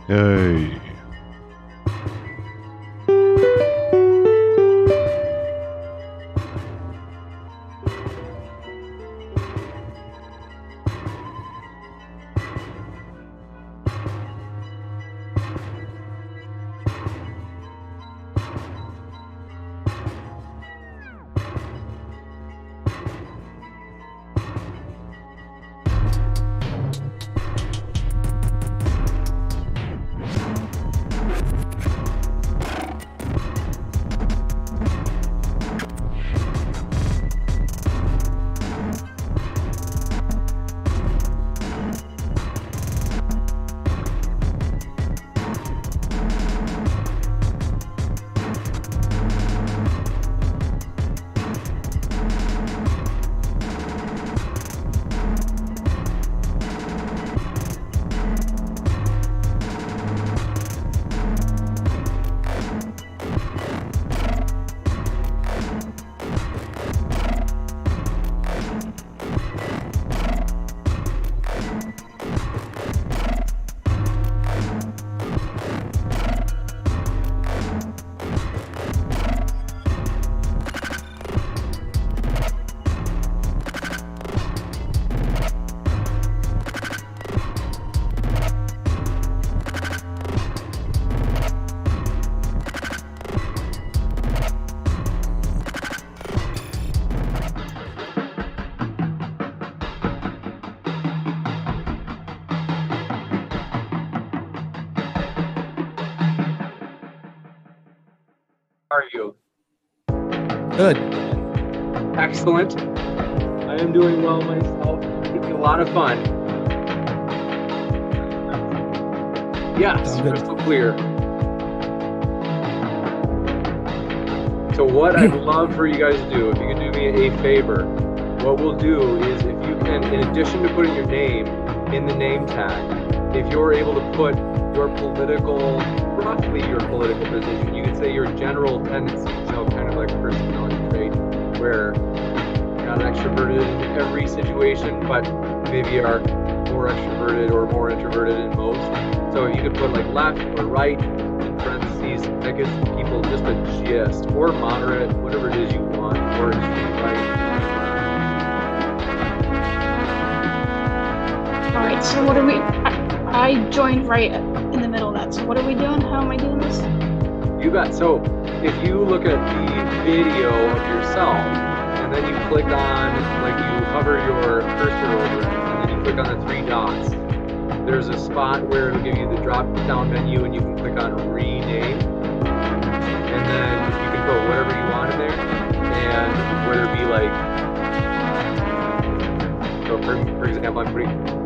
Hey. Are you? Good. Excellent. I am doing well myself. It's a lot of fun. Yes, I'm good. crystal clear. So what I'd love for you guys to do, if you could do me a favor, what we'll do is if you can, in addition to putting your name in the name tag, if you're able to put your roughly your political position, you could say your general tendencies, so kind of like a personality trait where you're not extroverted in every situation, but maybe are more extroverted or more introverted in most. So if you could put like left or right in parentheses, that gives people just a gist, or moderate, whatever it is you want, or extreme right. All right, so what are we? I joined right in the middle of that. So what are we doing? How am I doing this? You bet. So if you look at the video of yourself, and then you click on, like you hover your cursor over it, and then you click on the three dots, there's a spot where it'll give you the drop down menu, and you can click on rename, and then you can put whatever you want in there, and whether it be like, so for example, I'm putting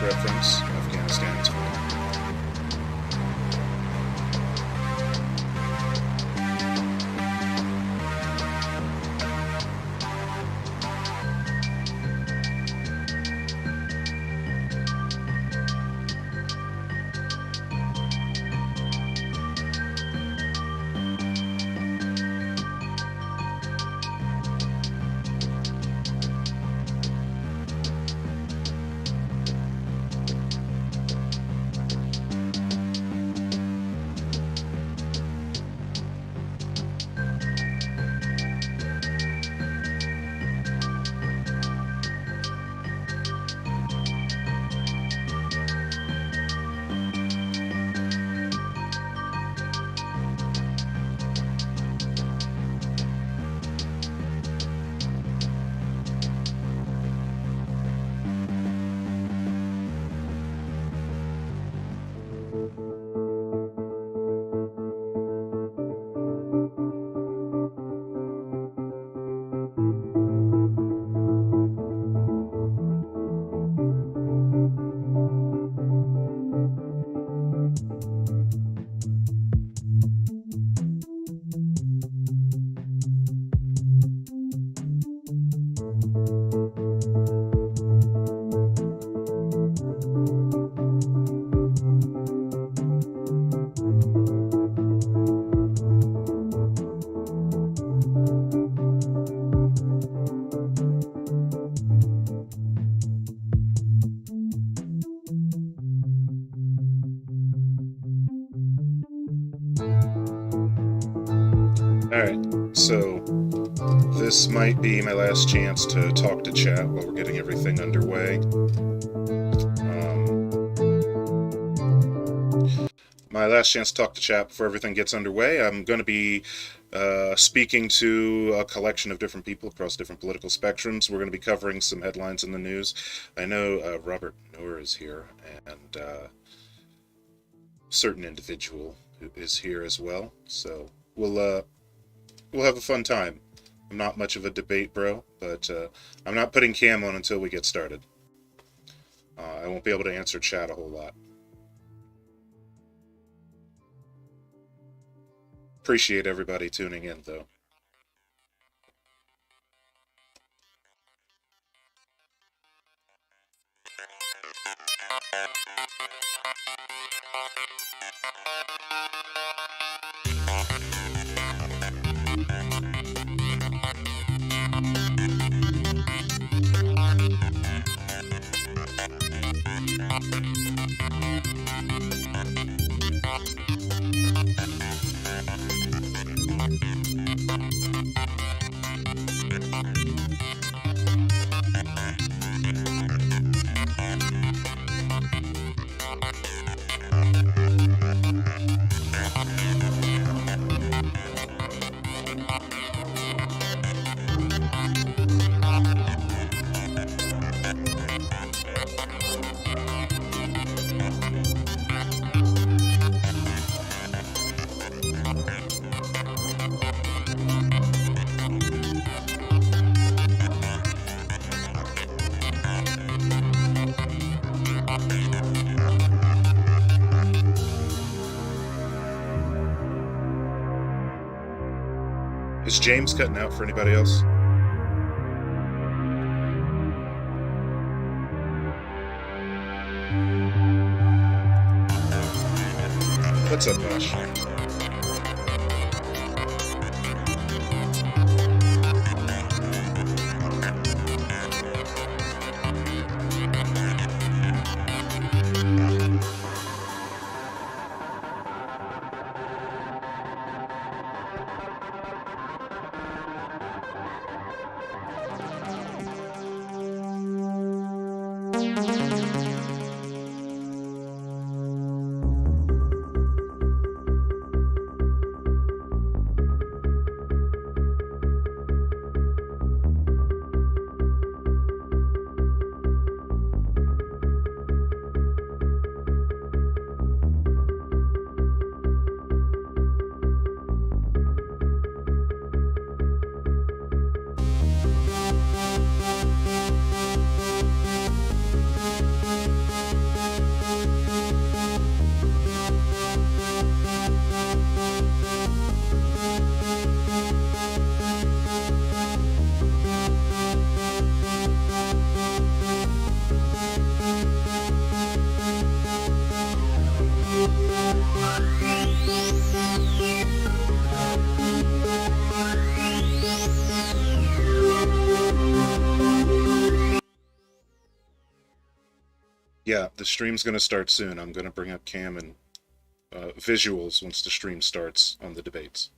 reference, Afghanistan is fine. Alright, so this might be my last chance to talk to chat while we're getting everything underway. My last chance to talk to chat before everything gets underway. I'm going to be speaking to a collection of different people across different political spectrums. We're going to be covering some headlines in the news. I know Robert Noor is here, and a certain individual who is here as well. So we'll have a fun time. I'm not much of a debate bro, but I'm not putting cam on until we get started. I won't be able to answer chat a whole lot. Appreciate everybody tuning in, though. Is James cutting out for anybody else? What's up, Bosh? Yeah, the stream's going to start soon. I'm going to bring up cam and visuals once the stream starts on the debates.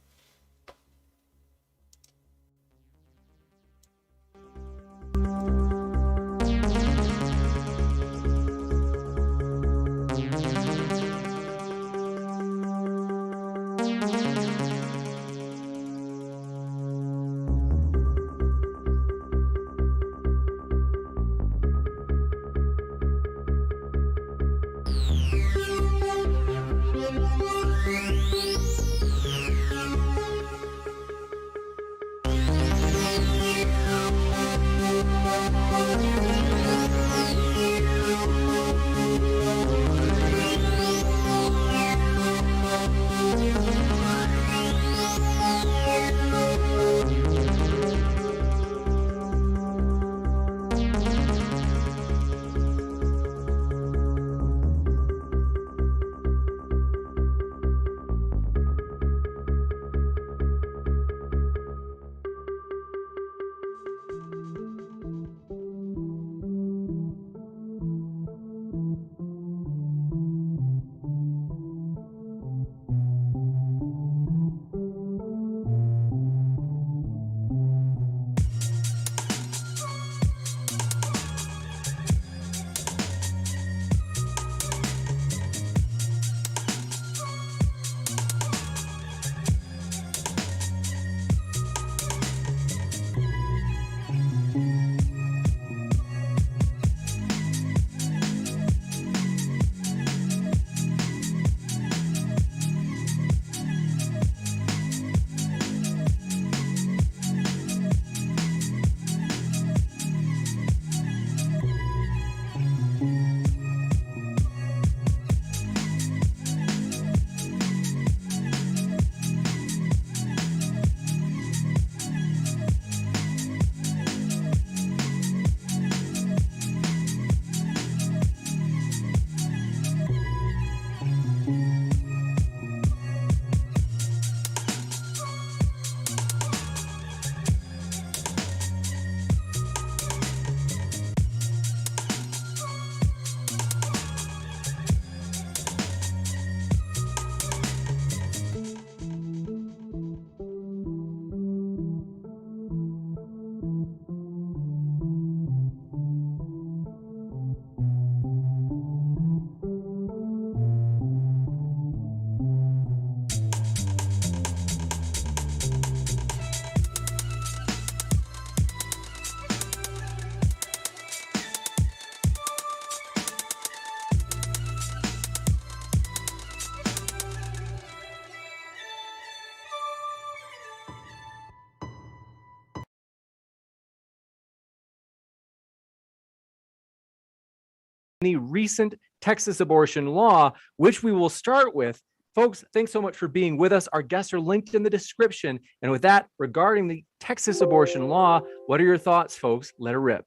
The recent Texas abortion law, which we will start with. Folks, thanks so much for being with us. Our guests are linked in the description. And with that, regarding the Texas abortion law, what are your thoughts, folks? Let her rip.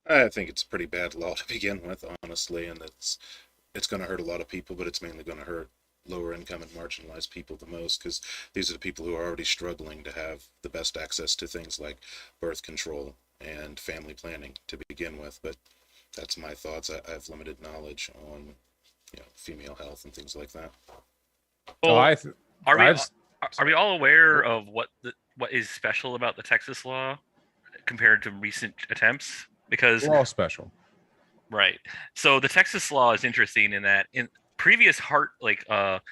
I think it's a pretty bad law to begin with, honestly, and it's going to hurt a lot of people, but it's mainly going to hurt lower income and marginalized people the most, because these are the people who are already struggling to have the best access to things like birth control and family planning to begin with. But that's my thoughts. I have limited knowledge on, female health and things like that. Well, are we all aware Oh. of what is special about the Texas law compared to recent attempts? Because We're all special. right, so the Texas law is interesting in that in previous a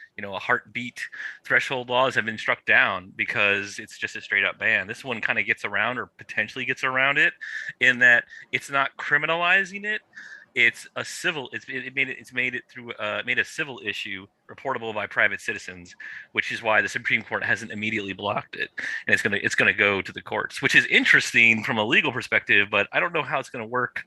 heartbeat threshold laws have been struck down because it's just a straight up ban. This one kind of gets around, or potentially gets around it, in that it's not criminalizing it. It's a civil. It's made a civil issue reportable by private citizens, which is why the Supreme Court hasn't immediately blocked it, and it's gonna go to the courts, which is interesting from a legal perspective. But I don't know how it's gonna work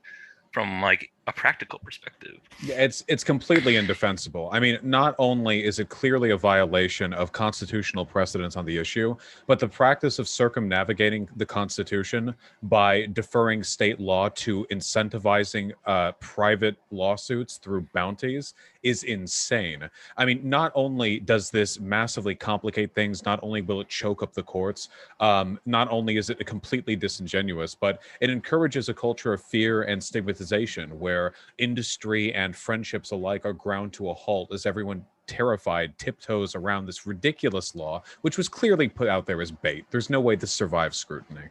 from like a practical perspective. Yeah, it's completely indefensible. I mean, not only is it clearly a violation of constitutional precedents on the issue, but the practice of circumnavigating the Constitution by deferring state law to incentivizing private lawsuits through bounties is insane. I mean, not only does this massively complicate things, not only will it choke up the courts, not only is it completely disingenuous, but it encourages a culture of fear and stigmatization where industry and friendships alike are ground to a halt as everyone terrified tiptoes around this ridiculous law, which was clearly put out there as bait. There's no way this survives scrutiny.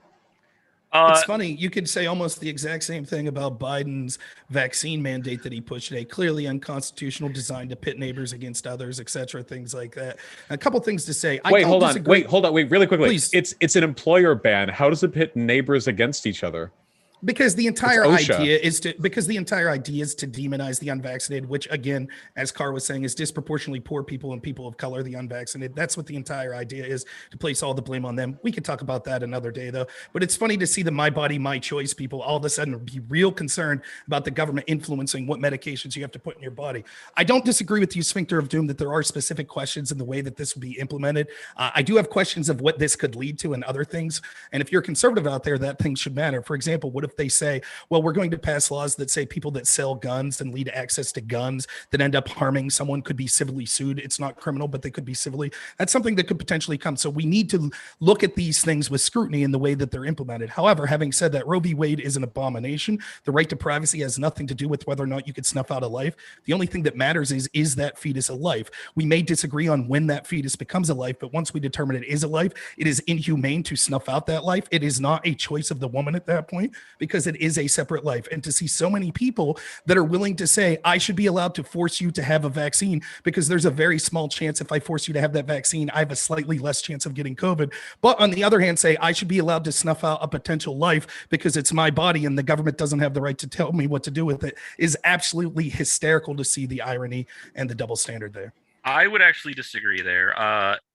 It's funny. You could say almost the exact same thing about Biden's vaccine mandate that he pushed today. Clearly unconstitutional, designed to pit neighbors against others, etc. Things like that. A couple things to say. Wait, hold on. Wait, really quickly. Please. It's an employer ban. How does it pit neighbors against each other? Because the entire idea is to demonize the unvaccinated, which again, as Carr was saying, is disproportionately poor people and people of color, the unvaccinated. That's what the entire idea is, to place all the blame on them. We could talk about that another day though. But it's funny to see the my body, my choice people all of a sudden be real concerned about the government influencing what medications you have to put in your body. I don't disagree with you, Sphincter of Doom, that there are specific questions in the way that this would be implemented. I do have questions of what this could lead to and other things. And if you're conservative out there, that thing should matter. For example, what if they say, well, we're going to pass laws that say people that sell guns and lead access to guns that end up harming someone could be civilly sued. It's not criminal, but they could be civilly. That's something that could potentially come. So we need to look at these things with scrutiny in the way that they're implemented. However, having said that, Roe v. Wade is an abomination. The right to privacy has nothing to do with whether or not you could snuff out a life. The only thing that matters is that fetus a life? We may disagree on when that fetus becomes a life, but once we determine it is a life, it is inhumane to snuff out that life. It is not a choice of the woman at that point, because it is a separate life. And to see so many people that are willing to say, I should be allowed to force you to have a vaccine because there's a very small chance if I force you to have that vaccine, I have a slightly less chance of getting COVID. But on the other hand, say I should be allowed to snuff out a potential life because it's my body and the government doesn't have the right to tell me what to do with it, is absolutely hysterical to see the irony and the double standard there. I would actually disagree there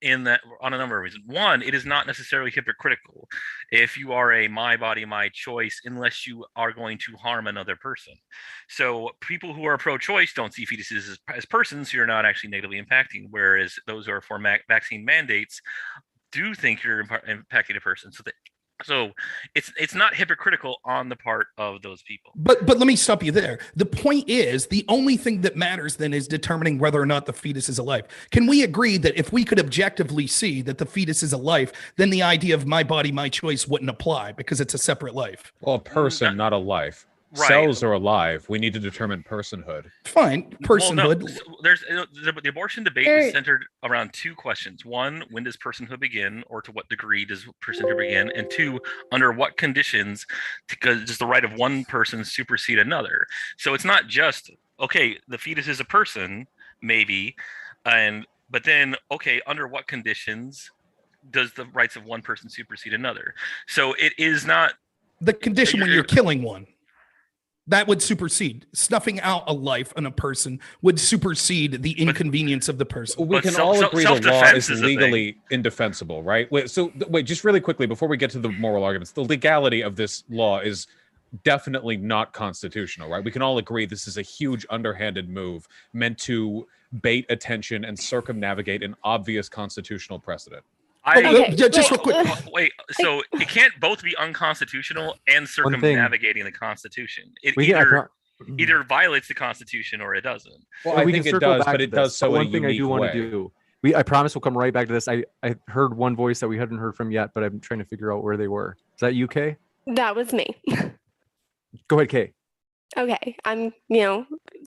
in that on a number of reasons. One, it is not necessarily hypocritical if you are a my body, my choice, unless you are going to harm another person. So people who are pro-choice don't see fetuses as persons who are not actually negatively impacting, whereas those who are for vaccine mandates do think you're impacting a person. So it's not hypocritical on the part of those people. But let me stop you there. The point is, the only thing that matters then is determining whether or not the fetus is alive. Can we agree that if we could objectively see that the fetus is alive, then the idea of my body, my choice wouldn't apply because it's a separate life? Well, a person, not a life. Right. Cells are alive. We need to determine personhood. Fine, personhood. Well, no. There's the abortion debate is centered around two questions. One, when does personhood begin, or to what degree does personhood begin? And two, under what conditions does the right of one person supersede another? So it's not just, okay, the fetus is a person, maybe, but then, okay, under what conditions does the rights of one person supersede another? So it is not the condition when you're killing one. That would supersede. Snuffing out a life and a person would supersede the inconvenience of the person. We can all agree the law is legally indefensible, right? Wait, just really quickly, before we get to the moral arguments, the legality of this law is definitely not constitutional, right? We can all agree this is a huge underhanded move meant to bait attention and circumnavigate an obvious constitutional precedent. Just real quick. Wait, so it can't both be unconstitutional and circumnavigating the Constitution. It either violates the Constitution or it doesn't. Well, I think it does, but it does so in a unique way. One thing I do want to do, I promise we'll come right back to this. I heard one voice that we hadn't heard from yet, but I'm trying to figure out where they were. Is that you, Kay? That was me. Go ahead, Kay. Okay, I'm,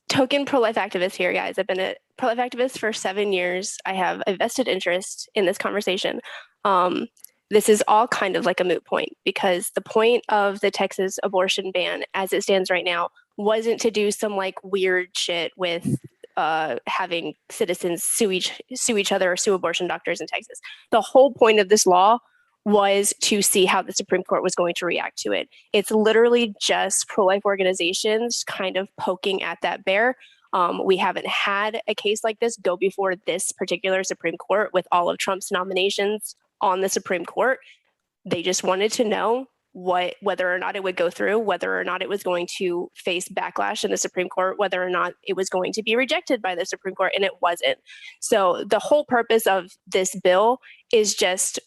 token pro-life activist here, guys. I've been a pro-life activist for 7 years. I have a vested interest in this conversation. This is all kind of like a moot point because the point of the Texas abortion ban, as it stands right now, wasn't to do some like weird shit with having citizens sue each other or sue abortion doctors in Texas. The whole point of this law was to see how the Supreme Court was going to react to it. It's literally just pro-life organizations kind of poking at that bear. We haven't had a case like this go before this particular Supreme Court with all of Trump's nominations on the Supreme Court. They just wanted to know whether or not it would go through, whether or not it was going to face backlash in the Supreme Court, whether or not it was going to be rejected by the Supreme Court, and it wasn't. So the whole purpose of this bill is just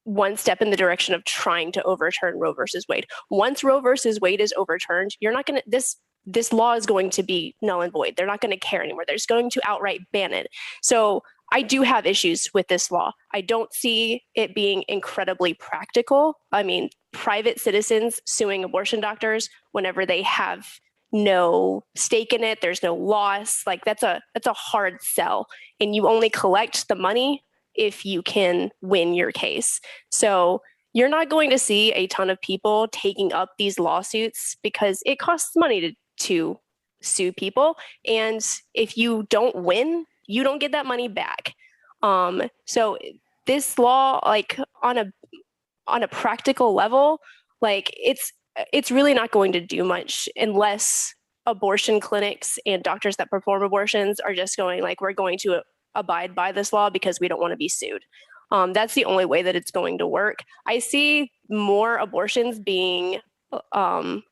one step in the direction of trying to overturn Roe versus Wade. Once Roe versus Wade is overturned, you're not going to, this law is going to be null and void. They're not going to care anymore. They're just going to outright ban it. So I do have issues with this law. I don't see it being incredibly practical. I mean, private citizens suing abortion doctors whenever they have no stake in it, there's no loss, like that's a hard sell. And you only collect the money if you can win your case. So you're not going to see a ton of people taking up these lawsuits because it costs money to sue people. And if you don't win, you don't get that money back. So this law, like on a practical level, like it's really not going to do much unless abortion clinics and doctors that perform abortions are just going like, we're going to abide by this law because we don't want to be sued. That's the only way that it's going to work. I see more abortions being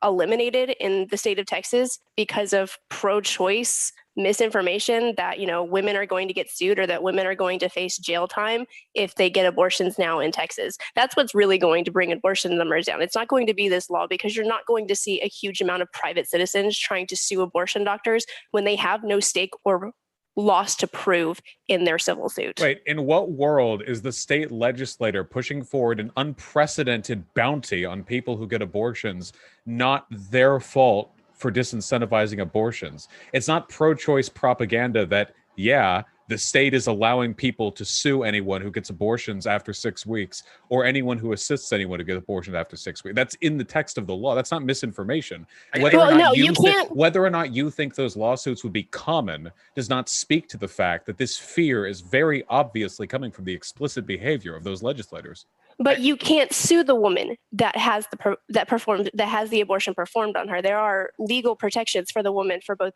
eliminated in the state of Texas because of pro-choice misinformation that, you know, women are going to get sued or that women are going to face jail time if they get abortions now in Texas. That's what's really going to bring abortion numbers down. It's not going to be this law because you're not going to see a huge amount of private citizens trying to sue abortion doctors when they have no stake or loss to prove in their civil suit. Wait, in what world is the state legislator pushing forward an unprecedented bounty on people who get abortions not their fault for disincentivizing abortions? It's not pro-choice propaganda that, yeah, the state is allowing people to sue anyone who gets abortions after 6 weeks or anyone who assists anyone to get abortions after 6 weeks. That's in the text of the law. That's not misinformation. Whether or not you think those lawsuits would be common does not speak to the fact that this fear is very obviously coming from the explicit behavior of those legislators. But you can't sue the woman that has the abortion performed on her. There are legal protections for the woman for both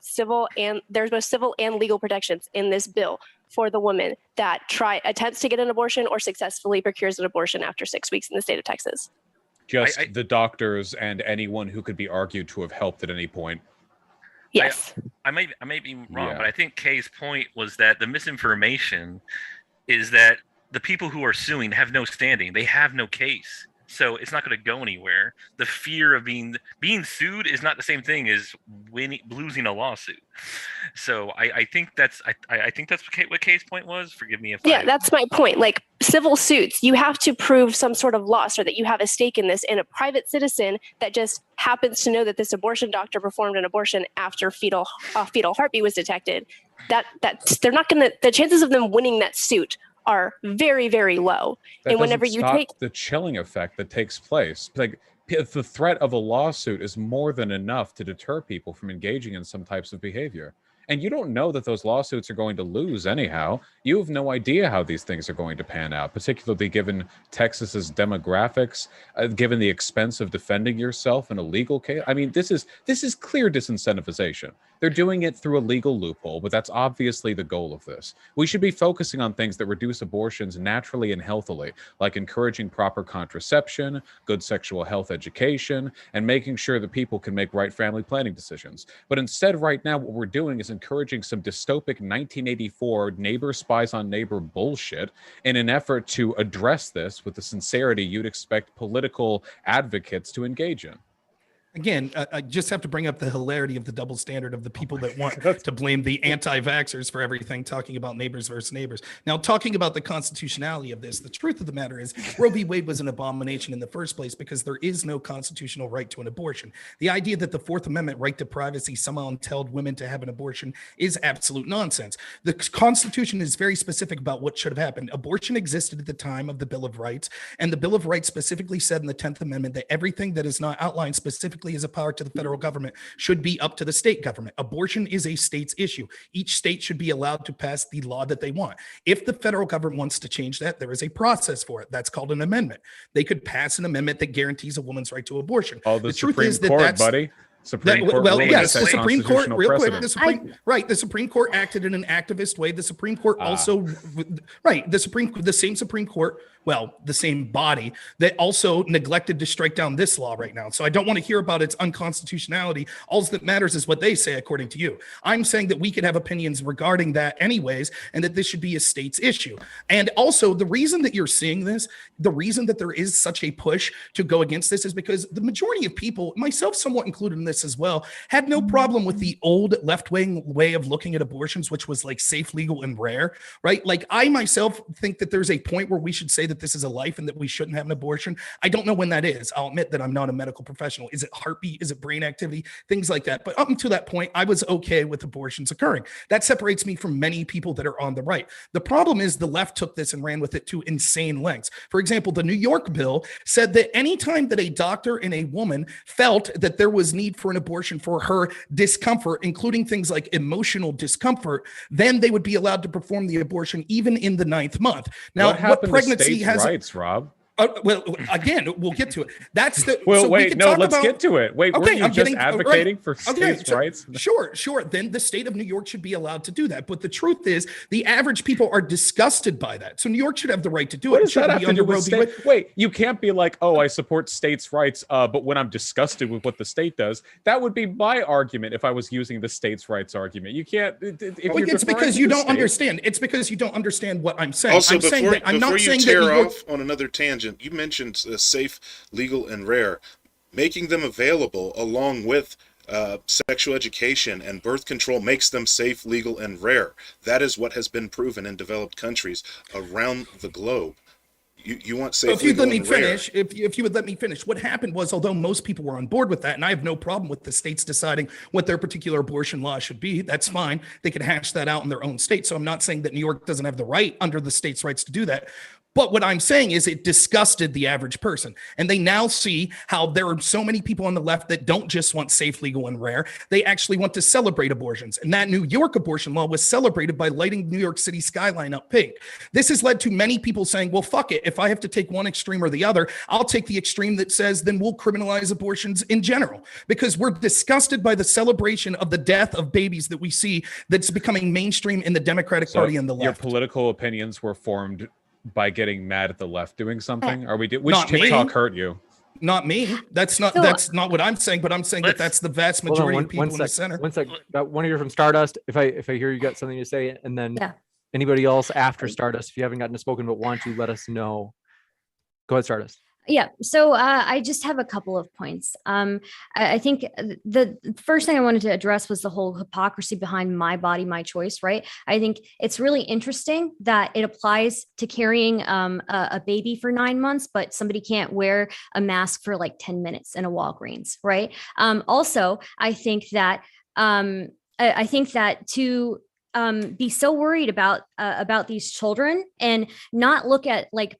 there's both civil and legal protections in this bill for the woman that attempts to get an abortion or successfully procures an abortion after 6 weeks in the state of Texas. Just the doctors and anyone who could be argued to have helped at any point. Yes. I may be wrong, but I think Kay's point was that the misinformation is that the people who are suing have no standing. They have no case. So it's not going to go anywhere. The fear of being sued is not the same thing as losing a lawsuit. So I think that's what Kay's point was. Forgive me if that's my point. Like civil suits, you have to prove some sort of loss or that you have a stake in this. And a private citizen that just happens to know that this abortion doctor performed an abortion after fetal heartbeat was detected, they're not going to. The chances of them winning that suit are very, very low. And whenever you take the chilling effect that takes place, like the threat of a lawsuit is more than enough to deter people from engaging in some types of behavior. And you don't know that those lawsuits are going to lose anyhow. You have no idea how these things are going to pan out, particularly given Texas's demographics, given the expense of defending yourself in a legal case. I mean, this is clear disincentivization. They're doing it through a legal loophole, but that's obviously the goal of this. We should be focusing on things that reduce abortions naturally and healthily, like encouraging proper contraception, good sexual health education, and making sure that people can make right family planning decisions. But instead, right now, what we're doing is encouraging some dystopic 1984 neighbor spies on neighbor bullshit in an effort to address this with the sincerity you'd expect political advocates to engage in. Again, I just have to bring up the hilarity of the double standard of the people that want to blame the anti-vaxxers for everything, talking about neighbors versus neighbors. Now, talking about the constitutionality of this, the truth of the matter is Roe v. Wade was an abomination in the first place because there is no constitutional right to an abortion. The idea that the Fourth Amendment right to privacy somehow entailed women to have an abortion is absolute nonsense. The Constitution is very specific about what should have happened. Abortion existed at the time of the Bill of Rights, and the Bill of Rights specifically said in the 10th Amendment that everything that is not outlined specifically as a power to the federal government should be up to the state government. Abortion is a state's issue. Each state should be allowed to pass the law that they want. If the federal government wants to change that, there is a process for it. That's called an amendment. They could pass an amendment that guarantees a woman's right to abortion. Oh, the truth is that that's buddy. Supreme Court. Well, yes, the Supreme Court, real quick, the Supreme Court acted in an activist way. The Supreme Court also, the same Supreme Court the same body that also neglected to strike down this law right now. So I don't want to hear about its unconstitutionality. All that matters is what they say, according to you. I'm saying that we could have opinions regarding that anyways, and that this should be a state's issue. And also the reason that you're seeing this, the reason that there is such a push to go against this is because the majority of people, myself somewhat included in this as well, had no problem with the old left-wing way of looking at abortions, which was like safe, legal, and rare, right? Like I myself think that there's a point where we should say that this is a life and that we shouldn't have an abortion. I don't know when that is. I'll admit that I'm not a medical professional. Is it heartbeat? Is it brain activity? Things like that. But up until that point, I was okay with abortions occurring. That separates me from many people that are on the right. The problem is the left took this and ran with it to insane lengths. For example, the New York bill said that anytime that a doctor and a woman felt that there was need for an abortion for her discomfort, including things like emotional discomfort, then they would be allowed to perform the abortion even in the 9th month. Now, what pregnancy has rights, Rob? Well, again, we'll get to it. That's the well. So wait, no, let's get to it. Wait, okay, were you just advocating for states' rights? Sure. Then the state of New York should be allowed to do that. But the truth is, the average people are disgusted by that. So New York should have the right to do it. What does that have to do with state? Wait, you can't be like, oh, I support states' rights, but when I'm disgusted with what the state does, that would be my argument if I was using the states' rights argument. You can't. It's because you don't understand. It's because you don't understand what I'm saying. Also, I'm saying that I'm not saying that New York... off on another tangent, you mentioned safe, legal, and rare. Making them available along with sexual education and birth control makes them safe, legal, and rare. That is what has been proven in developed countries around the globe. You want safe, legal, and rare. If you would let me finish, what happened was, although most people were on board with that, and I have no problem with the states deciding what their particular abortion law should be, that's fine. They can hash that out in their own state. So I'm not saying that New York doesn't have the right under the state's rights to do that. But what I'm saying is it disgusted the average person. And they now see how there are so many people on the left that don't just want safe, legal, and rare. They actually want to celebrate abortions. And that New York abortion law was celebrated by lighting New York City skyline up pink. This has led to many people saying, well, fuck it. If I have to take one extreme or the other, I'll take the extreme that says then we'll criminalize abortions in general, because we're disgusted by the celebration of the death of babies that we see that's becoming mainstream in the Democratic Party and the left. Your political opinions were formed by getting mad at the left doing something? Which not TikTok me. hurt you? Not me. That's not what I'm saying, but I'm saying that that's the vast majority of people in the center. One sec. Want to hear from Stardust. If I hear you got something to say, and then anybody else after Stardust, if you haven't gotten to spoken but want to, let us know. Go ahead, Stardust. Yeah. So I just have a couple of points. I think the first thing I wanted to address was the whole hypocrisy behind my body, my choice, right? I think it's really interesting that it applies to carrying a baby for 9 months, but somebody can't wear a mask for like 10 minutes in a Walgreens, right? Also, I think that to be so worried about these children and not look at like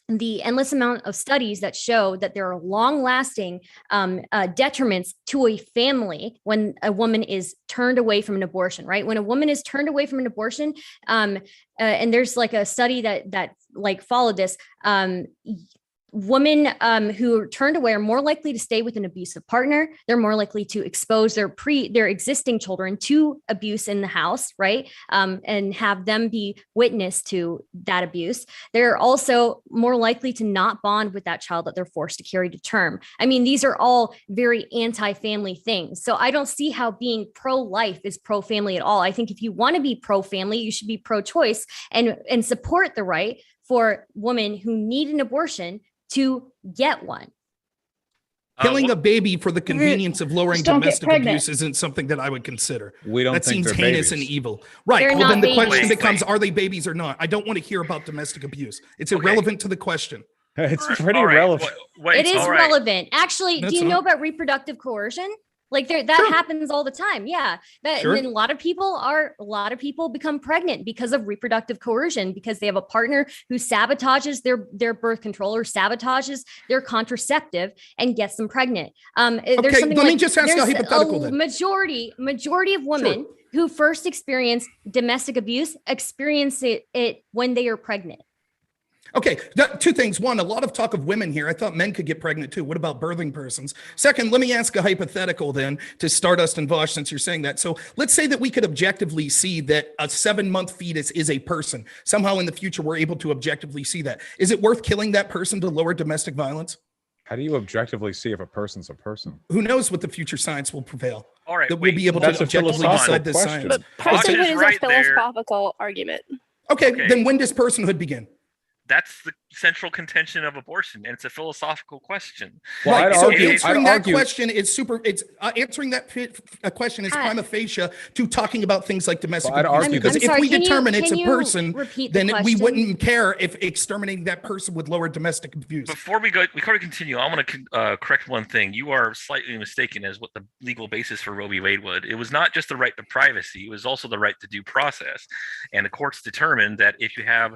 the endless amount of studies that show that there are long-lasting detriments to a family when a woman is turned away from an abortion, right? When a woman is turned away from an abortion, and there's like a study that like followed this, women who are turned away are more likely to stay with an abusive partner. They're more likely to expose their existing children to abuse in the house, right? And have them be witness to that abuse. They're also more likely to not bond with that child that they're forced to carry to term. I mean, these are all very anti-family things. So I don't see how being pro-life is pro-family at all. I think if you want to be pro-family, you should be pro-choice and support the right for women who need an abortion to get one. Killing a baby for the convenience of lowering domestic abuse isn't something that I would consider. We don't that think seems they're heinous babies. and evil. Right. They're Well, then the not question babies. becomes, are they babies or not? I don't want to hear about domestic abuse. It's irrelevant to the question. It's pretty relevant. It is relevant. Actually, That's do you know not- about reproductive coercion? Like that happens all the time. Yeah. Sure. And a lot of people become pregnant because of reproductive coercion, because they have a partner who sabotages their birth control or sabotages their contraceptive and gets them pregnant. There's something let me just ask a hypothetical then. Majority of women who first experience domestic abuse experience it when they are pregnant. Okay, two things. One, a lot of talk of women here. I thought men could get pregnant too. What about birthing persons? Second, let me ask a hypothetical then to Stardust and Vosh, since you're saying that. So let's say that we could objectively see that a 7-month fetus is a person. Somehow in the future, we're able to objectively see that. Is it worth killing that person to lower domestic violence? How do you objectively see if a person's a person? Who knows what the future science will prevail? All right, that we'll be able to objectively decide this science. But personhood is a philosophical argument. Okay, then when does personhood begin? That's the central contention of abortion, and it's a philosophical question. Well, right. So answering that question is super. It's answering that question is prima facie to talking about things like domestic abuse. Because if we determine it's a person, then we wouldn't care if exterminating that person would lower domestic abuse. Before we continue, I want to correct one thing. You are slightly mistaken as what the legal basis for Roe v. Wade was. It was not just the right to privacy; it was also the right to due process. And the courts determined that if you have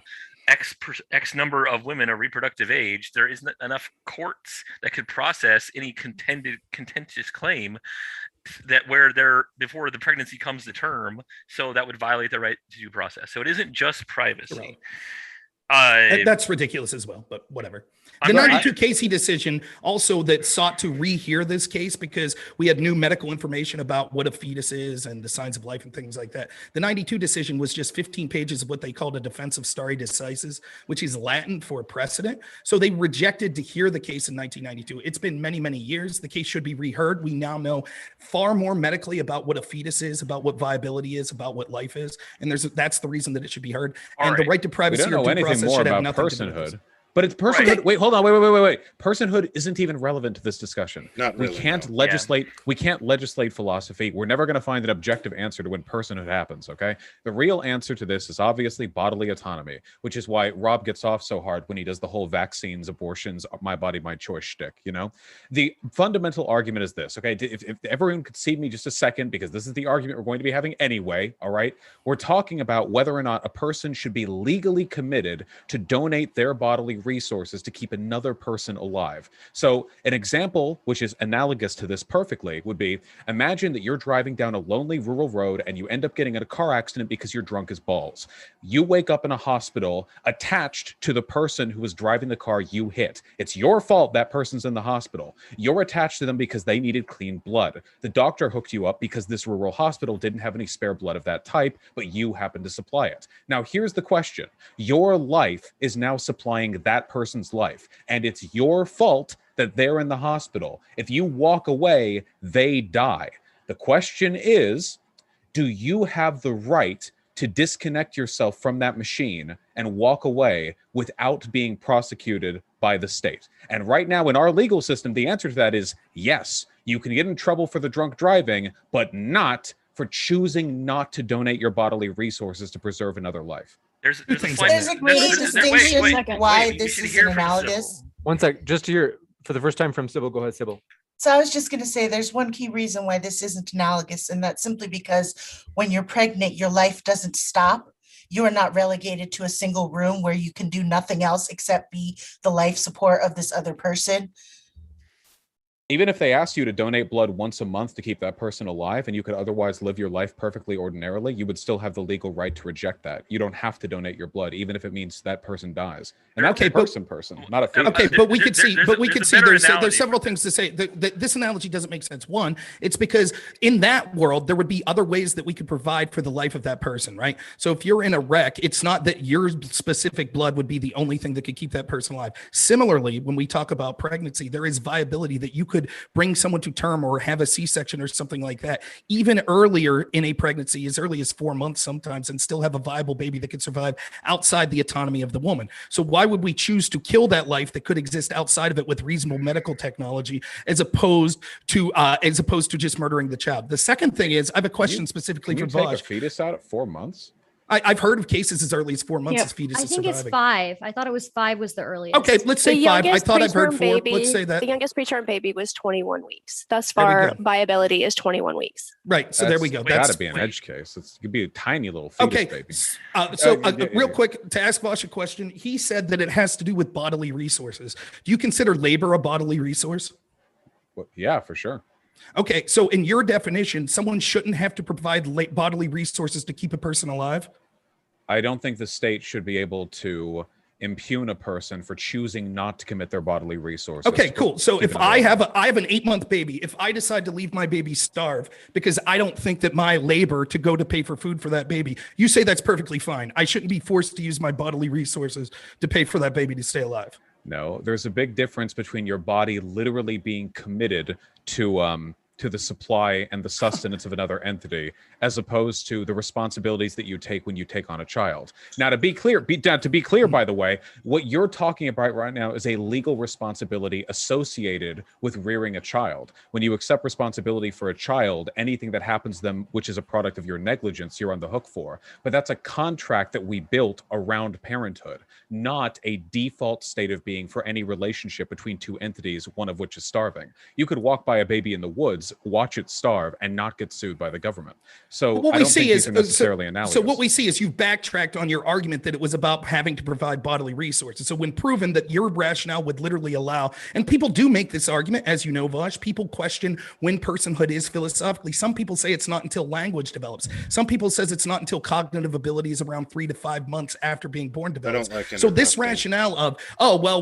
X number of women of reproductive age, there isn't enough courts that could process any contentious claim that where they're before the pregnancy comes to term. So that would violate the right to due process. So it isn't just privacy. That's ridiculous as well, but whatever. The 92 Casey decision also that sought to rehear this case because we had new medical information about what a fetus is and the signs of life and things like that. The 92 decision was just 15 pages of what they called a defense of stare decisis, which is Latin for precedent. So they rejected to hear the case in 1992. It's been many, many years. The case should be reheard. We now know far more medically about what a fetus is, about what viability is, about what life is. And that's the reason that it should be heard. The right to privacy or due process should have nothing to do with this. But it's personhood. Right. Wait, hold on. Wait. Personhood isn't even relevant to this discussion. Not really. We can't legislate. We can't legislate philosophy. We're never going to find an objective answer to when personhood happens. Okay. The real answer to this is obviously bodily autonomy, which is why Rob gets off so hard when he does the whole vaccines, abortions, my body, my choice shtick. You know, the fundamental argument is this. Okay. If everyone could see me just a second, because this is the argument we're going to be having anyway. All right. We're talking about whether or not a person should be legally committed to donate their bodily resources to keep another person alive. So an example, which is analogous to this perfectly, would be imagine that you're driving down a lonely rural road and you end up getting in a car accident because you're drunk as balls. You wake up in a hospital attached to the person who was driving the car you hit. It's your fault that person's in the hospital. You're attached to them because they needed clean blood. The doctor hooked you up because this rural hospital didn't have any spare blood of that type, but you happened to supply it. Now, here's the question. Your life is now supplying that person's life, and it's your fault that they're in the hospital. If you walk away, they die. The question is, do you have the right to disconnect yourself from that machine and walk away without being prosecuted by the state? And right now in our legal system, the answer to that is yes. You can get in trouble for the drunk driving, but not for choosing not to donate your bodily resources to preserve another life. There's a great distinction why this is analogous. One sec, just to hear for the first time from Sybil. Go ahead, Sybil. So I was just going to say there's one key reason why this isn't analogous, and that's simply because when you're pregnant, your life doesn't stop. You are not relegated to a single room where you can do nothing else except be the life support of this other person. Even if they asked you to donate blood once a month to keep that person alive and you could otherwise live your life perfectly ordinarily, you would still have the legal right to reject that. You don't have to donate your blood, even if it means that person dies. And that's a person, not a fetus. Okay, but we could see there's several things to say. This analogy doesn't make sense. One, it's because in that world, there would be other ways that we could provide for the life of that person, right? So if you're in a wreck, it's not that your specific blood would be the only thing that could keep that person alive. Similarly, when we talk about pregnancy, there is viability that you could bring someone to term or have a C-section or something like that, even earlier in a pregnancy, as early as 4 months sometimes, and still have a viable baby that could survive outside the autonomy of the woman. So why would we choose to kill that life that could exist outside of it with reasonable medical technology, as opposed to just murdering the child? The second thing is, I have a question specifically for Vosh. Can you take a fetus out at 4 months? I've heard of cases as early as 4 months as fetuses I think surviving. It's 5. I thought it was 5 was the earliest. Okay, let's say 5. I thought I've heard 4. Let's say that. The youngest preterm baby was 21 weeks. Thus far, viability is 21 weeks. Right. So there we go. That's got to be an edge case. It could be a tiny little fetus baby. Real quick, to ask Vosh a question, he said that it has to do with bodily resources. Do you consider labor a bodily resource? Well, yeah, for sure. Okay, so in your definition, someone shouldn't have to provide bodily resources to keep a person alive? I don't think the state should be able to impugn a person for choosing not to commit their bodily resources. Okay, cool. So if I have an 8-month baby, if I decide to leave my baby starve because I don't think that my labor to go to pay for food for that baby, you say that's perfectly fine. I shouldn't be forced to use my bodily resources to pay for that baby to stay alive. No, there's a big difference between your body literally being committed to the supply and the sustenance of another entity, as opposed to the responsibilities that you take when you take on a child. Now, to be clear, by the way, what you're talking about right now is a legal responsibility associated with rearing a child. When you accept responsibility for a child, anything that happens to them, which is a product of your negligence, you're on the hook for. But that's a contract that we built around parenthood, not a default state of being for any relationship between two entities, one of which is starving. You could walk by a baby in the woods, watch it starve, and not get sued by the government. So what I we don't see think is these are necessarily analogous. So what we see is you've backtracked on your argument that it was about having to provide bodily resources. So when proven that your rationale would literally allow, and people do make this argument, as you know, Vosh, people question when personhood is philosophically. Some people say it's not until language develops. Some people says it's not until cognitive abilities around 3 to 5 months after being born develops. So this rationale of,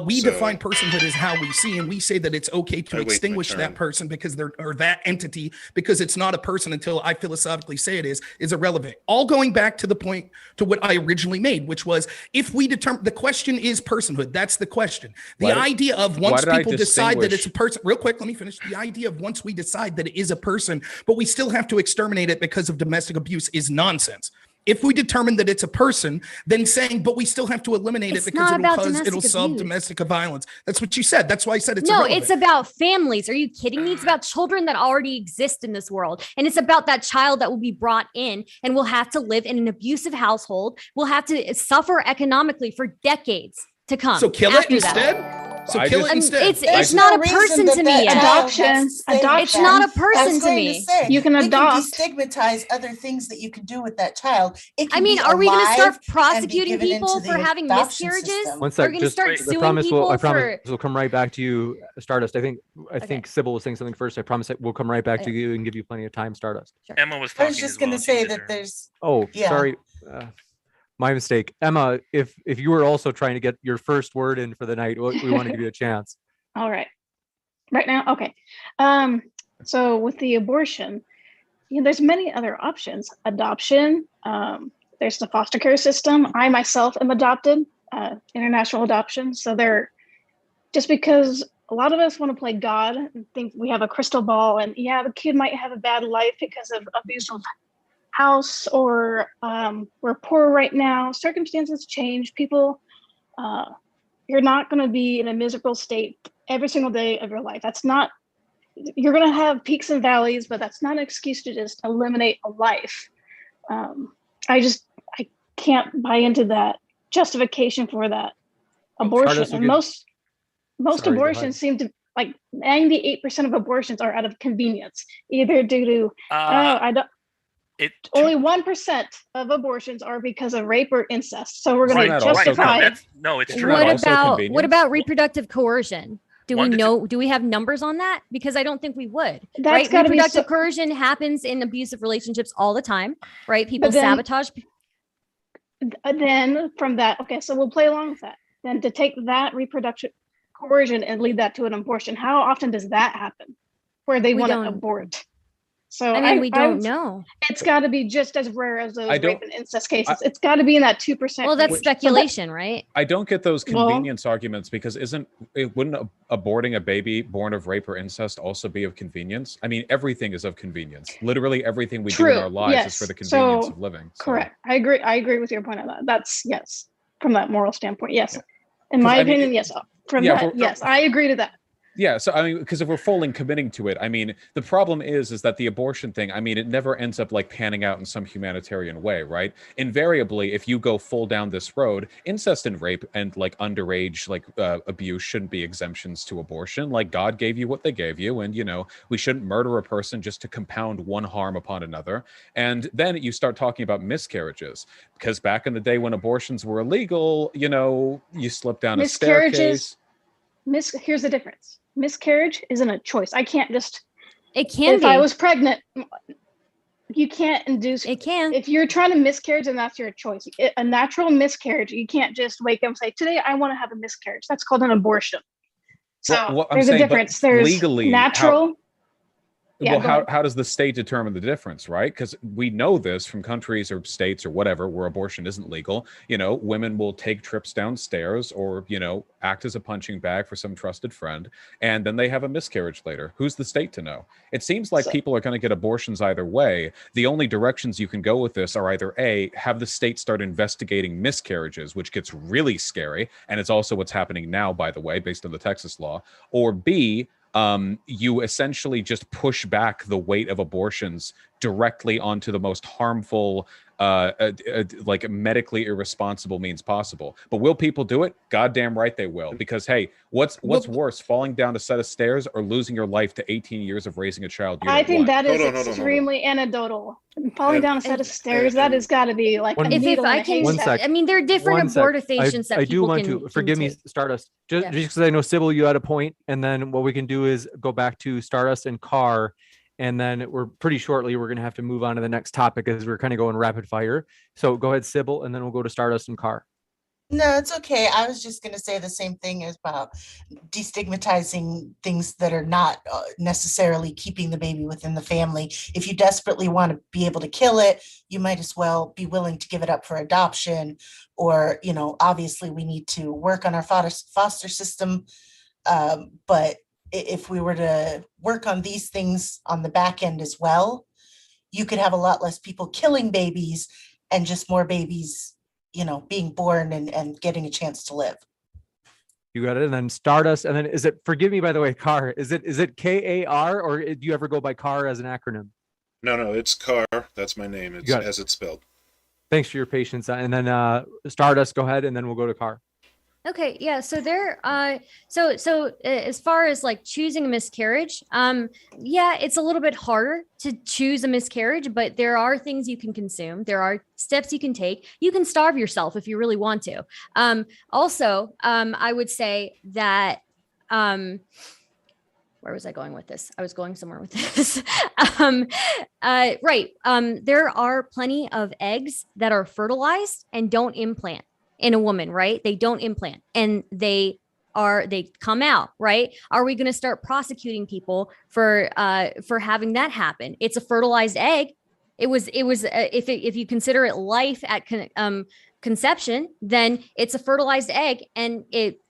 we define personhood as how we see, and we say that it's okay to extinguish that person because they're, or that entity, because it's not a person until I philosophically say it is irrelevant. All going back to the point to what I originally made, which was if we determine the question is personhood. That's the question. The idea of once people decide that it's a person, real quick, let me finish. The idea of once we decide that it is a person, but we still have to exterminate it because of domestic abuse is nonsense. If we determine that it's a person, then saying, but we still have to eliminate it because it'll solve domestic violence. That's what you said. That's why I said it's irrelevant. It's about families. Are you kidding me? It's about children that already exist in this world. And it's about that child that will be brought in and will have to live in an abusive household, will have to suffer economically for decades to come. So kill it instead? So kill it instead. It's not a person to me. Adoption. It's not a person to me. You can adopt. Destigmatize other things that you can do with that child. Are we going to start prosecuting people for having miscarriages? One sec, We're going to start suing people I promise we'll come right back to you, Stardust. I think Sybil was saying something first. I promise we'll come right back to you and give you plenty of time, Stardust. Sure. Emma was talking. I was just going to say that there's. Oh, yeah. Sorry. My mistake. Emma, if you were also trying to get your first word in for the night, we want to give you a chance. All right. Right now? Okay. So with the abortion, there's many other options. Adoption, there's the foster care system. I myself am adopted, international adoption. So just because a lot of us want to play God and think we have a crystal ball and the kid might have a bad life because of abusive house or we're poor right now. Circumstances change. People, you're not going to be in a miserable state every single day of your life. You're going to have peaks and valleys, but that's not an excuse to just eliminate a life. I can't buy into that justification for that abortion. And most abortions seem to, like 98% of abortions are out of convenience, either due to, only 1% of abortions are because of rape or incest. So we're going to justify. It's true. What about reproductive coercion? Do we have numbers on that? Because I don't think we would. Right? Reproductive coercion happens in abusive relationships all the time, right? People sabotage. Then from that, okay, so we'll play along with that. Then to take that reproductive coercion and lead that to an abortion, how often does that happen? Where they want to abort? So we don't know. It's got to be just as rare as those rape and incest cases. It's got to be in that 2%. Well, that's speculation, right? I don't get those convenience arguments because wouldn't aborting a baby born of rape or incest also be of convenience? I mean, everything is of convenience. Literally everything we do in our lives is for the convenience of living. So. Correct. I agree with your point on that. That's yes. From that moral standpoint, yes. Yeah. In my opinion, yes. Yes, I agree to that. Yeah, so I mean, because if we're fully committing to it, I mean, the problem is that the abortion thing, I mean, it never ends up like panning out in some humanitarian way, right? Invariably, if you go full down this road, incest and rape and like underage like abuse shouldn't be exemptions to abortion. Like God gave you what they gave you, and we shouldn't murder a person just to compound one harm upon another. And then you start talking about miscarriages, because back in the day when abortions were illegal, you slip down a staircase. Here's the difference. Miscarriage isn't a choice. I can't just. It can if be. I was pregnant, You can't induce. It can. If you're trying to miscarriage, then that's your choice. A natural miscarriage, you can't just wake up and say, "Today I want to have a miscarriage." That's called an abortion. So there's a difference. There's legally, natural. How does the state determine the difference, right? Because we know this from countries or states or whatever where abortion isn't legal. Women will take trips downstairs or, act as a punching bag for some trusted friend, and then they have a miscarriage later. Who's the state to know? It seems like people are going to get abortions either way. The only directions you can go with this are either A, have the state start investigating miscarriages, which gets really scary, and it's also what's happening now, by the way, based on the Texas law, or B, you essentially just push back the weight of abortions directly onto the most harmful, like medically irresponsible means possible. But will people do it? Goddamn right they will. Because hey, what's worse, falling down a set of stairs or losing your life to 18 years of raising a child? I think that is extremely anecdotal. Falling down a set of stairs, that has got to be like a needle in a haystack. I mean, there are different abortifacients that I people do want can to forgive me, take. Stardust. Just because I know Sybil, you had a point, and then what we can do is go back to Stardust and Carr, and then we're pretty shortly we're going to have to move on to the next topic as we're kind of going rapid fire. So go ahead, Sybil, and then we'll go to Stardust and Carr. No, it's okay. I was just going to say the same thing as about destigmatizing things that are not necessarily keeping the baby within the family. If you desperately want to be able to kill it, you might as well be willing to give it up for adoption. Or, obviously we need to work on our foster system. But if we were to work on these things on the back end as well, you could have a lot less people killing babies and just more babies being born and getting a chance to live. You got it. And then Stardust. And then forgive me, by the way, Carr, is it K-A-R, or do you ever go by Carr as an acronym? No, it's Carr. That's my name. It's as it's spelled. Thanks for your patience. And then Stardust, go ahead, and then we'll go to Carr. Okay, yeah. So so as far as like choosing a miscarriage, it's a little bit harder to choose a miscarriage, but there are things you can consume. There are steps you can take. You can starve yourself if you really want to. I would say that, where was I going with this? I was going somewhere with this. There are plenty of eggs that are fertilized and don't implant in a woman, right? They don't implant and they come out, right? Are we going to start prosecuting people for having that happen? It's a fertilized egg. It was if you consider it life at conception, then it's a fertilized egg and it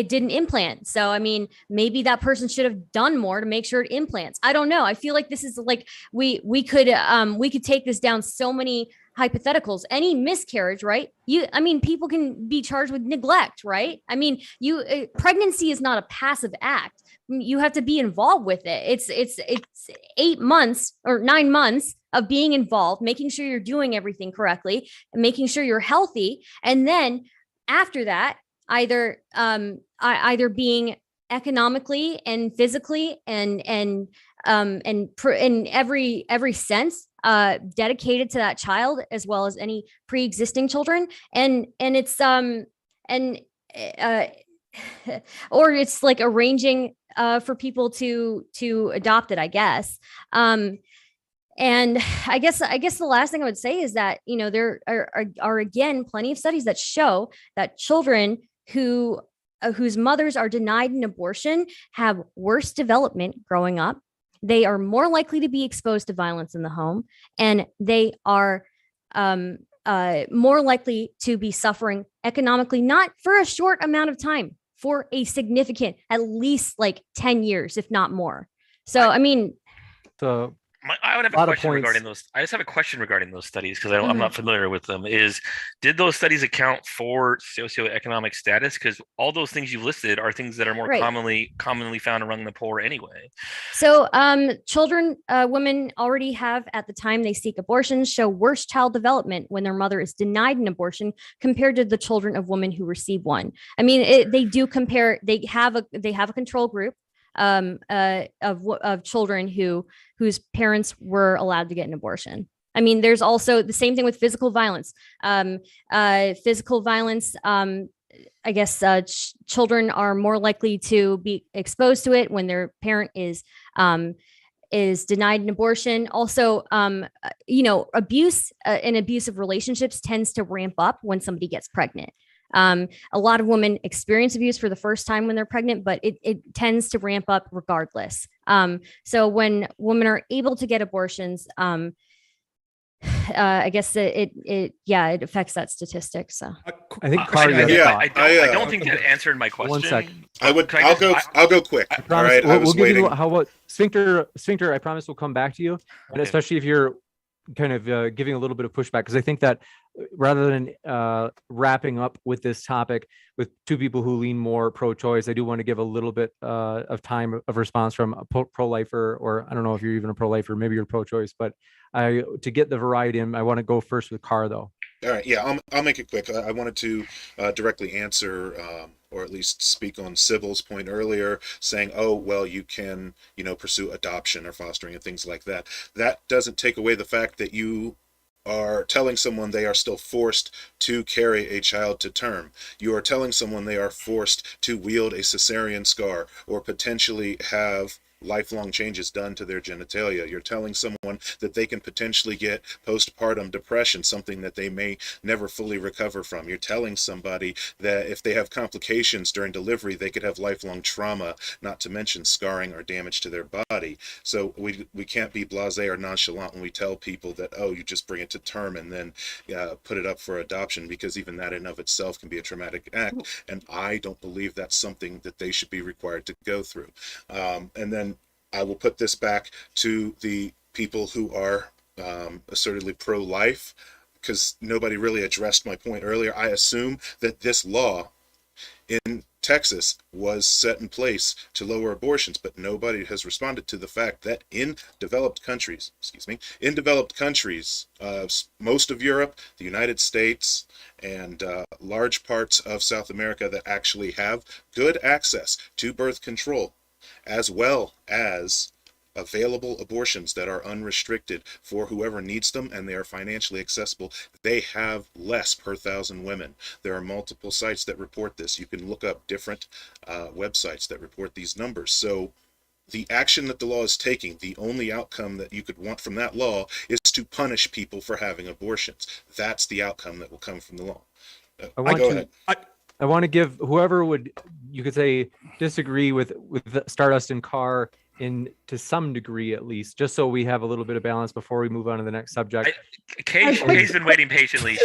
didn't implant. So, I mean, maybe that person should have done more to make sure it implants. I don't know. I feel like this is like, we could take this down so many hypotheticals. Any miscarriage, right? People can be charged with neglect, right? I mean, pregnancy is not a passive act. You have to be involved with it. It's 8 months or 9 months of being involved, making sure you're doing everything correctly and making sure you're healthy. And then after that, either being economically and physically and in every sense dedicated to that child as well as any pre-existing children, and it's or it's like arranging for people to adopt it, I guess. And I guess the last thing I would say is that, there are again plenty of studies that show that children whose mothers are denied an abortion have worse development growing up. They are more likely to be exposed to violence in the home, and they are more likely to be suffering economically, not for a short amount of time, for a significant, at least like 10 years, if not more. So, I mean, I would have a question regarding those. I just have a question regarding those studies because I'm not familiar with them. Did those studies account for socioeconomic status? Because all those things you listed are things that are more commonly found among the poor anyway. So women already have, at the time they seek abortions, show worse child development when their mother is denied an abortion compared to the children of women who receive one. I mean, they do compare. They have a control group of children whose parents were allowed to get an abortion. I mean, there's also the same thing with physical violence. Physical violence, I guess children are more likely to be exposed to it when their parent is is denied an abortion. Also, abuse in abusive relationships tends to ramp up when somebody gets pregnant. A lot of women experience abuse for the first time when they're pregnant, but it tends to ramp up regardless. So when women are able to get abortions, I guess it affects that statistic. So I think I don't think that answered my question. 1 second. I'll go quick. All right. We'll give you, how about sphincter? I promise we'll come back to you, and especially if you're kind of giving a little bit of pushback, because I think that rather than wrapping up with this topic with two people who lean more pro-choice, I do want to give a little bit of time of response from a pro-lifer, or I don't know if you're even a pro-lifer, maybe you're pro-choice, but to get the variety in, I want to go first with Carr though. All right, yeah, I'll make it quick. I wanted to directly answer, or at least speak on Sybil's point earlier, saying, oh, well, you can, pursue adoption or fostering and things like that. That doesn't take away the fact that you are telling someone they are still forced to carry a child to term. You are telling someone they are forced to wield a cesarean scar or potentially have lifelong changes done to their genitalia. You're telling someone that they can potentially get postpartum depression, something that they may never fully recover from. You're telling somebody that if they have complications during delivery, they could have lifelong trauma, not to mention scarring or damage to their body. So we can't be blasé or nonchalant when we tell people that, oh, you just bring it to term and then put it up for adoption, because even that in of itself can be a traumatic act, and I don't believe that's something that they should be required to go through. And then I will put this back to the people who are assertedly pro-life, because nobody really addressed my point earlier. I assume that this law in Texas was set in place to lower abortions, but nobody has responded to the fact that in developed countries, most of Europe, the United States, and large parts of South America that actually have good access to birth control, as well as available abortions that are unrestricted for whoever needs them, and they are financially accessible, they have less per 1,000 women. There are multiple sites that report this. You can look up different websites that report these numbers. So the action that the law is taking, the only outcome that you could want from that law is to punish people for having abortions. That's the outcome that will come from the law. Go ahead. I want to give whoever would, you could say, disagree with Stardust and Carr to some degree at least, just so we have a little bit of balance before we move on to the next subject. Kay's been waiting patiently.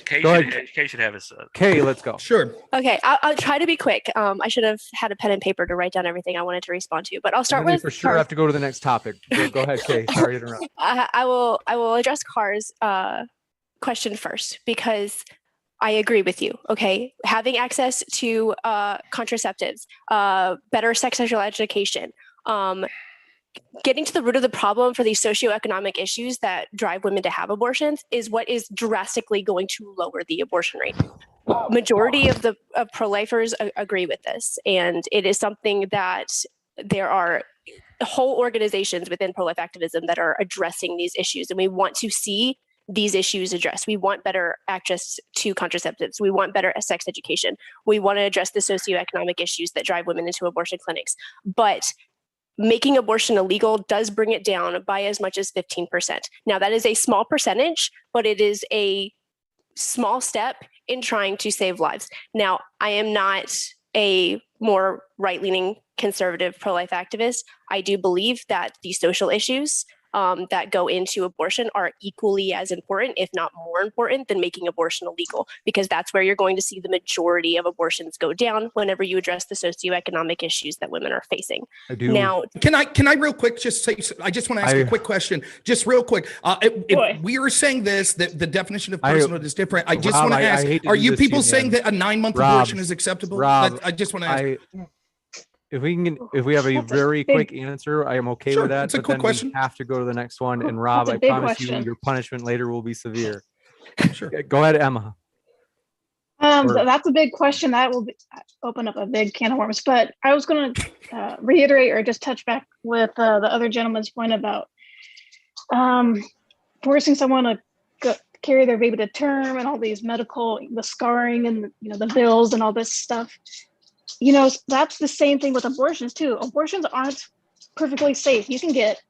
Kay should have his. Kay, let's go. Sure. Okay, I'll try to be quick. I should have had a pen and paper to write down everything I wanted to respond to, but I'll start with. For sure, have to go to the next topic. Go ahead, Kay. Sorry to interrupt. I will address Carr's question first, because I agree with you. Okay, having access to contraceptives, better sex sexual education, getting to the root of the problem for these socioeconomic issues that drive women to have abortions is what is drastically going to lower the abortion rate. Majority of pro-lifers agree with this, and it is something that there are whole organizations within pro-life activism that are addressing these issues, and we want to see these issues addressed. We want better access to contraceptives. We want better sex education. We want to address the socioeconomic issues that drive women into abortion clinics. But making abortion illegal does bring it down by as much as 15%. Now, that is a small percentage, but it is a small step in trying to save lives. Now, I am not a more right-leaning conservative pro-life activist. I do believe that the social issues that go into abortion are equally as important, if not more important, than making abortion illegal, because that's where you're going to see the majority of abortions go down whenever you address the socioeconomic issues that women are facing. I do. Now, can I real quick just say, I just want to ask a quick question, just real quick. If we are saying this, that the definition of personhood is different. I just want to ask, are you people saying that a 9-month abortion is acceptable? Rob, I just want to ask. If we have a very quick answer, I am okay with that. It's a quick question. We have to go to the next one. And Rob, I promise you, your punishment later will be severe. Sure. Go ahead, Emma. That's a big question. That will open up a big can of worms. But I was going to reiterate or just touch back with the other gentleman's point about forcing someone to carry their baby to term and all these the scarring and the bills and all this stuff. That's the same thing with abortions too. Abortions aren't perfectly safe. You can get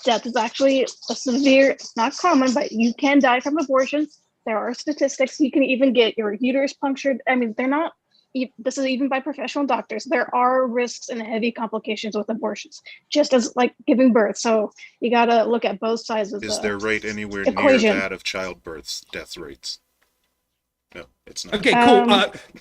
death is actually a severe, it's not common, but you can die from abortion. There are statistics. You can even get your uterus punctured. I mean, they're not, this is even by professional doctors. There are risks and heavy complications with abortions, just as like giving birth. So you got to look at both sides of Is the their rate anywhere equation. near that of childbirth death rates? No, it's not. Okay, cool.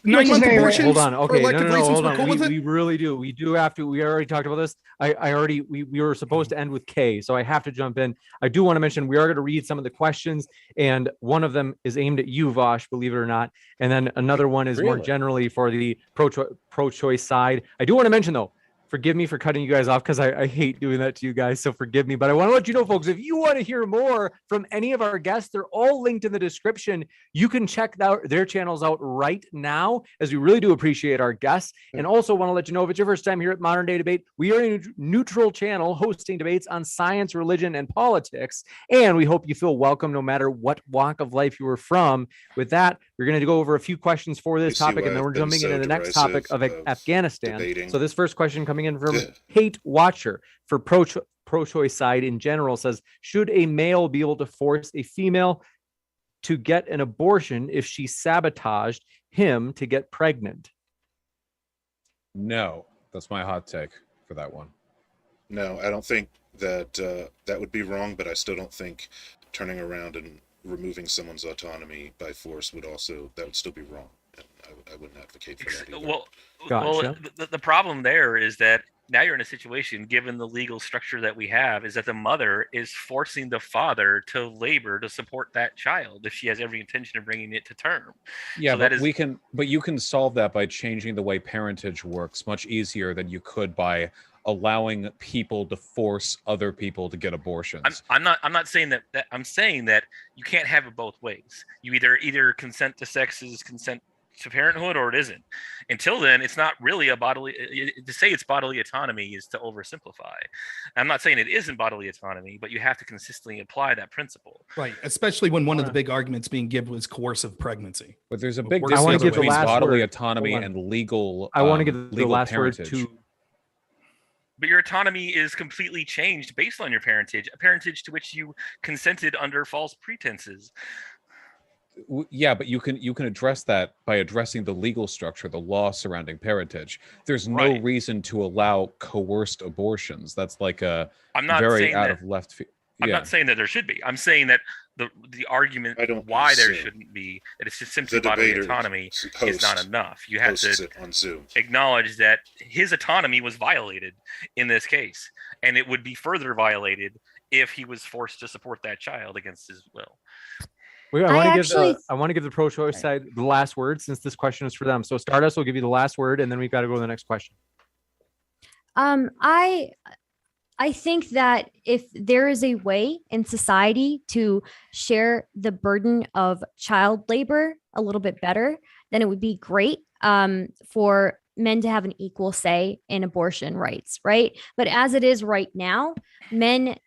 9-month abortions. Hold on. For Okay, elective reasons, hold we're on. cool with it? We really do. We do have to. We already talked about this. We were supposed to end with K, so I have to jump in. I do want to mention we are going to read some of the questions, and one of them is aimed at you, Vosh, believe it or not, and then another one is more generally for the pro-choice side. I do want to mention though, forgive me for cutting you guys off because I hate doing that to you guys. So forgive me. But I want to let you know, folks, if you want to hear more from any of our guests, they're all linked in the description. You can check their channels out right now, as we really do appreciate our guests. And also want to let you know, if it's your first time here at Modern Day Debate, we are a neutral channel hosting debates on science, religion, and politics. And we hope you feel welcome no matter what walk of life you are from. With that, we're going to go over a few questions for this topic, and then we're jumping into the next topic of Afghanistan. Debating. So this first question coming in from Kate Watcher for pro-choice side in general says, should a male be able to force a female to get an abortion if she sabotaged him to get pregnant? No, that's my hot take for that one. No, I don't think that that would be wrong, but I still don't think turning around and removing someone's autonomy by force would still be wrong. And I wouldn't advocate for that either. Gotcha. The problem there is that now you're in a situation, given the legal structure that we have, is that the mother is forcing the father to labor to support that child if she has every intention of bringing it to term. Yeah, so but you can solve that by changing the way parentage works much easier than you could by allowing people to force other people to get abortions. I'm not saying that I'm saying that you can't have it both ways. You either consent to sex is consent to parenthood, or it isn't. Until then, it's not really a bodily. To say it's bodily autonomy is to oversimplify. I'm not saying it isn't bodily autonomy, but you have to consistently apply that principle. Right, especially when one of the big arguments being given was coercive pregnancy. But there's a big I want difference to give the between last bodily word. autonomy and legal. I want to give the legal last parentage. word to. But your autonomy is completely changed based on your parentage, a parentage to which you consented under false pretenses. Yeah, but you can address that by addressing the legal structure, the law surrounding parentage. There's no reason to allow coerced abortions. That's like a very out of left field. I'm not saying that there should be. I'm saying that the argument why there shouldn't be, that it's just simply bodily autonomy is not enough. You have to on Zoom. acknowledge that his autonomy was violated in this case, and it would be further violated if he was forced to support that child against his will. I want to give the pro-choice side the last word, since this question is for them. So Stardust will give you the last word, and then we've got to go to the next question. I think that if there is a way in society to share the burden of child labor a little bit better, then it would be great for men to have an equal say in abortion rights, right? But as it is right now, men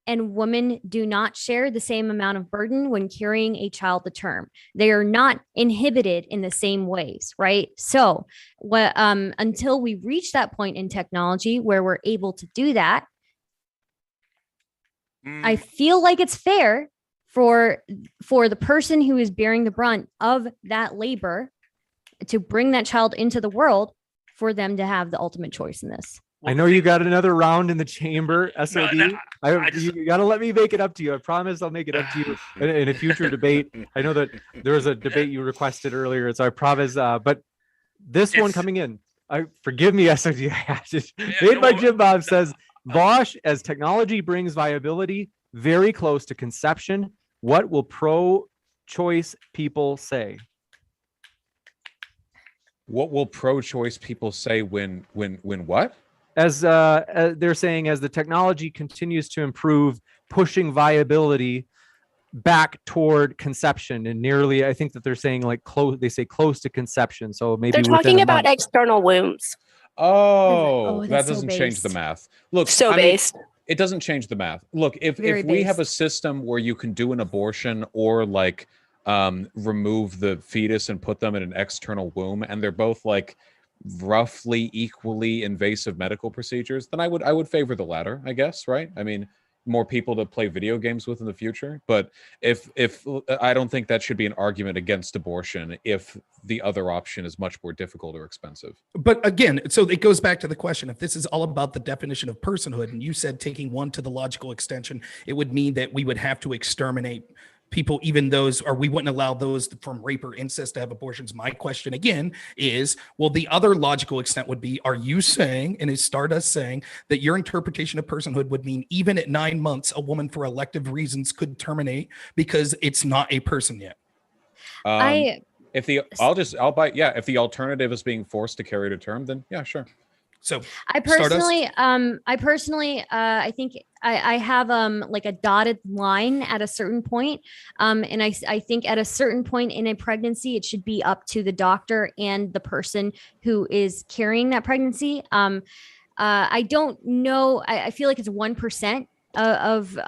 and women do not share the same amount of burden when carrying a child to term. They are not inhibited in the same ways, right? So until we reach that point in technology where we're able to do that, I feel like it's fair for the person who is bearing the brunt of that labor to bring that child into the world, for them to have the ultimate choice in this. I know you got another round in the chamber, SOD. You got to let me make it up to you. I promise I'll make it up to you in a future debate. I know that there was a debate you requested earlier, so I promise. But this one coming in, forgive me, SOD. Made by Jim Bob says, Vosh, as technology brings viability very close to conception, what will pro-choice people say? What will pro-choice people say when what? As they're saying, as the technology continues to improve, pushing viability back toward conception, and nearly, I think that they're saying like close. They say close to conception. So maybe they're talking about external wombs. Oh, that doesn't change the math. Look, based. It doesn't change the math. Look, if we have a system where you can do an abortion or like remove the fetus and put them in an external womb, and they're both like roughly equally invasive medical procedures, then I would favor the latter, I guess, right? I mean, more people to play video games with in the future. But if I don't think that should be an argument against abortion if the other option is much more difficult or expensive. But again, so it goes back to the question, if this is all about the definition of personhood, and you said taking one to the logical extension, it would mean that we would have to exterminate people, even those, or we wouldn't allow those from rape or incest to have abortions. My question again is, well, the other logical extent would be, are you saying, and is Stardust saying, that your interpretation of personhood would mean even at 9 months, a woman for elective reasons could terminate because it's not a person yet? If the alternative is being forced to carry to term, then yeah, sure. So I personally, I think I have like a dotted line at a certain point. And I think at a certain point in a pregnancy, it should be up to the doctor and the person who is carrying that pregnancy. I don't know. I feel like it's 1% of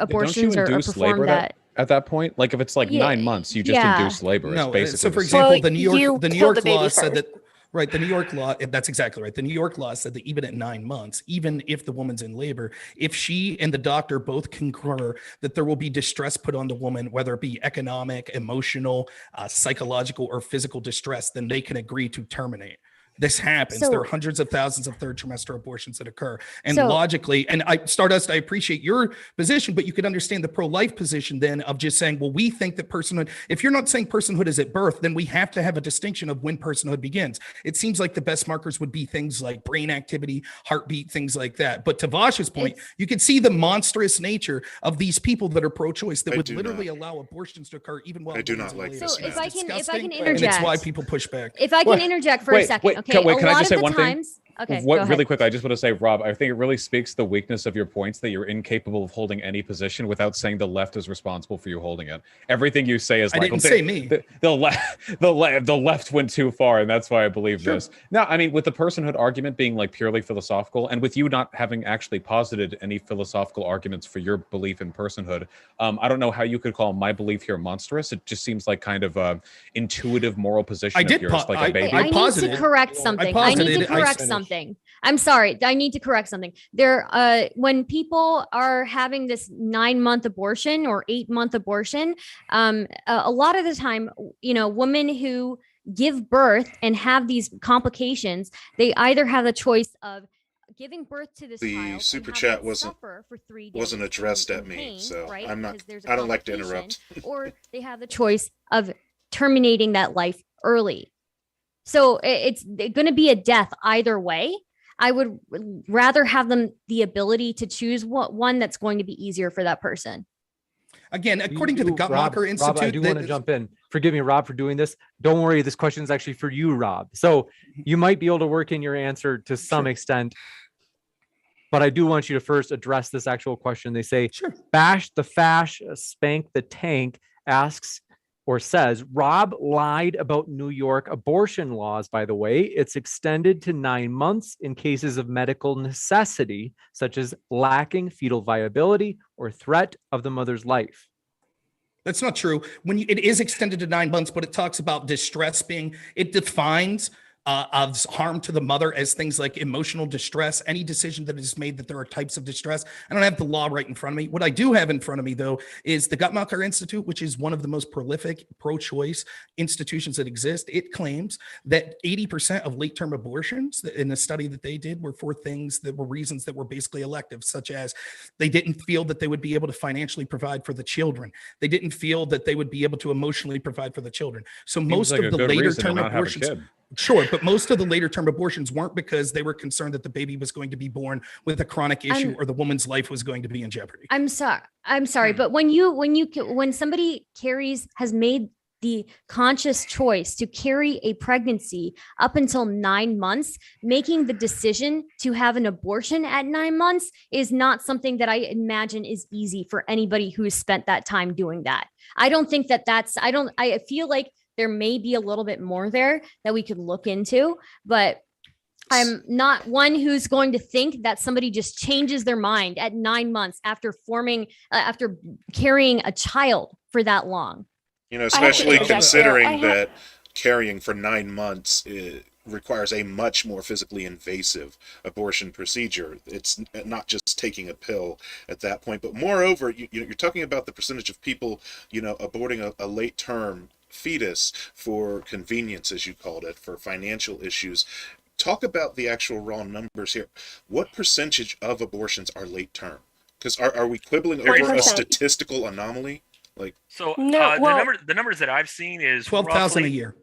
abortions are performed at that point. Like if it's like 9 months, you just induce labor. No, it's basically so for example, the New York law said that. Right. The New York law, that's exactly right. The New York law said that even at 9 months, even if the woman's in labor, if she and the doctor both concur that there will be distress put on the woman, whether it be economic, emotional, psychological, or physical distress, then they can agree to terminate. This happens. There are hundreds of thousands of third trimester abortions that occur. And logically, and Stardust, I appreciate your position, but you could understand the pro-life position then of just saying, well, we think that personhood, if you're not saying personhood is at birth, then we have to have a distinction of when personhood begins. It seems like the best markers would be things like brain activity, heartbeat, things like that. But to Vash's point, you can see the monstrous nature of these people that are pro-choice that would literally allow abortions to occur even while I do not like this. So if I can interject, and it's why people push back. If I can interject for a second. Can I just say one thing? Okay, really quick, I just want to say, Rob, I think it really speaks the weakness of your points that you're incapable of holding any position without saying the left is responsible for you holding it. Everything you say is I didn't say me. The left went too far, and that's why I believe this. No, I mean, with the personhood argument being like purely philosophical, and with you not having actually posited any philosophical arguments for your belief in personhood, I don't know how you could call my belief here monstrous. It just seems like kind of a intuitive moral position of yours, like a baby. I need to correct something. I'm sorry. I need to correct something. When people are having this 9-month abortion or 8-month abortion, a lot of the time, women who give birth and have these complications, they either have the choice of giving birth to this child. The super chat wasn't addressed at me, so right? I don't like to interrupt. Or they have the choice of terminating that life early. So it's going to be a death either way. I would rather have them the ability to choose one that's going to be easier for that person. Again, according to the Guttmacher Institute, Rob, I do want to jump in. Forgive me, Rob, for doing this. Don't worry, this question is actually for you, Rob. So you might be able to work in your answer to some extent, but I do want you to first address this actual question. They say, bash the fash, spank the tank, asks or says, Rob lied about New York abortion laws, by the way. It's extended to 9 months in cases of medical necessity, such as lacking fetal viability or threat of the mother's life. That's not true. It is extended to 9 months, but it talks about distress it defines of harm to the mother as things like emotional distress, any decision that is made that there are types of distress. I don't have the law right in front of me. What I do have in front of me, though, is the Guttmacher Institute, which is one of the most prolific pro-choice institutions that exist. It claims that 80% of late-term abortions in the study that they did were for things that were reasons that were basically elective, such as they didn't feel that they would be able to financially provide for the children. They didn't feel that they would be able to emotionally provide for the children. So most of the later-term abortions... Sure, but most of the later term abortions weren't because they were concerned that the baby was going to be born with a chronic issue or the woman's life was going to be in jeopardy. I'm sorry, but when somebody has made the conscious choice to carry a pregnancy up until 9 months, making the decision to have an abortion at 9 months is not something that I imagine is easy for anybody who has spent that time doing that. I don't think I feel like there may be a little bit more there that we could look into, but I'm not one who's going to think that somebody just changes their mind at 9 months after carrying a child for that long. Especially considering carrying for 9 months requires a much more physically invasive abortion procedure. It's not just taking a pill at that point, but moreover, you're talking about the percentage of people, aborting a late term fetus for convenience, as you called it, for financial issues. Talk about the actual raw numbers here. What percentage of abortions are late term? Because are we quibbling over a 40%. statistical anomaly? So No, well, the numbers that I've seen is 12,000 a roughly year.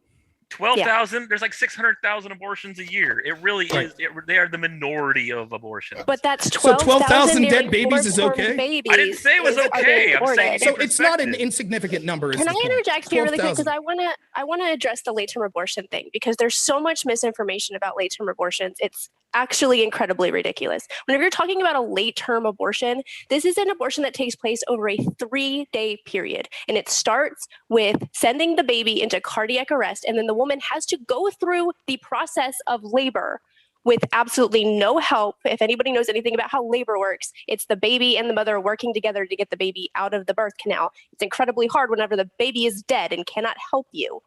12,000. There's like 600,000 abortions a year. It really Right. is. They are the minority of abortions. but that's So 12,000 nearly dead babies is four-term okay? Babies I didn't say it was are being okay. I'm saying aborted. So it's not an perspective. insignificant number. Is Can the I point. interject here really quick? 12,000. Because I want to address the late term abortion thing, because there's so much misinformation about late term abortions. It's actually incredibly ridiculous. Whenever you're talking about a late term abortion, this is an abortion that takes place over a 3-day period. And it starts with sending the baby into cardiac arrest. And then the woman has to go through the process of labor with absolutely no help. If anybody knows anything about how labor works, it's the baby and the mother working together to get the baby out of the birth canal. It's incredibly hard whenever the baby is dead and cannot help you.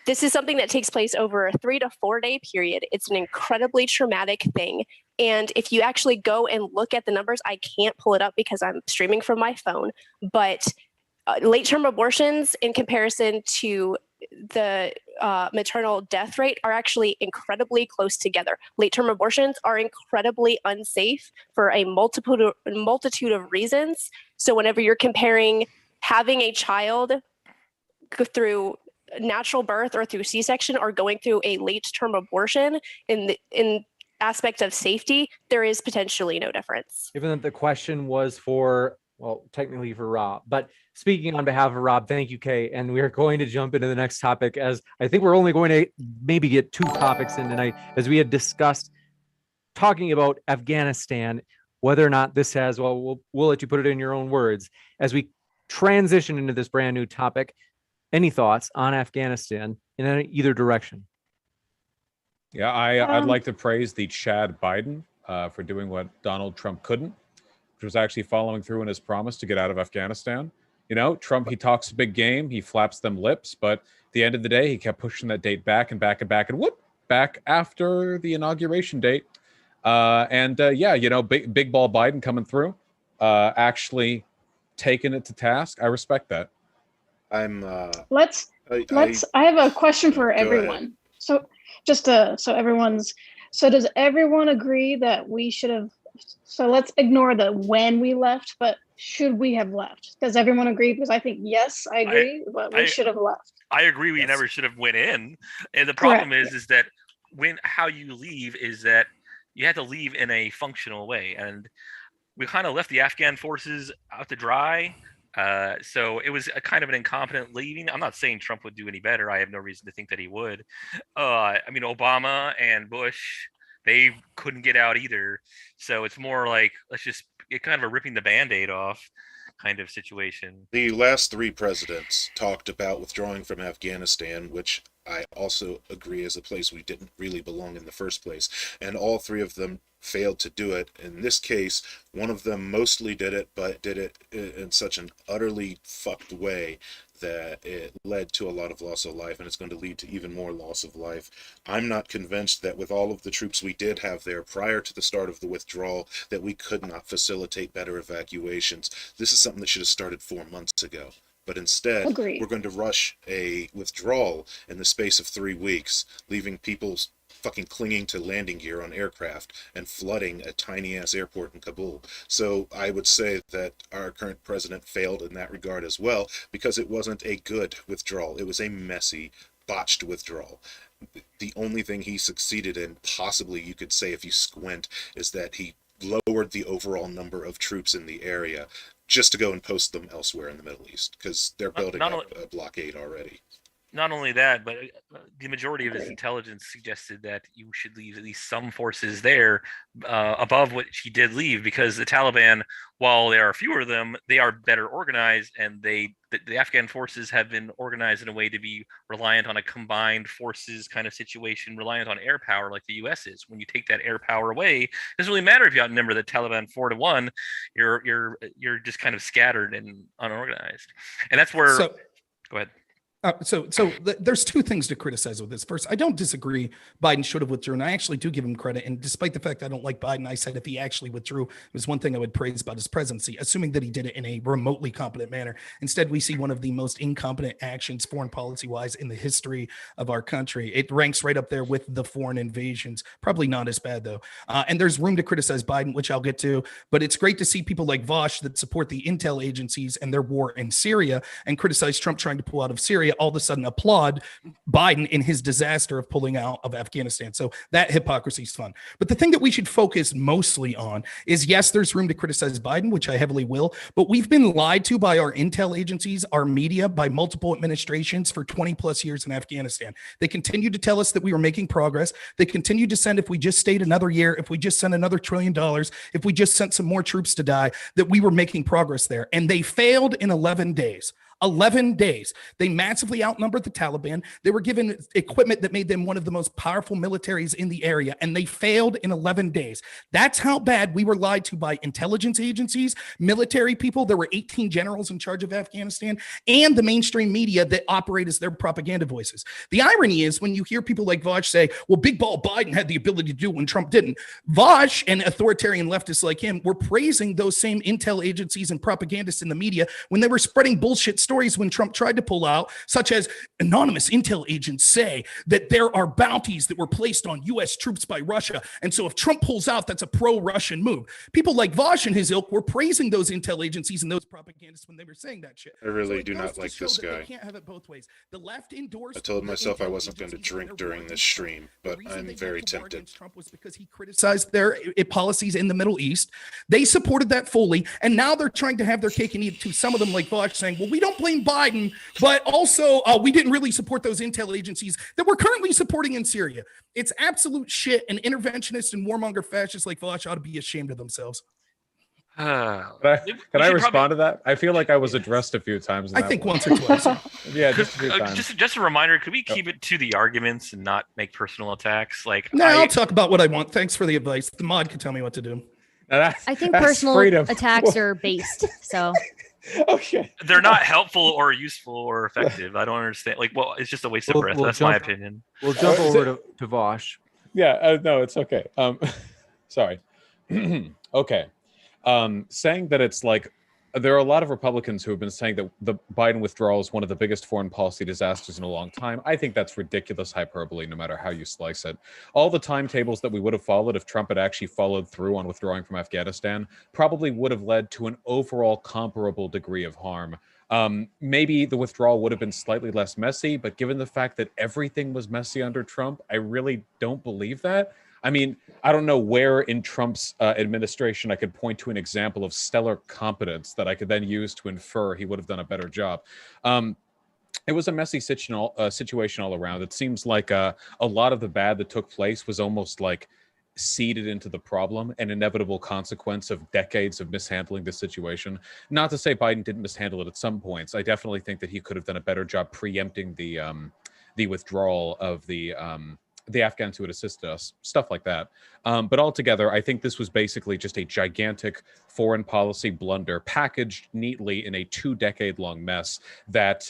This is something that takes place over a 3 to 4 day period. It's an incredibly traumatic thing. And if you actually go and look at the numbers, I can't pull it up because I'm streaming from my phone, but late term abortions in comparison to the maternal death rate are actually incredibly close together. Late term abortions are incredibly unsafe for a multitude of reasons. So whenever you're comparing having a child through natural birth or through C-section or going through a late term abortion in aspect of safety, there is potentially no difference. Given that the question was for, well, technically for Rob, but speaking on behalf of Rob, thank you, Kay. And we are going to jump into the next topic, as I think we're only going to maybe get 2 topics in tonight, as we had discussed talking about Afghanistan, whether or not this has, well, we'll let you put it in your own words. As we transition into this brand new topic, any thoughts on Afghanistan in either direction? Yeah, I'd like to praise the Chad Biden for doing what Donald Trump couldn't, which was actually following through on his promise to get out of Afghanistan. Trump, he talks a big game, he flaps them lips, but at the end of the day, he kept pushing that date back and back and back, and back after the inauguration date. Big ball Biden coming through, actually taking it to task. I respect that. I have a question for everyone. So does everyone agree that we should have, so let's ignore the when we left, but should we have left? Does everyone agree? Because I think, yes, I agree, but we should have left. I agree. We never should have went in. And the problem is that how you leave is that you have to leave in a functional way. And we kind of left the Afghan forces out to dry. So it was a kind of an incompetent leaving. I'm not saying Trump would do any better. I have no reason to think that he would. Obama and Bush, they couldn't get out either. So it's more like, it's kind of a ripping the Band-Aid off kind of situation. The last 3 presidents talked about withdrawing from Afghanistan, which I also agree is a place we didn't really belong in the first place. And all 3 of them failed to do it. In this case, one of them mostly did it, but did it in such an utterly fucked way that it led to a lot of loss of life, and it's going to lead to even more loss of life. I'm not convinced that with all of the troops we did have there prior to the start of the withdrawal, that we could not facilitate better evacuations. This is something that should have started 4 months ago. But instead, We're going to rush a withdrawal in the space of 3 weeks, leaving people fucking clinging to landing gear on aircraft and flooding a tiny-ass airport in Kabul. So I would say that our current president failed in that regard as well, because it wasn't a good withdrawal. It was a messy, botched withdrawal. The only thing he succeeded in, possibly you could say if you squint, is that he lowered the overall number of troops in the area just to go and post them elsewhere in the Middle East, because they're building up a blockade already. Not only that, but the majority of his intelligence suggested that you should leave at least some forces there above what he did leave, because the Taliban, while there are fewer of them, they are better organized, and the Afghan forces have been organized in a way to be reliant on a combined forces kind of situation, reliant on air power like the U.S. is. When you take that air power away, it doesn't really matter if you outnumber the Taliban 4-1. You're just kind of scattered and unorganized, and that's where. Go ahead. There's two things to criticize with this. First, I don't disagree. Biden should have withdrew, and I actually do give him credit. And despite the fact I don't like Biden, I said if he actually withdrew, it was one thing I would praise about his presidency, assuming that he did it in a remotely competent manner. Instead, we see one of the most incompetent actions, foreign policy-wise, in the history of our country. It ranks right up there with the foreign invasions. Probably not as bad though. And there's room to criticize Biden, which I'll get to. But it's great to see people like Vosh that support the intel agencies and their war in Syria and criticize Trump trying to pull out of Syria, all of a sudden applaud Biden in his disaster of pulling out of Afghanistan. So that hypocrisy is fun. But the thing that we should focus mostly on is, yes, there's room to criticize Biden, which I heavily will, but we've been lied to by our intel agencies, our media, by multiple administrations for 20 plus years in Afghanistan. They continue to tell us that we were making progress. They continue to send, if we just stayed another year, if we just sent another $1 trillion, if we just sent some more troops to die, that we were making progress there. And they failed in 11 days. 11 days. They massively outnumbered the Taliban. They were given equipment that made them one of the most powerful militaries in the area, and they failed in 11 days. That's how bad we were lied to by intelligence agencies, military people. There were 18 generals in charge of Afghanistan, and the mainstream media that operate as their propaganda voices. The irony is when you hear people like Vosh say, well, Big Ball Biden had the ability to do it when Trump didn't. Vosh and authoritarian leftists like him were praising those same intel agencies and propagandists in the media when they were spreading bullshit stories when Trump tried to pull out, such as anonymous intel agents say that there are bounties that were placed on U.S. troops by Russia. And so if Trump pulls out, that's a pro-Russian move. People like Vosh and his ilk were praising those intel agencies and those propagandists when they were saying that shit. I really do not like this guy. Can't have it both ways. The left endorsed. I told myself I wasn't going to drink during this stream, but I'm very tempted. Trump was because he criticized their policies in the Middle East. They supported that fully, and now they're trying to have their cake and eat it too. Some of them, like Vosh, saying, well, we don't blame Biden, but also we didn't really support those intel agencies that we're currently supporting in Syria. It's absolute shit, and interventionists and warmonger fascists like Vosh ought to be ashamed of themselves. Can I respond to that? I feel like I was addressed a few times. I think once or twice. Yeah, just a few times. Just a reminder, could we keep it to the arguments and not make personal attacks? I'll talk about what I want. Thanks for the advice. The mod can tell me what to do. I think personal attacks are based, so... Okay. They're not helpful or useful or effective. I don't understand. It's just a waste of breath. That's my opinion. We'll jump over to Vosh. Yeah, no, it's okay. Sorry. Okay. Saying that it's like, there are a lot of Republicans who have been saying that the Biden withdrawal is one of the biggest foreign policy disasters in a long time. I think that's ridiculous hyperbole, no matter how you slice it. All the timetables that we would have followed if Trump had actually followed through on withdrawing from Afghanistan probably would have led to an overall comparable degree of harm. Maybe the withdrawal would have been slightly less messy, but given the fact that everything was messy under Trump, I really don't believe that. I mean, I don't know where in Trump's administration I could point to an example of stellar competence that I could then use to infer he would have done a better job. It was a messy situation all around. It seems like a lot of the bad that took place was almost like seeded into the problem, an inevitable consequence of decades of mishandling the situation. Not to say Biden didn't mishandle it at some points. I definitely think that he could have done a better job preempting the withdrawal of the Afghans who had assisted us, stuff like that. But altogether, I think this was basically just a gigantic foreign policy blunder packaged neatly in a 2-decade-long mess that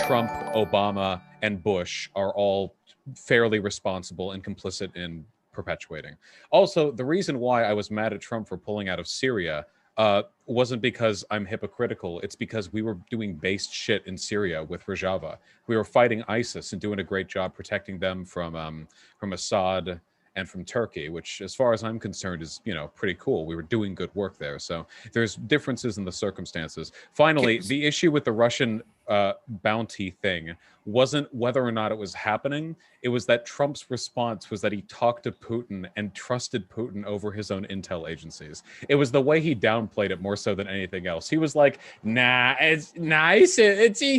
Trump, Obama, and Bush are all fairly responsible and complicit in perpetuating. Also, the reason why I was mad at Trump for pulling out of Syria wasn't because I'm hypocritical. It's because we were doing based shit in Syria with Rojava. We were fighting ISIS and doing a great job protecting them from Assad and from Turkey, which, as far as I'm concerned, is, pretty cool. We were doing good work there. So there's differences in the circumstances. Finally, the issue with the Russian bounty thing wasn't whether or not it was happening. It was that Trump's response was that he talked to Putin and trusted Putin over his own intel agencies. It was the way he downplayed it more so than anything else. He was like, he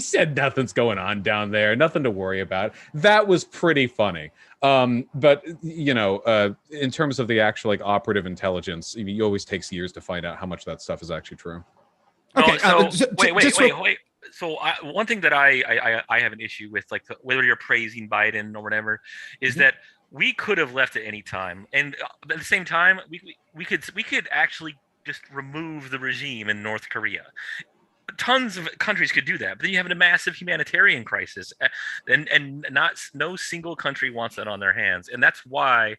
said nothing's going on down there, nothing to worry about. That was pretty funny. But in terms of the actual operative intelligence, it always takes years to find out how much that stuff is actually true. Okay, wait. So one thing that I have an issue with, whether you're praising Biden or whatever, is that we could have left at any time, and at the same time, we could actually just remove the regime in North Korea. tons of countries could do that, but then you have a massive humanitarian crisis, and no single country wants that on their hands, and that's one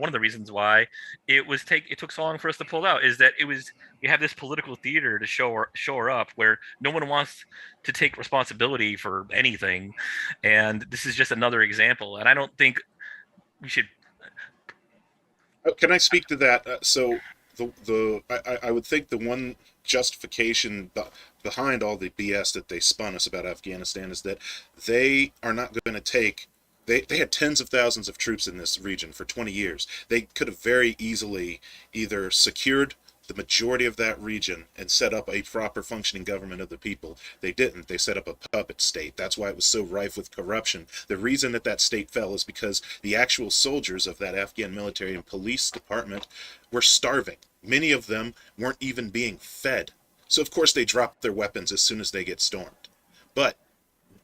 of the reasons why it took so long for us to pull out, is that you have this political theater to show her up where no one wants to take responsibility for anything, and this is just another example. And I don't think we should. Can I speak to that? I would think the one justification behind all the BS that they spun us about Afghanistan is that they are not going to take. They had tens of thousands of troops in this region for 20 years. They could have very easily either secured the majority of that region and set up a proper functioning government of the people. They didn't. They set up a puppet state. That's why it was so rife with corruption. The reason that state fell is because the actual soldiers of that Afghan military and police department were starving. Many of them weren't even being fed. So of course they dropped their weapons as soon as they get stormed. But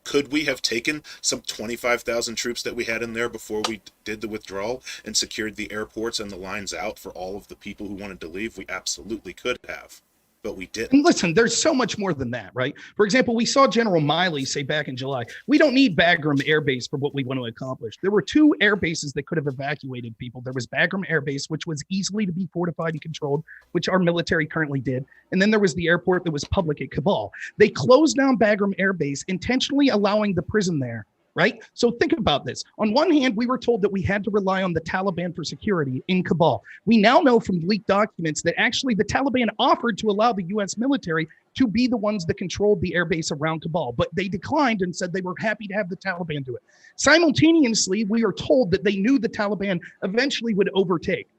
could we have taken some 25,000 troops that we had in there before we did the withdrawal and secured the airports and the lines out for all of the people who wanted to leave? We absolutely could have, but we didn't. And listen, there's so much more than that, right? For example, we saw General Miley say back in July, we don't need Bagram Air Base for what we want to accomplish. There were 2 air bases that could have evacuated people. There was Bagram Air Base, which was easily to be fortified and controlled, which our military currently did. And then there was the airport that was public at Kabul. They closed down Bagram Air Base, intentionally allowing the prison there, right? So think about this. On one hand, we were told that we had to rely on the Taliban for security in Kabul. We now know from leaked documents that actually the Taliban offered to allow the U.S. military to be the ones that controlled the airbase around Kabul, but they declined and said they were happy to have the Taliban do it. Simultaneously, we are told that they knew the Taliban eventually would overtake.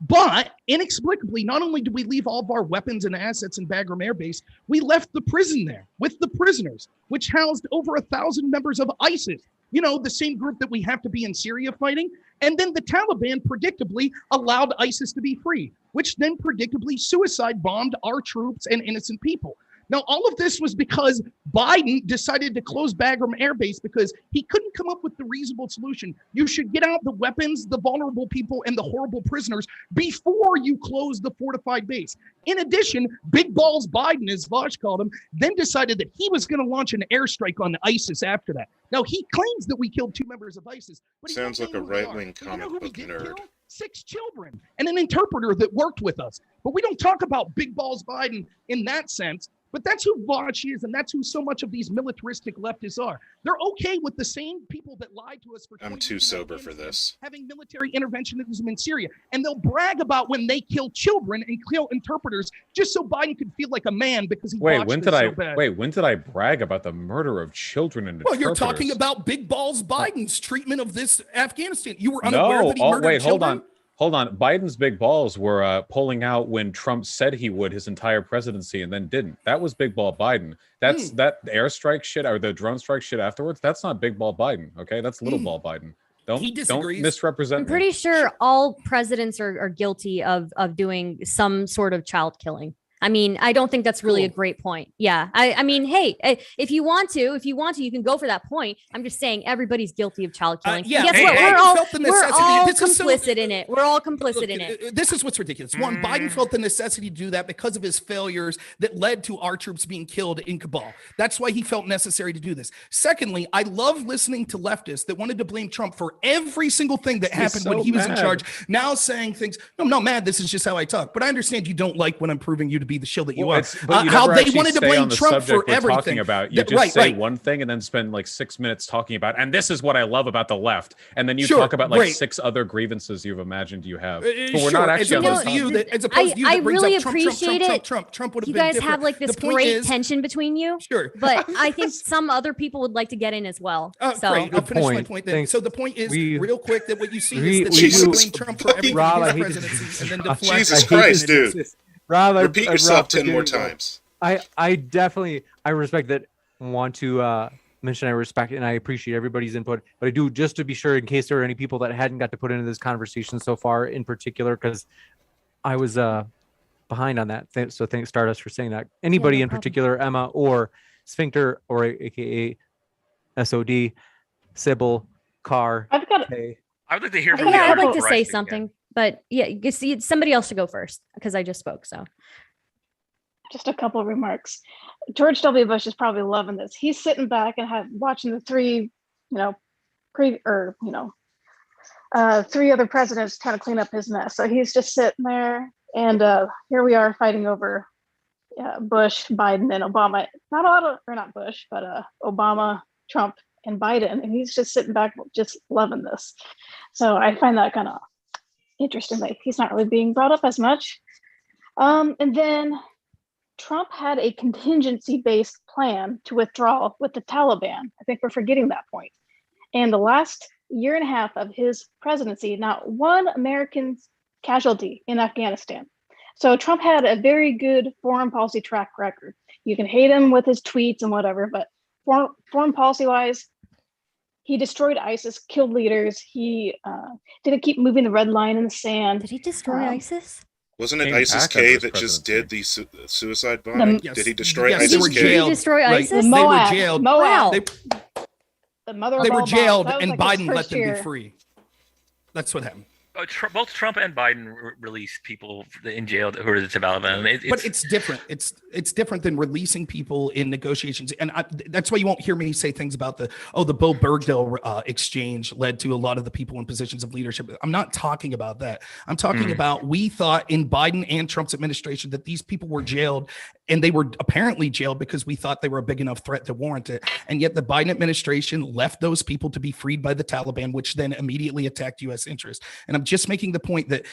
But inexplicably, not only did we leave all of our weapons and assets in Bagram Air Base, we left the prison there with the prisoners, which housed over 1,000 members of ISIS, the same group that we have to be in Syria fighting. And then the Taliban predictably allowed ISIS to be free, which then predictably suicide bombed our troops and innocent people. Now, all of this was because Biden decided to close Bagram Air Base because he couldn't come up with the reasonable solution. You should get out the weapons, the vulnerable people, and the horrible prisoners before you close the fortified base. In addition, Big Balls Biden, as Vosh called him, then decided that he was going to launch an airstrike on ISIS after that. Now, he claims that we killed 2 members of ISIS. But sounds like a right-wing comic book nerd. Kill? 6 children and an interpreter that worked with us. But we don't talk about Big Balls Biden in that sense. But that's who Vosh is, and that's who so much of these militaristic leftists are. They're okay with the same people that lied to us for 20 I'm too years sober for this. having military interventionism in Syria. And they'll brag about when they kill children and kill interpreters just so Biden could feel like a man because he when did I brag about the murder of children and interpreters? Well, you're talking about Big Balls Biden's treatment of this Afghanistan. You were unaware that he murdered children? Hold on. Biden's big balls were pulling out when Trump said he would his entire presidency and then didn't. That was big ball Biden. That's that airstrike shit or the drone strike shit afterwards. That's not big ball Biden. Okay, that's little ball Biden. Don't misrepresent. I'm pretty sure all presidents are guilty of doing some sort of child killing. I mean, I don't think that's really a great point. Yeah. I mean, hey, if you want to, you can go for that point. I'm just saying everybody's guilty of child killing. Yeah. Guess what? We're all complicit in it. We're all complicit in it. This is what's ridiculous. One, Biden felt the necessity to do that because of his failures that led to our troops being killed in Kabul. That's why he felt necessary to do this. Secondly, I love listening to leftists that wanted to blame Trump for every single thing that happened when he was in charge. Now saying things, no, I'm not mad. This is just how I talk. But I understand you don't like when I'm proving you to be the shill that you are. How they wanted to blame Trump for everything. You just say one thing and then spend like 6 minutes talking about, and this is what I love about the left, and then you talk about like 6 other grievances you've imagined you have. But we're not actually on as opposed to you that brings really up appreciate it. Trump would have you been guys different. have like this great tension between you. Sure. But I think some other people would like to get in as well. So great. I'll finish my point then. Thanks. So the point is, real quick, that what you see is that they blame Trump for everything in his presidency and then deflect. Jesus Christ, dude. Rob, repeat yourself 10 more times. I definitely respect that. Want to mention I respect and I appreciate everybody's input, but I do, just to be sure, in case there are any people that hadn't got to put into this conversation so far, in particular, because I was behind on that. So thanks Stardust for saying that. Anybody in particular, Emma or Sphincter or AKA SOD, Sybil, Carr. I would like to hear from yeah, the I'd like to say again. something. But yeah, you see, somebody else to go first because I just spoke. So just a couple of remarks. George W. Bush is probably loving this. He's sitting back and watching the three, three other presidents kind of clean up his mess. So he's just sitting there, and here we are fighting over Bush, Biden, and Obama. Not Bush, but Obama, Trump, and Biden, and he's just sitting back, just loving this. So I find that kind of interesting that he's not really being brought up as much. And then Trump had a contingency-based plan to withdraw with the Taliban. I think we're forgetting that point. And the last year and a half of his presidency, not one American casualty in Afghanistan. So Trump had a very good foreign policy track record. You can hate him with his tweets and whatever, but foreign policy-wise, he destroyed ISIS, killed leaders. He didn't keep moving the red line in the sand. Did he destroy ISIS? Wasn't it ISIS-K that just did the suicide bombing? Yes. Did he destroy Yes, they were ISIS-K? Did he jailed. destroy Right. ISIS? They Moab, were jailed. Moab. They, The mother of they were all jailed, bombs. That and was like his Biden let first them year. be free. That's what happened. Both Trump and Biden released people in jail who are the Taliban. But it's different. It's different than releasing people in negotiations, and that's why you won't hear me say things about the Bo Bergdahl exchange led to a lot of the people in positions of leadership. I'm not talking about that. I'm talking about, we thought in Biden and Trump's administration that these people were jailed, and they were apparently jailed because we thought they were a big enough threat to warrant it. And yet the Biden administration left those people to be freed by the Taliban, which then immediately attacked U.S. interests. And I'm just making the point that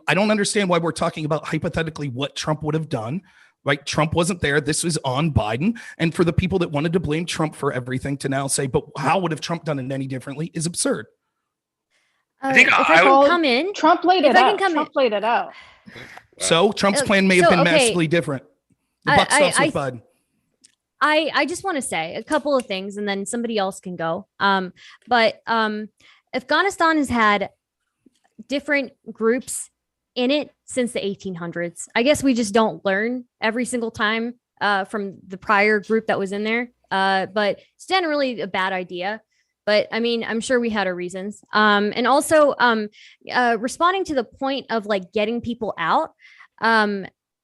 I don't understand why we're talking about hypothetically what Trump would have done. Right? Trump wasn't there. This was on Biden. And for the people that wanted to blame Trump for everything to now say, but how would have Trump done it any differently, is absurd. I think if I can come in, Trump laid it out. Trump laid it out. So Trump's plan may have been massively different. The buck stops with Biden. I just want to say a couple of things, and then somebody else can go. But Afghanistan has had different groups in it since the 1800s. I guess we just don't learn every single time from the prior group that was in there. But it's generally a bad idea. But I mean, I'm sure we had our reasons. And also responding to the point of like getting people out,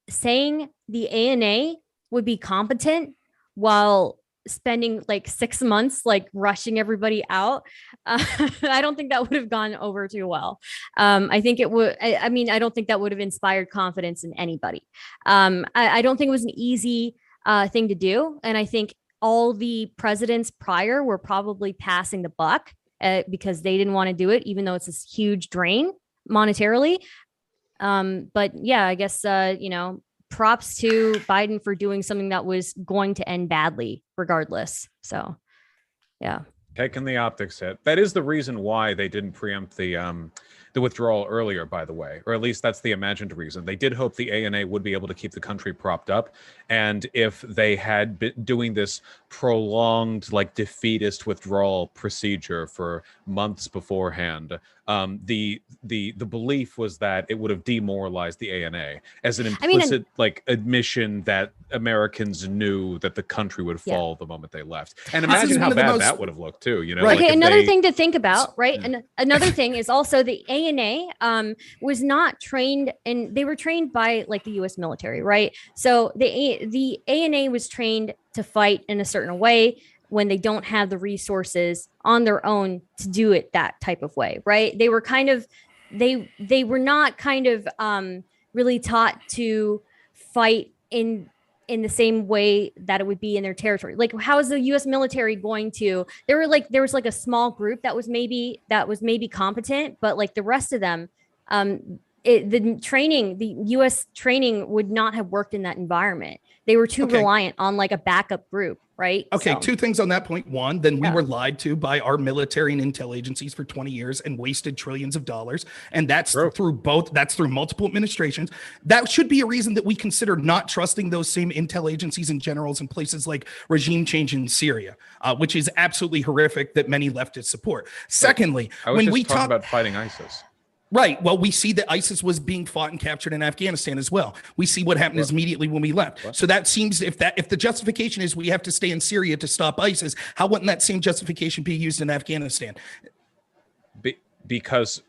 saying the ANA would be competent while spending like 6 months like rushing everybody out. I don't think that would have gone over too well. I think it would. I mean, I don't think that would have inspired confidence in anybody. I don't think it was an easy thing to do. And I think all the presidents prior were probably passing the buck because they didn't want to do it, even though it's this huge drain monetarily. But yeah, I guess, props to Biden for doing something that was going to end badly regardless. So, yeah. Taking the optics hit. That is the reason why they didn't preempt the withdrawal earlier, by the way, or at least that's the imagined reason. They did hope the ANA would be able to keep the country propped up. And if they had been doing this prolonged, like defeatist withdrawal procedure for months beforehand, the belief was that it would have demoralized the ANA as an implicit admission that Americans knew that the country would fall the moment they left. And imagine how bad that would have looked too. You know, right. Okay, another thing to think about, right? And another thing is also the ANA was not trained, and they were trained by like the U.S. military, right? So the ANA was trained to fight in a certain way when they don't have the resources on their own to do it that type of way, right? They were kind of, they were not kind of really taught to fight in the same way that it would be in their territory. Like, how is the U.S. military going to? There was like a small group that was maybe competent, but like the rest of them, the U.S. training would not have worked in that environment. They were too reliant on like a backup group, right? Okay, two things on that point. One, then we were lied to by our military and intel agencies for 20 years and wasted trillions of dollars. And that's through multiple administrations. That should be a reason that we consider not trusting those same intel agencies and generals in places like regime change in Syria, which is absolutely horrific that many leftists support. Secondly, when we talk about fighting ISIS. Right. Well, we see that ISIS was being fought and captured in Afghanistan as well. We see what happened immediately when we left. So that seems, if the justification is we have to stay in Syria to stop ISIS, how wouldn't that same justification be used in Afghanistan? Because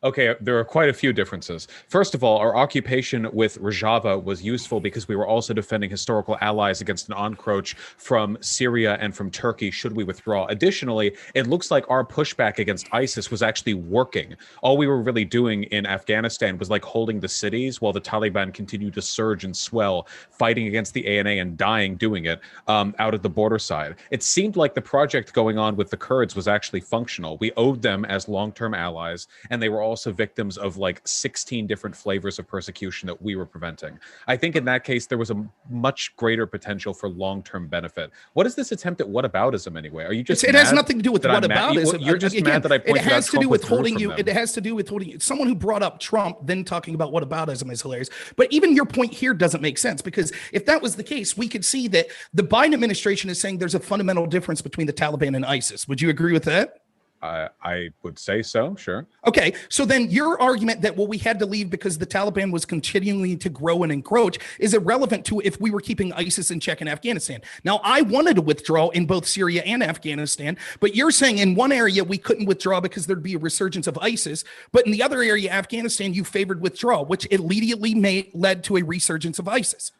Okay, there are quite a few differences. First of all, our occupation with Rojava was useful because we were also defending historical allies against an encroach from Syria and from Turkey should we withdraw. Additionally, it looks like our pushback against ISIS was actually working. All we were really doing in Afghanistan was like holding the cities while the Taliban continued to surge and swell, fighting against the ANA and dying doing it out at the border side. It seemed like the project going on with the Kurds was actually functional. We owed them as long-term allies, and they were also victims of like 16 different flavors of persecution that we were preventing. I think in that case, there was a much greater potential for long-term benefit. What is this attempt at whataboutism anyway? Are you just it has nothing to do with whataboutism. You're just mad that I pointed it has out to do Trump with withdrew holding from you. them. It has to do with holding someone who brought up Trump, then talking about whataboutism is hilarious. But even your point here doesn't make sense, because if that was the case, we could see that the Biden administration is saying there's a fundamental difference between the Taliban and ISIS. Would you agree with that? I would say so, sure. Okay, so then your argument that, well, we had to leave because the Taliban was continuing to grow and encroach is irrelevant to if we were keeping ISIS in check in Afghanistan. Now, I wanted to withdraw in both Syria and Afghanistan, but you're saying in one area we couldn't withdraw because there'd be a resurgence of ISIS, but in the other area, Afghanistan, you favored withdrawal, which immediately led to a resurgence of ISIS.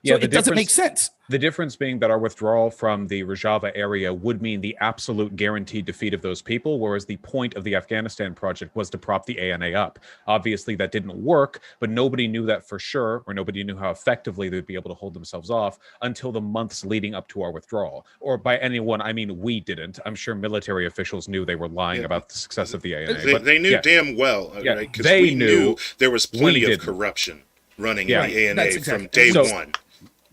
So it doesn't make sense. The difference being that our withdrawal from the Rojava area would mean the absolute guaranteed defeat of those people, whereas the point of the Afghanistan project was to prop the ANA up. Obviously, that didn't work, but nobody knew that for sure, or nobody knew how effectively they'd be able to hold themselves off until the months leading up to our withdrawal. Or by anyone, I mean we didn't. I'm sure military officials knew they were lying about the success of the ANA. They knew damn well, right? Because we knew there was plenty of corruption running the ANA from day one.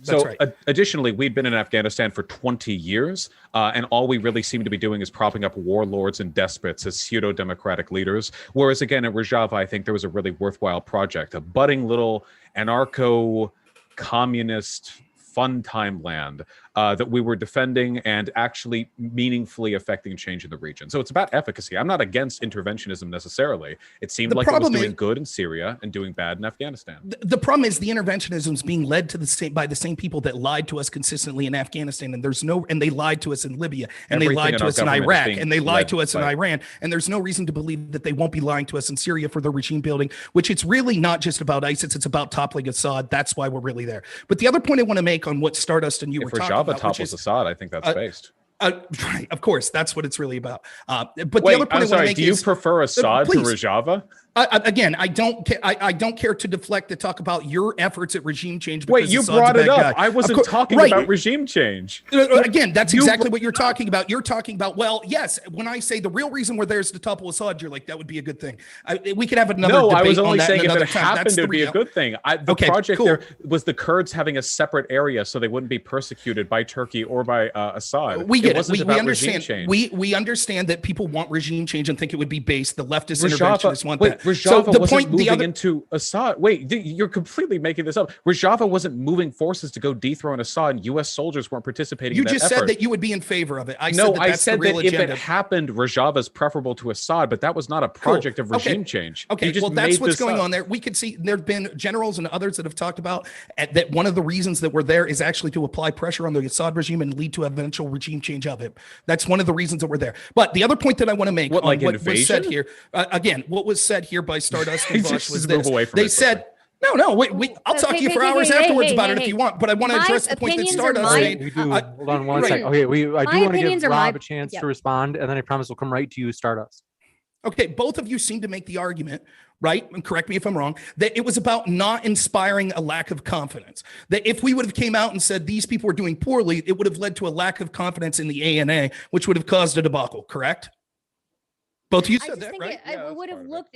So additionally, we'd been in Afghanistan for 20 years, and all we really seem to be doing is propping up warlords and despots as pseudo-democratic leaders. Whereas again, at Rojava, I think there was a really worthwhile project, a budding little anarcho-communist fun time land that we were defending and actually meaningfully affecting change in the region. So it's about efficacy. I'm not against interventionism necessarily. It seemed like it was doing good in Syria and doing bad in Afghanistan. The problem is the interventionism is being led to by the same people that lied to us consistently in Afghanistan, and they lied to us in Libya, and they lied to us in Iraq, and they lied to us in Iran, and there's no reason to believe that they won't be lying to us in Syria for the regime building, which it's really not just about ISIS, it's about toppling Assad. That's why we're really there. But the other point I want to make on what Stardust and you were talking about, topples Assad, I think that's based. Right, of course, that's what it's really about. But wait, the other point I want to make do you prefer Assad to Rojava? Again, I don't care to deflect to talk about your efforts at regime change. Wait, you brought it up. I wasn't talking about regime change. Again, that's exactly what you're talking about. You're talking about, well, yes, when I say the real reason we're there is to topple Assad, you're like, that would be a good thing. We could have another debate. No, I was only saying if it time. happened, it would be a good thing. The project there was the Kurds having a separate area so they wouldn't be persecuted by Turkey or by Assad. We get it. We understand. We understand that people want regime change and think it would be based. The leftist interventionists want that. Rojava wasn't moving into Assad. Wait, you're completely making this up. Rojava wasn't moving forces to go dethrone Assad. U.S. soldiers weren't participating in that effort. You just said that you would be in favor of it. I said that if it happened, Rojava is preferable to Assad, but that was not a project of regime change. Okay, well, that's what's going on there. We could see there have been generals and others that have talked about that one of the reasons that we're there is actually to apply pressure on the Assad regime and lead to eventual regime change of it. That's one of the reasons that we're there. But the other point that I want to make on what was said here, again, what was said here by Stardust and Bosch was this. They said, no, wait, I'll talk to you for hours afterwards about it if you want, but I want to address the point that Stardust made. We do. Hold on one second. Okay, I do want to give Rob a chance to respond, and then I promise we'll come right to you, Stardust. Okay, both of you seem to make the argument, right? And correct me if I'm wrong, that it was about not inspiring a lack of confidence. That if we would have came out and said these people were doing poorly, it would have led to a lack of confidence in the ANA, which would have caused a debacle, correct? Both of you said that, right?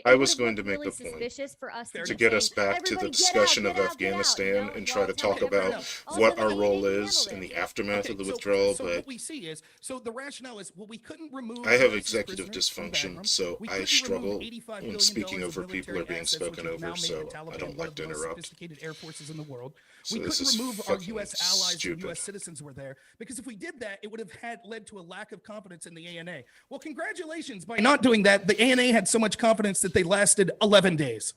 I was going to make the point for us to get us back to the discussion of Afghanistan and try to talk about what our role is in the aftermath of the withdrawal. So but what we see is, so the rationale is, well, we couldn't remove. I have executive dysfunction, so I struggle when speaking over people or being spoken over. So I don't like to interrupt. Sophisticated air forces in the world. So We couldn't remove our U.S. allies and U.S. citizens were there, because if we did that, it would have led to a lack of confidence in the ANA. Well, congratulations, by not doing that, the ANA had so much confidence that they lasted 11 days.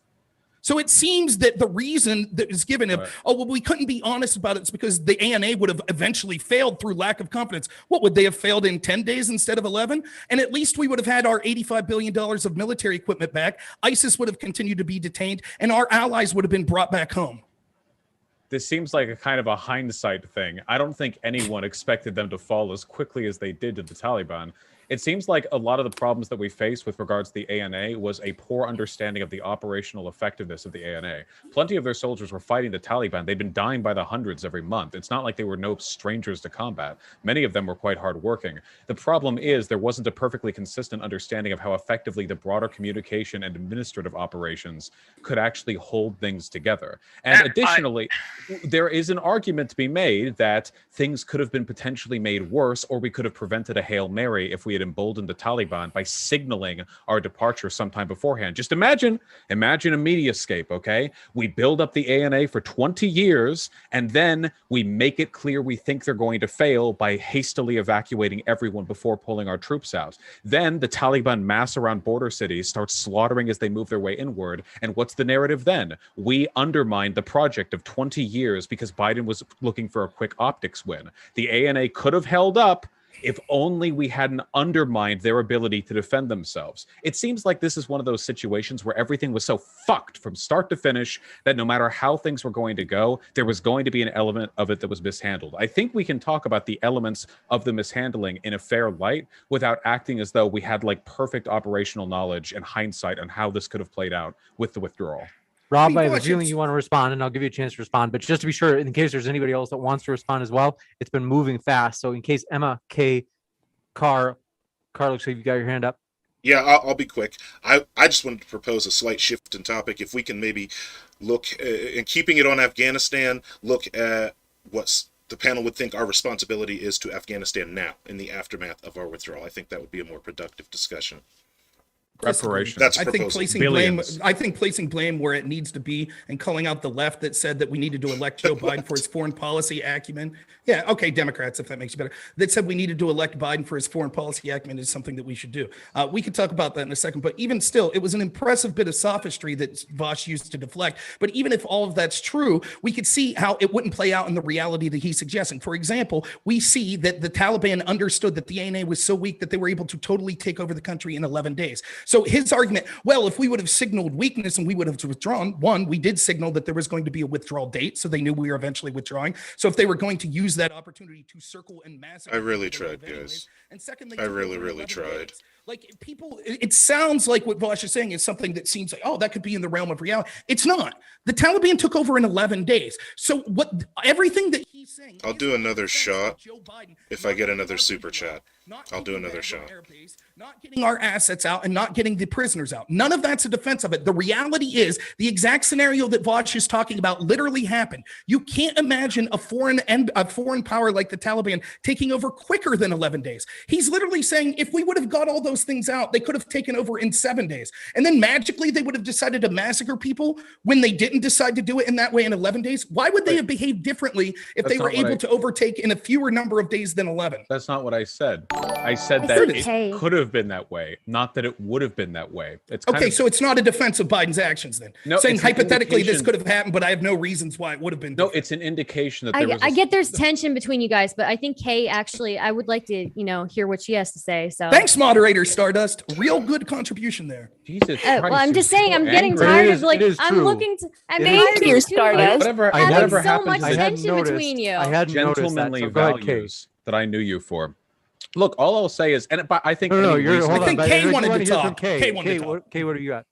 So it seems that the reason that is given of, we couldn't be honest about it, it's because the ANA would have eventually failed through lack of confidence. What would they have failed in 10 days instead of 11? And at least we would have had our $85 billion of military equipment back. ISIS would have continued to be detained, and our allies would have been brought back home. This seems like a kind of a hindsight thing. I don't think anyone expected them to fall as quickly as they did to the Taliban. It seems like a lot of the problems that we face with regards to the ANA was a poor understanding of the operational effectiveness of the ANA. Plenty of their soldiers were fighting the Taliban. They'd been dying by the hundreds every month. It's not like they were no strangers to combat. Many of them were quite hardworking. The problem is there wasn't a perfectly consistent understanding of how effectively the broader communication and administrative operations could actually hold things together. And additionally, there is an argument to be made that things could have been potentially made worse, or we could have prevented a Hail Mary if we had emboldened the Taliban by signaling our departure sometime beforehand. Just imagine a mediascape, okay? We build up the ANA for 20 years, and then we make it clear we think they're going to fail by hastily evacuating everyone before pulling our troops out. Then the Taliban mass around border cities, start slaughtering as they move their way inward, and what's the narrative then? We undermined the project of 20 years because Biden was looking for a quick optics win. The ANA could have held up if only we hadn't undermined their ability to defend themselves. It seems like this is one of those situations where everything was so fucked from start to finish that no matter how things were going to go, there was going to be an element of it that was mishandled. I think we can talk about the elements of the mishandling in a fair light without acting as though we had like perfect operational knowledge and hindsight on how this could have played out with the withdrawal. Rob, I have a feeling you want to respond, and I'll give you a chance to respond. But just to be sure, in case there's anybody else that wants to respond as well, it's been moving fast. So in case Emma, Kay, Carr, looks like you got your hand up. Yeah, I'll be quick. I just wanted to propose a slight shift in topic. If we can maybe look, in keeping it on Afghanistan, look at what the panel would think our responsibility is to Afghanistan now in the aftermath of our withdrawal. I think that would be a more productive discussion. Reparation. That's I think placing blame where it needs to be and calling out the left that said that we needed to elect Joe Biden for his foreign policy acumen. Yeah, okay, Democrats, if that makes you better. That said we needed to elect Biden for his foreign policy acumen is something that we should do. We could talk about that in a second, but even still, it was an impressive bit of sophistry that Vosh used to deflect. But even if all of that's true, we could see how it wouldn't play out in the reality that he's suggesting. For example, we see that the Taliban understood that the ANA was so weak that they were able to totally take over the country in 11 days. So his argument, well, if we would have signaled weakness and we would have withdrawn, one, we did signal that there was going to be a withdrawal date, so they knew we were eventually withdrawing. So if they were going to use that opportunity to circle and massacre, I really tried, guys. And secondly, I really tried. Like people, it sounds like what Vosh is saying is something that seems like, oh, that could be in the realm of reality. It's not. The Taliban took over in 11 days. So everything that he's saying. I'll do another shot if I get another super chat. I'll do another shot. Not getting our assets out and not getting the prisoners out. None of that's a defense of it. The reality is the exact scenario that Vosh is talking about literally happened. You can't imagine a foreign power like the Taliban taking over quicker than 11 days. He's literally saying if we would have got all those things out, they could have taken over in 7 days. And then magically they would have decided to massacre people when they didn't decide to do it in that way in 11 days. Why would they have behaved differently if they were able to overtake in a fewer number of days than 11? That's not what I said. I said that it could have been that way, not that it would have been that way. It's okay, so it's not a defense of Biden's actions then. No, saying hypothetically this could have happened, but I have no reasons why it would have been different. No, it's an indication that I get there's tension between you guys, but I think Kay actually, I would like to, hear what she has to say. So thanks, moderator Stardust. Real good contribution there. Jesus Christ, well, I'm just saying, I'm getting tired of I'm looking to. Thank you, Stardust. Whatever so much tension between you. I had gentlemanly values that I knew you for. Look, all I'll say is, and I think I think Kay wanted to talk. Kay, what do you got?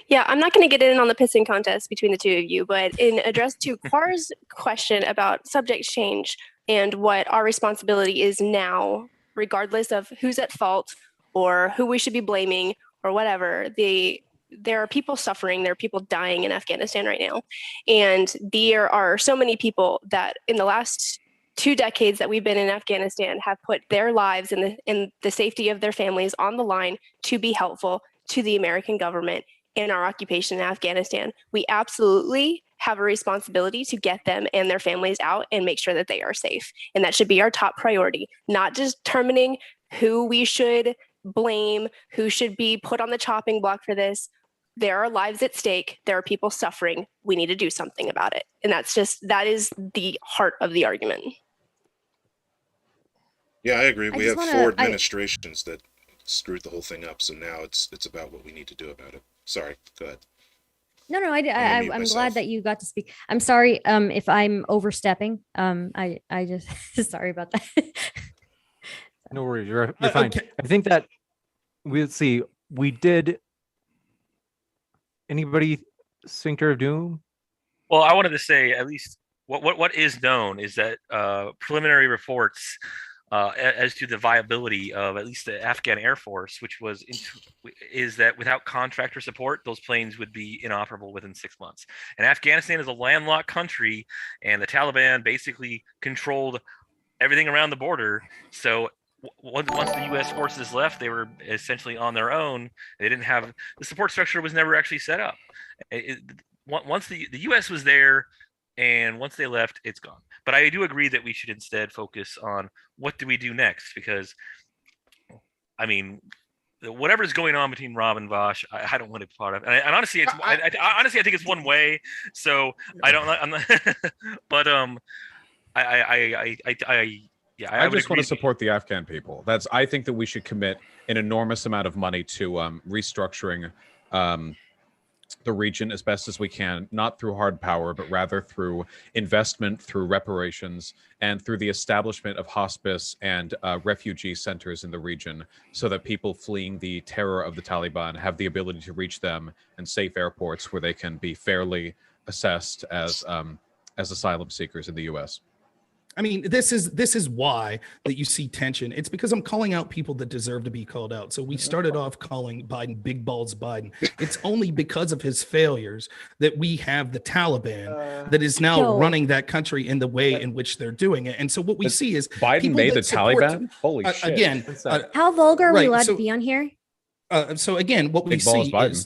Yeah, I'm not going to get in on the pissing contest between the two of you, but in address to Carr's question about subject change and what our responsibility is now, regardless of who's at fault or who we should be blaming or whatever, there are people suffering, there are people dying in Afghanistan right now. And there are so many people that in the last 2 decades that we've been in Afghanistan have put their lives and the safety of their families on the line to be helpful to the American government in our occupation in Afghanistan. We absolutely have a responsibility to get them and their families out and make sure that they are safe. And that should be our top priority, not just determining who we should blame, who should be put on the chopping block for this. there are lives at stake. There are people suffering. We need to do something about it. And that is the heart of the argument. Yeah, I agree. I We just have wanna- four I- administrations that screwed the whole thing up, so now it's about what we need to do about it. Sorry, go ahead. No, gonna mute I'm myself. glad that you got to speak. I'm sorry if I'm overstepping. I just sorry about that. No worries, you're fine. Okay. I think that let's see. We did. Anybody Sphincter of Doom? Well, I wanted to say at least what is known is that preliminary reports as to the viability of at least the Afghan Air Force, is that without contractor support, those planes would be inoperable within 6 months. And Afghanistan is a landlocked country, and the Taliban basically controlled everything around the border. So once the U.S. forces left, they were essentially on their own. They didn't have the support structure was never actually set up. Once the U.S. was there, and once they left, it's gone. But I do agree that we should instead focus on what do we do next, because I mean, whatever's going on between Rob and Vosh, I don't want to be part of. And honestly, honestly, I think it's one way. So I don't. I'm not. But I just want to support the Afghan people. I think that we should commit an enormous amount of money to restructuring the region as best as we can, not through hard power, but rather through investment, through reparations, and through the establishment of hospice and refugee centers in the region, so that people fleeing the terror of the Taliban have the ability to reach them and safe airports where they can be fairly assessed as asylum seekers in the U.S. I mean, this is why that you see tension. It's because I'm calling out people that deserve to be called out. So we started off calling Biden Big Balls Biden. It's only because of his failures that we have the Taliban that is now running that country in the way in which they're doing it. And so what we see is Biden made the Taliban? Holy shit. Again, how vulgar are we right, allowed so- to be on here? so again, what we Big Balls see Biden. is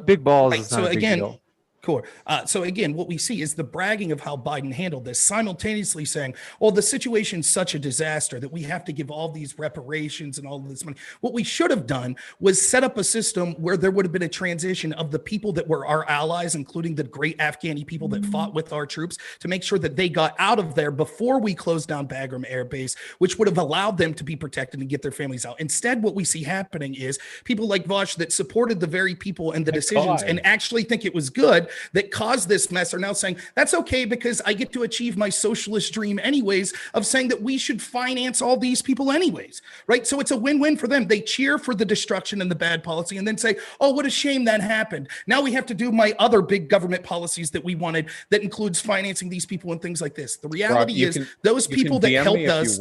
Big balls. right, Is so not a big again, deal. Cool. So again, what we see is the bragging of how Biden handled this, simultaneously saying, "Oh, the situation's such a disaster that we have to give all these reparations and all of this money." What we should have done was set up a system where there would have been a transition of the people that were our allies, including the great Afghani people that fought with our troops, to make sure that they got out of there before we closed down Bagram Air Base, which would have allowed them to be protected and get their families out. Instead, what we see happening is people like Vosh that supported the very people and the decisions and actually think it was good that caused this mess are now saying that's okay because I get to achieve my socialist dream anyways, of saying that we should finance all these people anyways, right? So it's a win-win for them. They cheer for the destruction and the bad policy and then say, "Oh, what a shame that happened. Now we have to do my other big government policies that we wanted that includes financing these people and things like this." The reality is those people that helped us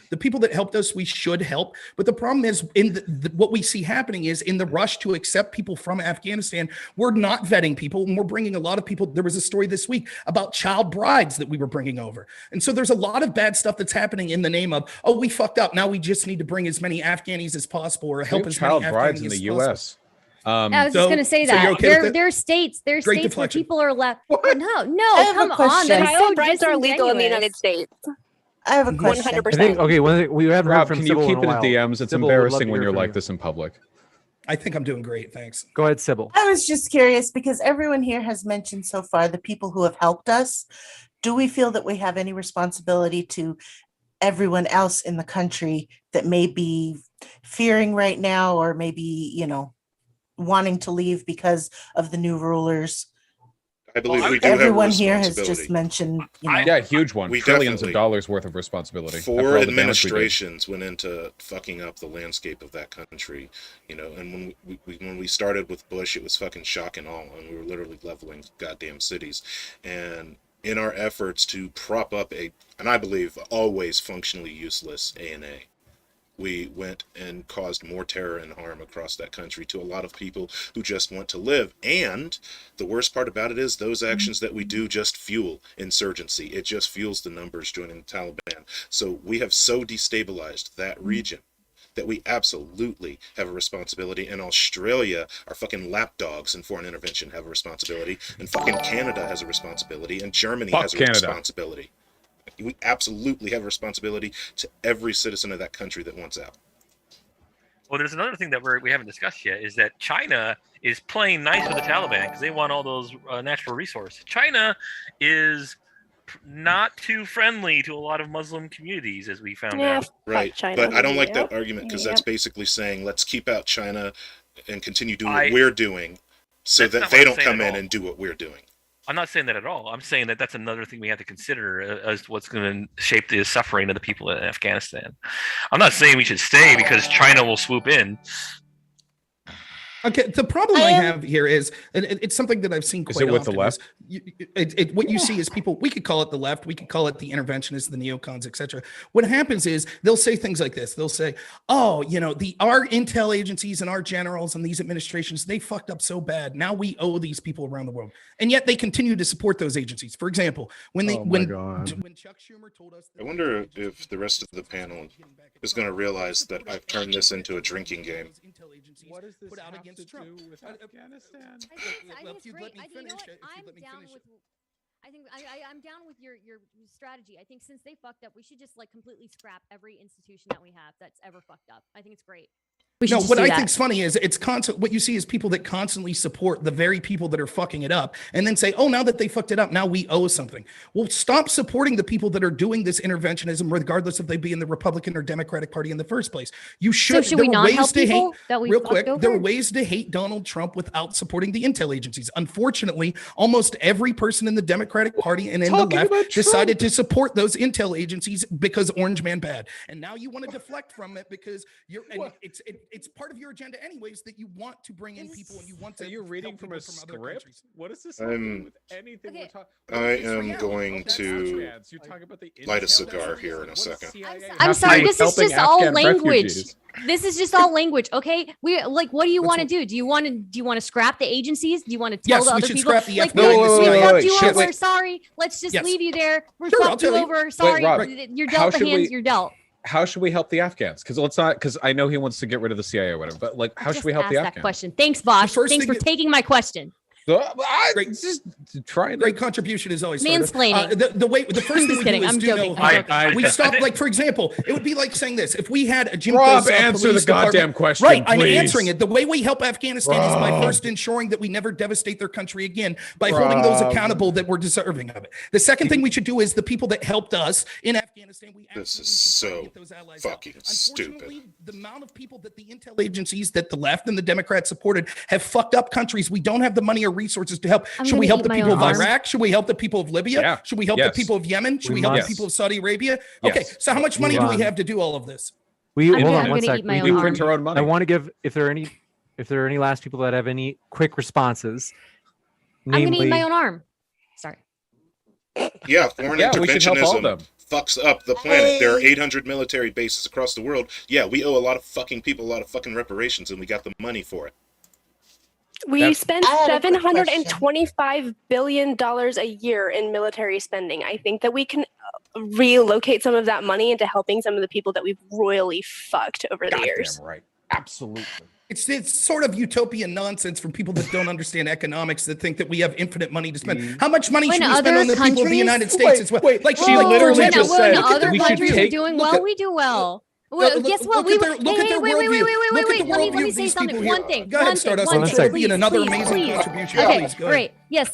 the people that helped us, we should help. But the problem is what we see happening is in the rush to accept people from Afghanistan, we're not vetting people and we're bringing a lot of people. There was a story this week about child brides that we were bringing over. And so there's a lot of bad stuff that's happening in the name of, "Oh, we fucked up. Now we just need to bring as many Afghanis as possible or help as many child brides Afghanis in the as U.S. I was just going to say that you're okay with it? there are states where deflection. people are allowed. No, have come a on. question. That is so Child brides are legal in the United disingenuous. States. I have a question. 100%. I think okay. We haven't heard Rob, from can you Sybil keep in it a at while. DMs? It's Sybil, would love embarrassing to when hear you're from like you. this in public. I think I'm doing great. Thanks. Go ahead, Sybil. I was just curious because everyone here has mentioned so far the people who have helped us. Do we feel that we have any responsibility to everyone else in the country that may be fearing right now or maybe, wanting to leave because of the new rulers? I believe we do have a Everyone here has responsibility. just mentioned, Yeah, huge one. We Trillions of definitely- dollars worth of responsibility. after all Four the damage we did. administrations went into fucking up the landscape of that country, and when we started with Bush, it was fucking shock and awe, and we were literally leveling goddamn cities. And in our efforts to prop up and I believe always functionally useless ANA, we went and caused more terror and harm across that country to a lot of people who just want to live. And the worst part about it is those actions that we do just fuel insurgency. It just fuels the numbers joining the Taliban. So we have so destabilized that region that we absolutely have a responsibility. And Australia, our fucking lapdogs in foreign intervention, have a responsibility. And fucking Canada has a responsibility. And Germany has a responsibility. We absolutely have a responsibility to every citizen of that country that wants out. Well, there's another thing that we haven't discussed yet is that China is playing nice with the Taliban because they want all those natural resources. China is not too friendly to a lot of Muslim communities, as we found out. Right, China. but I don't like Yep. that argument because Yep. that's basically saying let's keep out China and continue doing I- what we're doing, so That's that not they what I'm don't saying come at in all. and do what we're doing. I'm not saying that at all. I'm saying that that's another thing we have to consider as to what's going to shape the suffering of the people in Afghanistan. I'm not saying we should stay because China will swoop in. Okay, the problem I have here is, and it's something that I've seen quite it with often. the left? What you see is people, we could call it the left, we could call it the interventionists, the neocons, etc. What happens is they'll say things like this. They'll say, oh, our intel agencies and our generals and these administrations, they fucked up so bad. Now we owe these people around the world. And yet they continue to support those agencies. For example, when Chuck Schumer told us I wonder if the rest of the panel is going to realize that I've turned this into a drinking game. What does this put out have against to Trump. do with Afghanistan? I think Well, it's if you'd great. let me You know finish what? it, if you'd I'm let me down finish with. I think I'm down with your strategy. I think since they fucked up, we should just like completely scrap every institution that we have that's ever fucked up. I think it's great. No, what I think's funny is it's constant. What you see is people that constantly support the very people that are fucking it up, and then say, "Oh, now that they fucked it up, now we owe something." Well, stop supporting the people that are doing this interventionism, regardless if they be in the Republican or Democratic Party in the first place. You should. So should we not help people that we real fucked quick? over? There are ways to hate Donald Trump without supporting the intel agencies. Unfortunately, almost every person in the Democratic Party and in the left decided to support those intel agencies because Orange Man bad, and now you want to deflect from it because it's part of your agenda anyways that you want to bring in people and you want to. Are you reading help from people a from other script? countries. What is this have to do with anything we're talking? I am going to light a cigar here in a second. I'm sorry. This is just all language. This is just all language. Okay, we like. What do you want to do? Do you want to scrap the agencies? Do you want to tell the other people? Scrap the like, FBI, we fucked you over. wait. Sorry. Let's just leave you there. We Sure, I'll fucked you tell you. over. Sorry. Rob, You're dealt the hands you're dealt. How should we help the Afghans? Because I know he wants to get rid of the CIA or whatever, but like, how should we help the Ask that Afghans? question. Thanks, Bosch. first Thanks thing for taking my question. Great contribution is always Mansplaining. The first thing just we kidding. do is I'm do joking. know I'm how joking. we stop. Like for example, it would be like saying this: if we had a Jim Rob, Crow answer police the goddamn department- question, Right, I'm please. answering it. The way we help Afghanistan is by first ensuring that we never devastate their country again by holding those accountable that were deserving of it. The second thing we should do is the people that helped us in Afghanistan. This is so fucking stupid. Unfortunately, the amount of people that the intel agencies that the left and the Democrats supported have fucked up countries. We don't have the money or resources to help. I'm Should gonna we help eat the my people own of arm. Iraq? Should we help the people of Libya? Yeah. Should we help Yes. the people of Yemen? Should we help must. the people of Saudi Arabia? Yes. Okay, so how much money Move do we on. have to do all of this? We I'm hold gonna- on I'm one gonna sec. eat my We own We arm. print our own money. I want to give if there are any last people that have any quick responses. I'm gonna eat Namely, my own arm. Sorry. Yeah, foreign Yeah, we should help all of them. interventionism fucks up the planet. There are 800 military bases across the world. Yeah, we owe a lot of fucking people a lot of fucking reparations, and we got the money for it. We spend I have a quick $725 billion a year in military spending. I think that we can relocate some of that money into helping some of the people that we've royally fucked over the years. Goddamn right. Absolutely. It's sort of utopian nonsense from people that don't understand economics that think that we have infinite money to spend. How much money When should we spend other on the people of the countries- United States as well? Like she literally when, just when said other we should countries are take- doing look well, at- we do well. Well, guess what? Look at their worldview. Wait. Look at the Let me worldview of say these something. people here. One thing. Go ahead, Stardust. One I'm second. sure it'll be another Please, amazing please. contribution. Okay, Please, go ahead. great.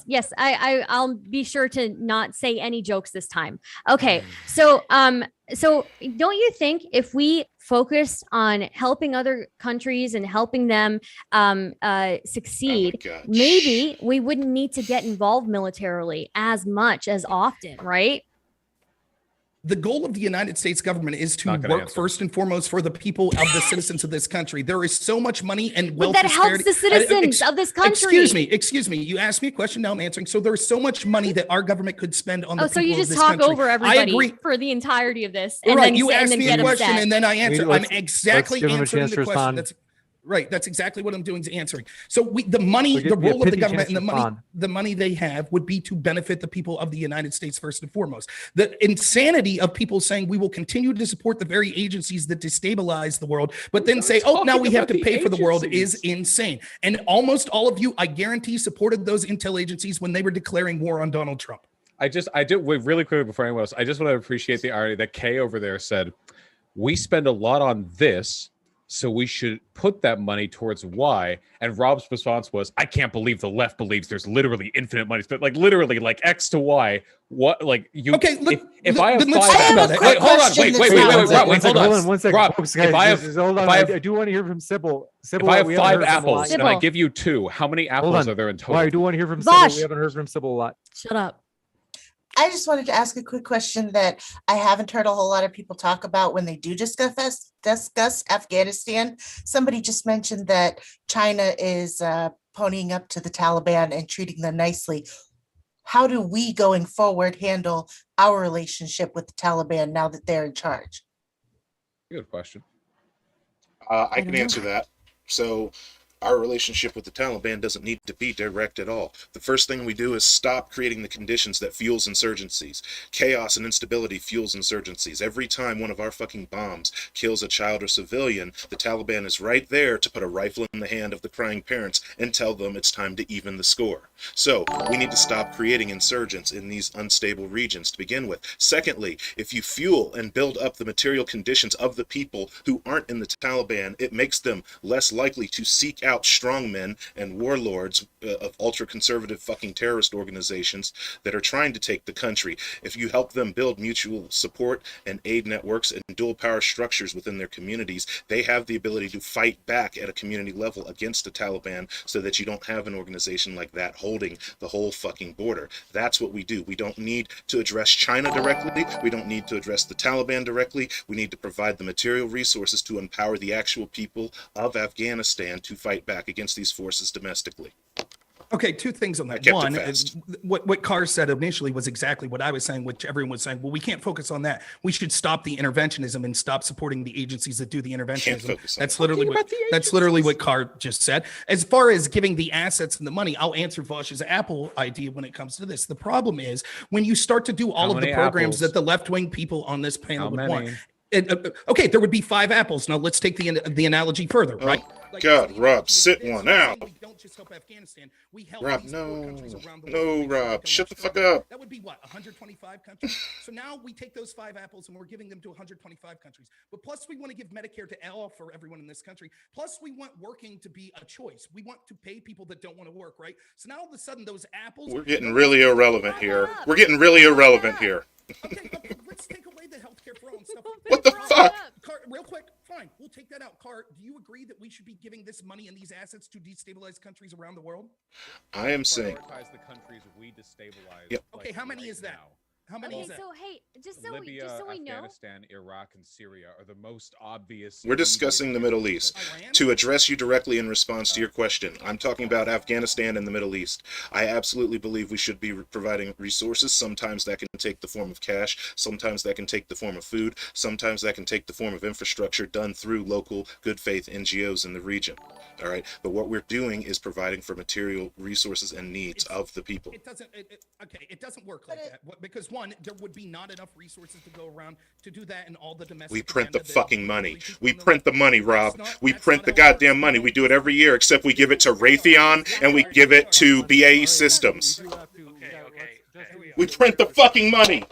Yes. I'll be sure to not say any jokes this time. Okay, so don't you think if we focus on helping other countries and helping them succeed, Oh my God. maybe we wouldn't need to get involved militarily as much as often, right? The goal of the United States government is to Not gonna work answer. first and foremost for the people of the citizens of this country. There is so much money and But wealth that helps disparity. the citizens of this country. Excuse me. You asked me a question. Now I'm answering. So there's so much money that our government could spend on the Oh, people so you of just this talk country. over I everybody agree. for the entirety of this, and Right, then you say- and asked then me get a question upset. and then I answer. I'm let's exactly give him a answering chance the to question. respond. That's right. That's exactly what I'm doing is answering. So the money, So the give me a role of the pithy government chance and to respond. the money they have would be to benefit the people of the United States first and foremost. The insanity of people saying we will continue to support the very agencies that destabilize the world, but then say, oh, now we have to about the pay for the world agencies. is insane. And almost all of you, I guarantee, supported those intel agencies when they were declaring war on Donald Trump. I do wait, really quickly before anyone else. I just want to appreciate the irony that Kay over there said, we spend a lot on this So we should put that money towards Y. And Rob's response was, I can't believe the left believes there's literally infinite money spent. Like literally, like X to Y. What, like you? Okay, look, if I have then let's five talk about apples, it. wait, hold on, wait, Rob, wait, hold hold on, one second, Rob. folks, guys, If I have, hold on, if I have, I do want to hear from Sybil. if I have we haven't 5 heard from a lot apples yet. and I give you 2, how many apples are there in total? Well, I do want to hear from Vosh. Sybil. We haven't heard from Sybil a lot. Shut up. I just wanted to ask a quick question that I haven't heard a whole lot of people talk about when they do discuss Afghanistan. Somebody just mentioned that China is ponying up to the Taliban and treating them nicely. How do we going forward handle our relationship with the Taliban now that they're in charge? Good question. I can answer that. So our relationship with the Taliban doesn't need to be direct at all. The first thing we do is stop creating the conditions that fuels insurgencies. Chaos and instability fuels insurgencies. Every time one of our fucking bombs kills a child or civilian, the Taliban is right there to put a rifle in the hand of the crying parents and tell them it's time to even the score. So we need to stop creating insurgents in these unstable regions to begin with. Secondly, if you fuel and build up the material conditions of the people who aren't in the Taliban, it makes them less likely to seek out strongmen and warlords of ultra-conservative fucking terrorist organizations that are trying to take the country. If you help them build mutual support and aid networks and dual power structures within their communities, they have the ability to fight back at a community level against the Taliban so that you don't have an organization like that holding the whole fucking border. That's what we do. We don't need to address China directly. We don't need to address the Taliban directly. We need to provide the material resources to empower the actual people of Afghanistan to fight back against these forces domestically. Okay, 2 things on that. One, what Carr said initially was exactly what I was saying, which everyone was saying, well, we can't focus on that. We should stop the interventionism and stop supporting the agencies that do the interventionism. That's literally what Carr just said. As far as giving the assets and the money, I'll answer Vosh's Apple idea when it comes to this. The problem is when you start to do all of the programs that the left-wing people on this panel would want. Okay, there would be 5 apples. Now let's take the analogy further, right? God, Rob, sit one out. We don't just help Afghanistan. We help Rob, these poor countries around the no, world. Rob, shut the fuck up. That would be what, 125 countries? So now we take those 5 apples and we're giving them to 125 countries. But plus we want to give Medicare to all for everyone in this country. Plus we want working to be a choice. We want to pay people that don't want to work, right? So now all of a sudden those apples. We're getting really irrelevant here. We're getting really irrelevant here. Okay, let's take away the healthcare for all and stuff. What the fuck? Carr, real quick, fine, we'll take that out. Carr, do you agree that we should be giving this money and these assets to destabilize countries around the world? I am saying. The countries we destabilize. Yep. Okay, how many is that? How many is that? So hey, just so Libya, we know, Afghanistan, Iraq, and Syria are the most obvious. We're discussing the Middle East. To address you directly in response to your question, I'm talking about Afghanistan and the Middle East. I absolutely believe we should be providing resources. Sometimes that can take the form of cash. Sometimes that can take the form of food. Sometimes that can take the form of infrastructure done through local good faith NGOs in the region. All right. But what we're doing is providing for material resources and needs of the people. It doesn't work like that. Because one, there would be not enough resources to go around to do that and all the domestic. We print the fucking money. We print the money, Rob. We print the goddamn money. We do it every year, except we give it to Raytheon and we give it to BAE Systems. We print the fucking money.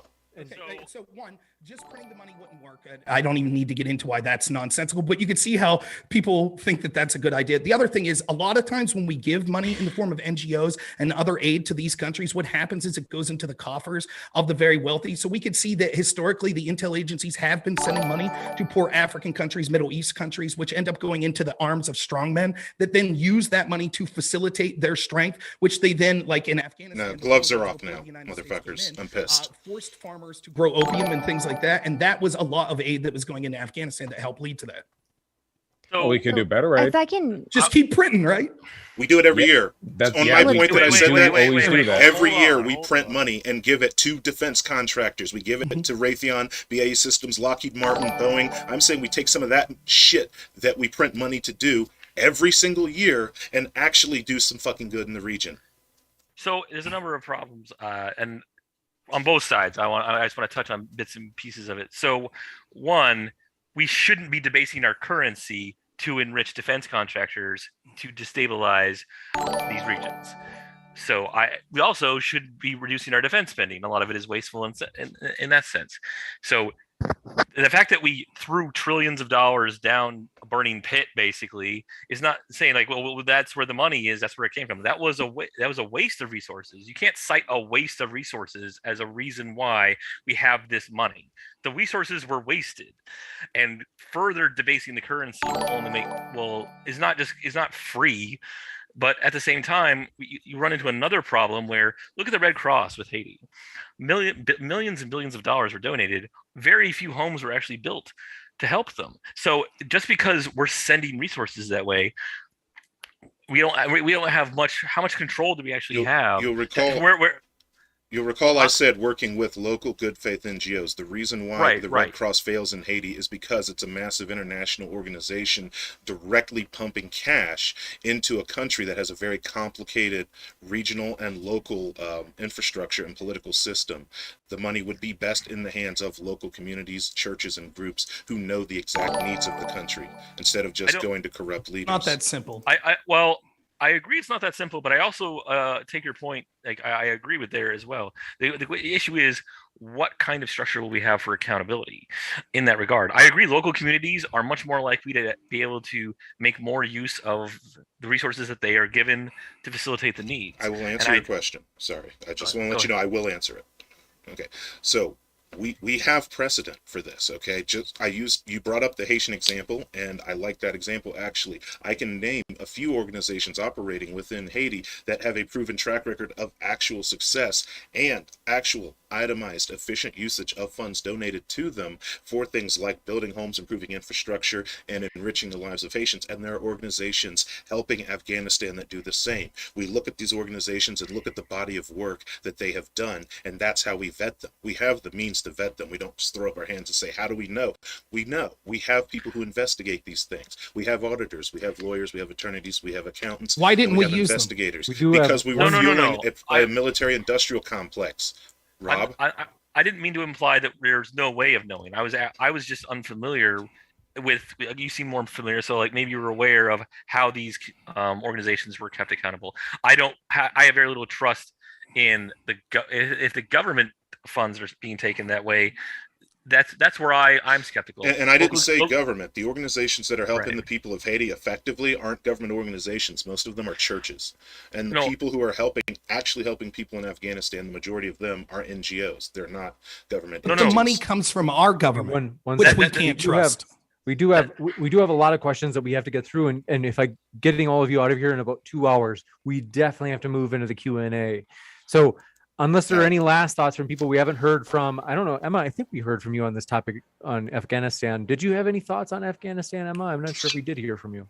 So one, just printing the money wouldn't work. I don't even need to get into why that's nonsensical, but you can see how people think that that's a good idea. The other thing is a lot of times when we give money in the form of NGOs and other aid to these countries, what happens is it goes into the coffers of the very wealthy. So we can see that historically the intel agencies have been sending money to poor African countries, Middle East countries, which end up going into the arms of strongmen that then use that money to facilitate their strength, which they then, like in Afghanistan. No, gloves are off now, motherfuckers. I'm pissed. Forced farmers to grow opium and things like that. And that was a lot of aid that was going into Afghanistan that helped lead to that. So we could do better, right? If I can just keep printing, right? We do it every year. That's on my point that I said that. Always do that. Every year we print money and give it to defense contractors. We give it to Raytheon, BAE Systems, Lockheed Martin, Boeing. I'm saying we take some of that shit that we print money to do every single year and actually do some fucking good in the region. So there's a number of problems, and on both sides. I just want to touch on bits and pieces of it. So, one, we shouldn't be debasing our currency to enrich defense contractors to destabilize these regions. So we also should be reducing our defense spending. A lot of it is wasteful in that sense. So the fact that we threw trillions of dollars down burning pit basically is not saying like, well, that's where the money is, that's where it came from. That was a waste of resources. You can't cite a waste of resources as a reason why we have this money. The resources were wasted, and further debasing the currency will only is not free. But at the same time, you run into another problem where, look at the Red Cross with Haiti. Millions and billions of dollars were donated. Very few homes were actually built to help them. So just because we're sending resources that way, we don't have much. How much control do we actually have? You'll recall. You'll recall I said working with local good faith NGOs. The reason why the Red Cross fails in Haiti is because it's a massive international organization directly pumping cash into a country that has a very complicated regional and local infrastructure and political system. The money would be best in the hands of local communities, churches, and groups who know the exact needs of the country instead of just going to corrupt leaders. Not that simple. I agree it's not that simple, but I also take your point. Like I agree with there as well. The issue is, what kind of structure will we have for accountability in that regard? I agree local communities are much more likely to be able to make more use of the resources that they are given to facilitate the needs. I will answer your question. Sorry. I just want to let you know I will answer it. Okay. So we have precedent for this, okay? You brought up the Haitian example, and I like that example actually. I can name a few organizations operating within Haiti that have a proven track record of actual success and actual itemized, efficient usage of funds donated to them for things like building homes, improving infrastructure, and enriching the lives of Haitians. And there are organizations helping Afghanistan that do the same. We look at these organizations and look at the body of work that they have done, and that's how we vet them. We have the means to vet them. We don't just throw up our hands and say, how do we know? We know. We have people who investigate these things. We have auditors, we have lawyers, we have attorneys, we have accountants. Why didn't we have use investigators? them? Because we were fueling a military industrial complex. Rob? I didn't mean to imply that there's no way of knowing. I was just unfamiliar with. You seem more familiar, so like maybe you were aware of how these organizations were kept accountable. I have very little trust in if the government funds are being taken that way. That's where I'm skeptical. And I didn't say government. The organizations that are helping the people of Haiti effectively aren't government organizations. Most of them are churches. And the people who are actually helping people in Afghanistan, the majority of them are NGOs. They're not government. The money comes from our government, which we can't trust. We do have a lot of questions that we have to get through, and if getting all of you out of here in about 2 hours, we definitely have to move into the Q&A. So unless there are any last thoughts from people we haven't heard from, I don't know, Emma, I think we heard from you on this topic on Afghanistan. Did you have any thoughts on Afghanistan, Emma? I'm not sure if we did hear from you.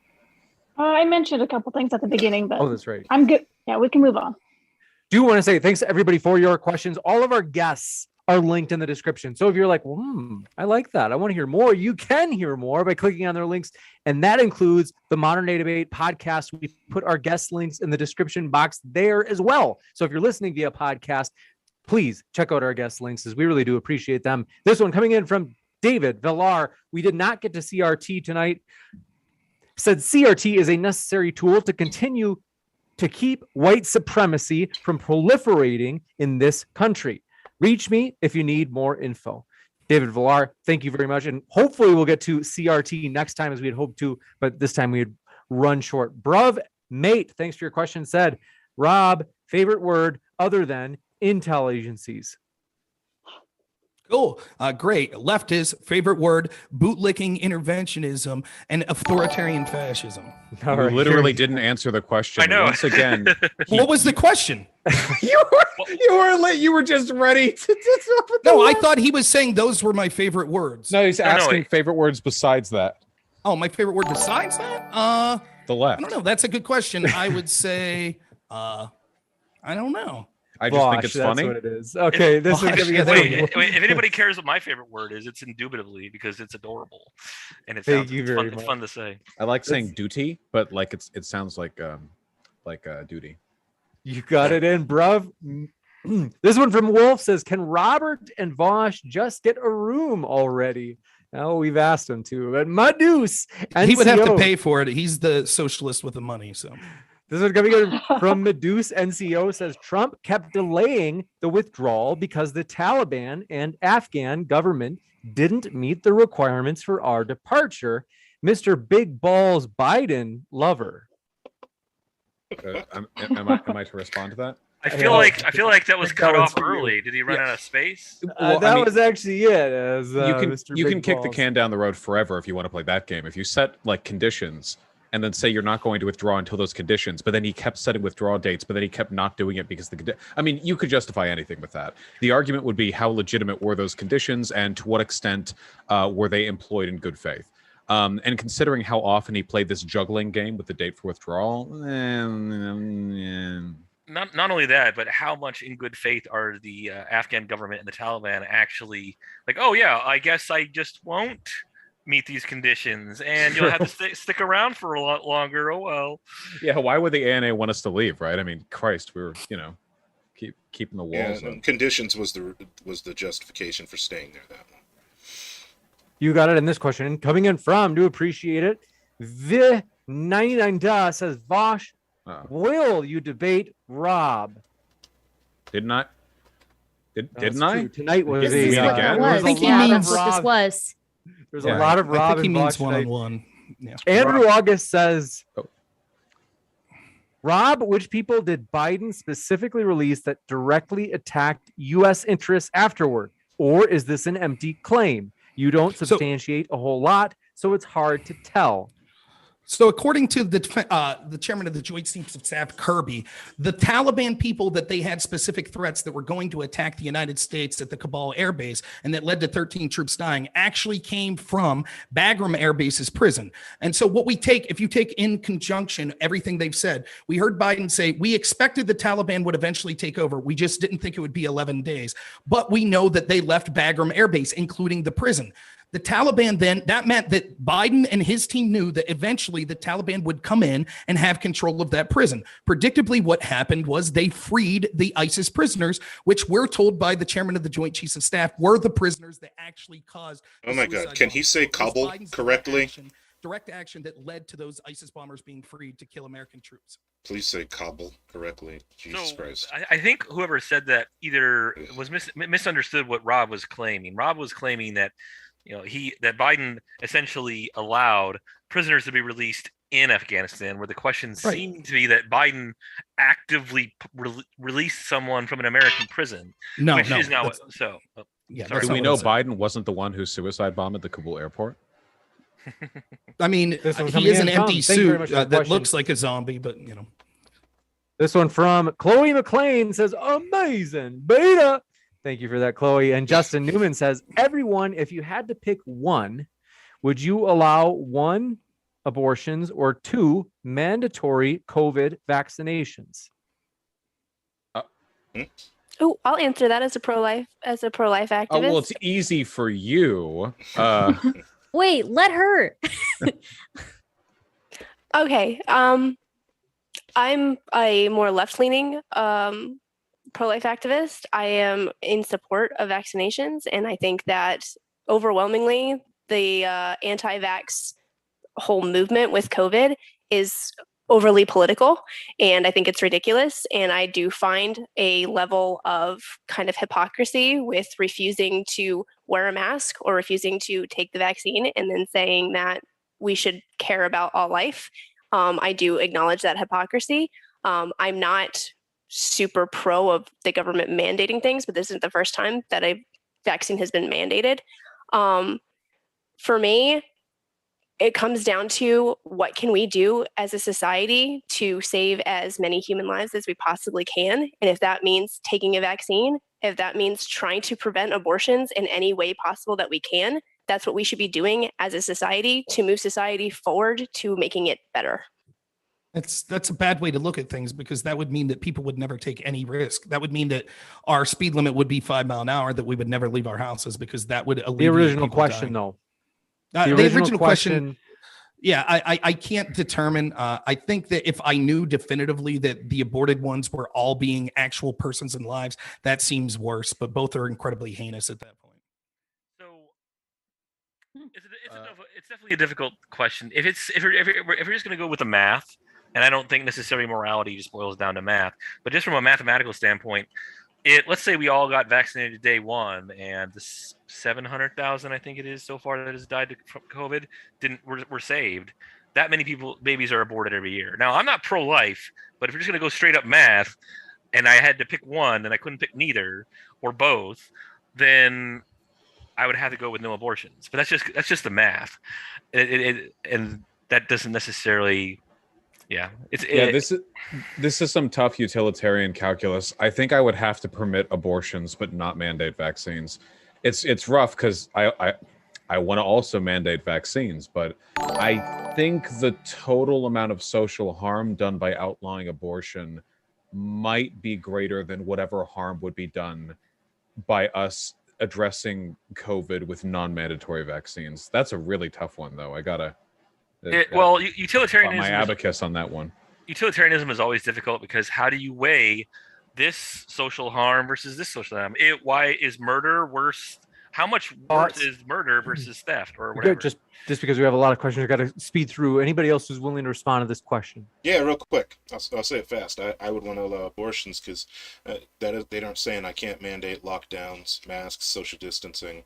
I mentioned a couple things at the beginning, but that's right. I'm good. Yeah, we can move on. Do want to say thanks to everybody for your questions. All of our guests are linked in the description. So if you're like, I like that, I want to hear more, you can hear more by clicking on their links. And that includes the Modern Day Debate podcast. We put our guest links in the description box there as well. So if you're listening via podcast, please check out our guest links, as we really do appreciate them. This one coming in from David Villar. We did not get to CRT tonight. Said CRT is a necessary tool to continue to keep white supremacy from proliferating in this country. Reach me if you need more info. David Villar, thank you very much. And hopefully we'll get to CRT next time as we had hoped to, but this time we had run short. Bruv Mate, thanks for your question, said, Rob, favorite word other than intel agencies? Cool. Great. Leftist, favorite word, bootlicking interventionism, and authoritarian fascism. You literally didn't answer the question. I know. Once again. What was the question? You were just ready to No, I thought he was saying those were my favorite words. No, he's asking favorite words besides that. Oh, my favorite word besides that? The left. I don't know. That's a good question. I would say, I don't know. I just think it's funny. That's what it is. Okay, this is gonna be if anybody cares what my favorite word is, it's indubitably, because it's adorable, and it's fun to say. I like saying duty, but like it sounds like duty. You got it in, bruv. This one from Wolf says, "Can Robert and Vosh just get a room already?" No, we've asked him to, but Madus, he would have to pay for it. He's the socialist with the money, so. This is coming in from Meduse NCO, says Trump kept delaying the withdrawal because the Taliban and Afghan government didn't meet the requirements for our departure. Mr. Big Balls Biden lover. Am I to respond to that? I feel like that was cut off early. Did he run Yeah. out of space? Well, that I mean, was actually it. As, you can Big kick the Balls. can down the road forever if you want to play that game. If you set like conditions and then say you're not going to withdraw until those conditions, but then he kept setting withdrawal dates, but then he kept not doing it because I mean, you could justify anything with that. The argument would be how legitimate were those conditions and to what extent were they employed in good faith. And considering how often he played this juggling game with the date for withdrawal, Not only that, but how much in good faith are the Afghan government and the Taliban actually like? Oh yeah, I guess I just won't meet these conditions, and you'll have to stick around for a lot longer. Oh well. Yeah, why would the ANA want us to leave, right? I mean, Christ, we were, keeping the walls up. Conditions was the justification for staying there. That one. You got it in this question. Coming in from, do appreciate it. The 99 Da says, Vosh, will you debate Rob? Didn't I? Didn't I? Tonight was Did we meet again? I think he means what this was. There's a lot of Rob. I think he and means Vosh tonight. one-on-one. Yeah. Andrew August says, Rob, which people did Biden specifically release that directly attacked U.S. interests afterward? Or is this an empty claim? You don't substantiate a whole lot, so it's hard to tell. So according to the chairman of the Joint Chiefs of Staff, Kirby, the Taliban people that they had specific threats that were going to attack the United States at the Kabul Air Base and that led to 13 troops dying actually came from Bagram Air Base's prison. And so what we take, if you take in conjunction everything they've said, we heard Biden say, we expected the Taliban would eventually take over. We just didn't think it would be 11 days. But we know that they left Bagram Air Base, including the prison. The Taliban then, that meant that Biden and his team knew that eventually the Taliban would come in and have control of that prison. Predictably, what happened was they freed the ISIS prisoners, which we're told by the chairman of the Joint Chiefs of Staff were the prisoners that actually caused. Oh my God. Can he say Kabul correctly? Direct action that led to those ISIS bombers being freed to kill American troops. Please say Kabul correctly. Jesus Christ. I think whoever said that either was misunderstood what Rob was claiming. Rob was claiming that that Biden essentially allowed prisoners to be released in Afghanistan, where the question seemed to be that Biden actively released someone from an American prison. No, is not what. So, do we know Biden wasn't the one who suicide bombed at the Kabul airport? I mean, he is an empty suit that looks like a zombie, but This one from Chloe McLean says, amazing beta. Thank you for that, Chloe. And Justin Newman says, everyone, if you had to pick one, would you allow 1 abortions or 2 mandatory COVID vaccinations? Oh, I'll answer that as a pro-life activist. Oh, well, it's easy for you. Wait, let her. Okay. I'm a more left-leaning pro-life activist. I am in support of vaccinations, and I think that overwhelmingly the anti-vax whole movement with COVID is overly political, and I think it's ridiculous. And I do find a level of kind of hypocrisy with refusing to wear a mask or refusing to take the vaccine and then saying that we should care about all life. I do acknowledge that hypocrisy. I'm not super pro of the government mandating things, but this isn't the first time that a vaccine has been mandated. For me, it comes down to what can we do as a society to save as many human lives as we possibly can. And if that means taking a vaccine, if that means trying to prevent abortions in any way possible that we can, that's what we should be doing as a society to move society forward to making it better. That's a bad way to look at things, because that would mean that people would never take any risk. That would mean that our speed limit would be 5 miles an hour, that we would never leave our houses, because that would alleviate the original dying. question, though. The original question. Yeah, I can't determine. I think that if I knew definitively that the aborted ones were all being actual persons and lives, that seems worse. But both are incredibly heinous at that point. So it's definitely a difficult question. If you're just going to go with the math, and I don't think necessarily morality just boils down to math, but just from a mathematical standpoint, let's say we all got vaccinated day one, and the 700,000, I think it is so far, that has died from COVID were saved. That many babies are aborted every year. Now, I'm not pro-life, but if you're just going to go straight up math, and I had to pick one, and I couldn't pick neither or both, then I would have to go with no abortions. But that's just the math, and that doesn't necessarily. Yeah, this is some tough utilitarian calculus. I think I would have to permit abortions, but not mandate vaccines. It's rough because I want to also mandate vaccines, but I think the total amount of social harm done by outlawing abortion might be greater than whatever harm would be done by us addressing COVID with non-mandatory vaccines. That's a really tough one, though. I gotta. Utilitarianism. My abacus on that one. Utilitarianism is always difficult because how do you weigh this social harm versus this social harm? Why is murder worse? How much worse is murder versus theft or whatever? Just because we have a lot of questions, we've got to speed through. Anybody else who's willing to respond to this question? Yeah, real quick. I'll say it fast. I would want to allow abortions because they aren't saying I can't mandate lockdowns, masks, social distancing,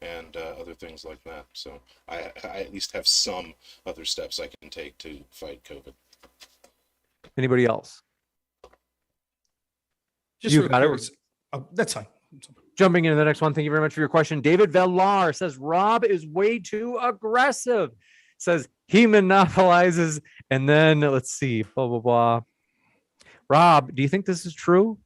and other things like that. So I at least have some other steps I can take to fight COVID. Anybody else? Just you got it. That's fine. Jumping into the next one. Thank you very much for your question. David Villar says Rob is way too aggressive. Says he monopolizes, and then let's see, blah blah blah. Rob, do you think this is true?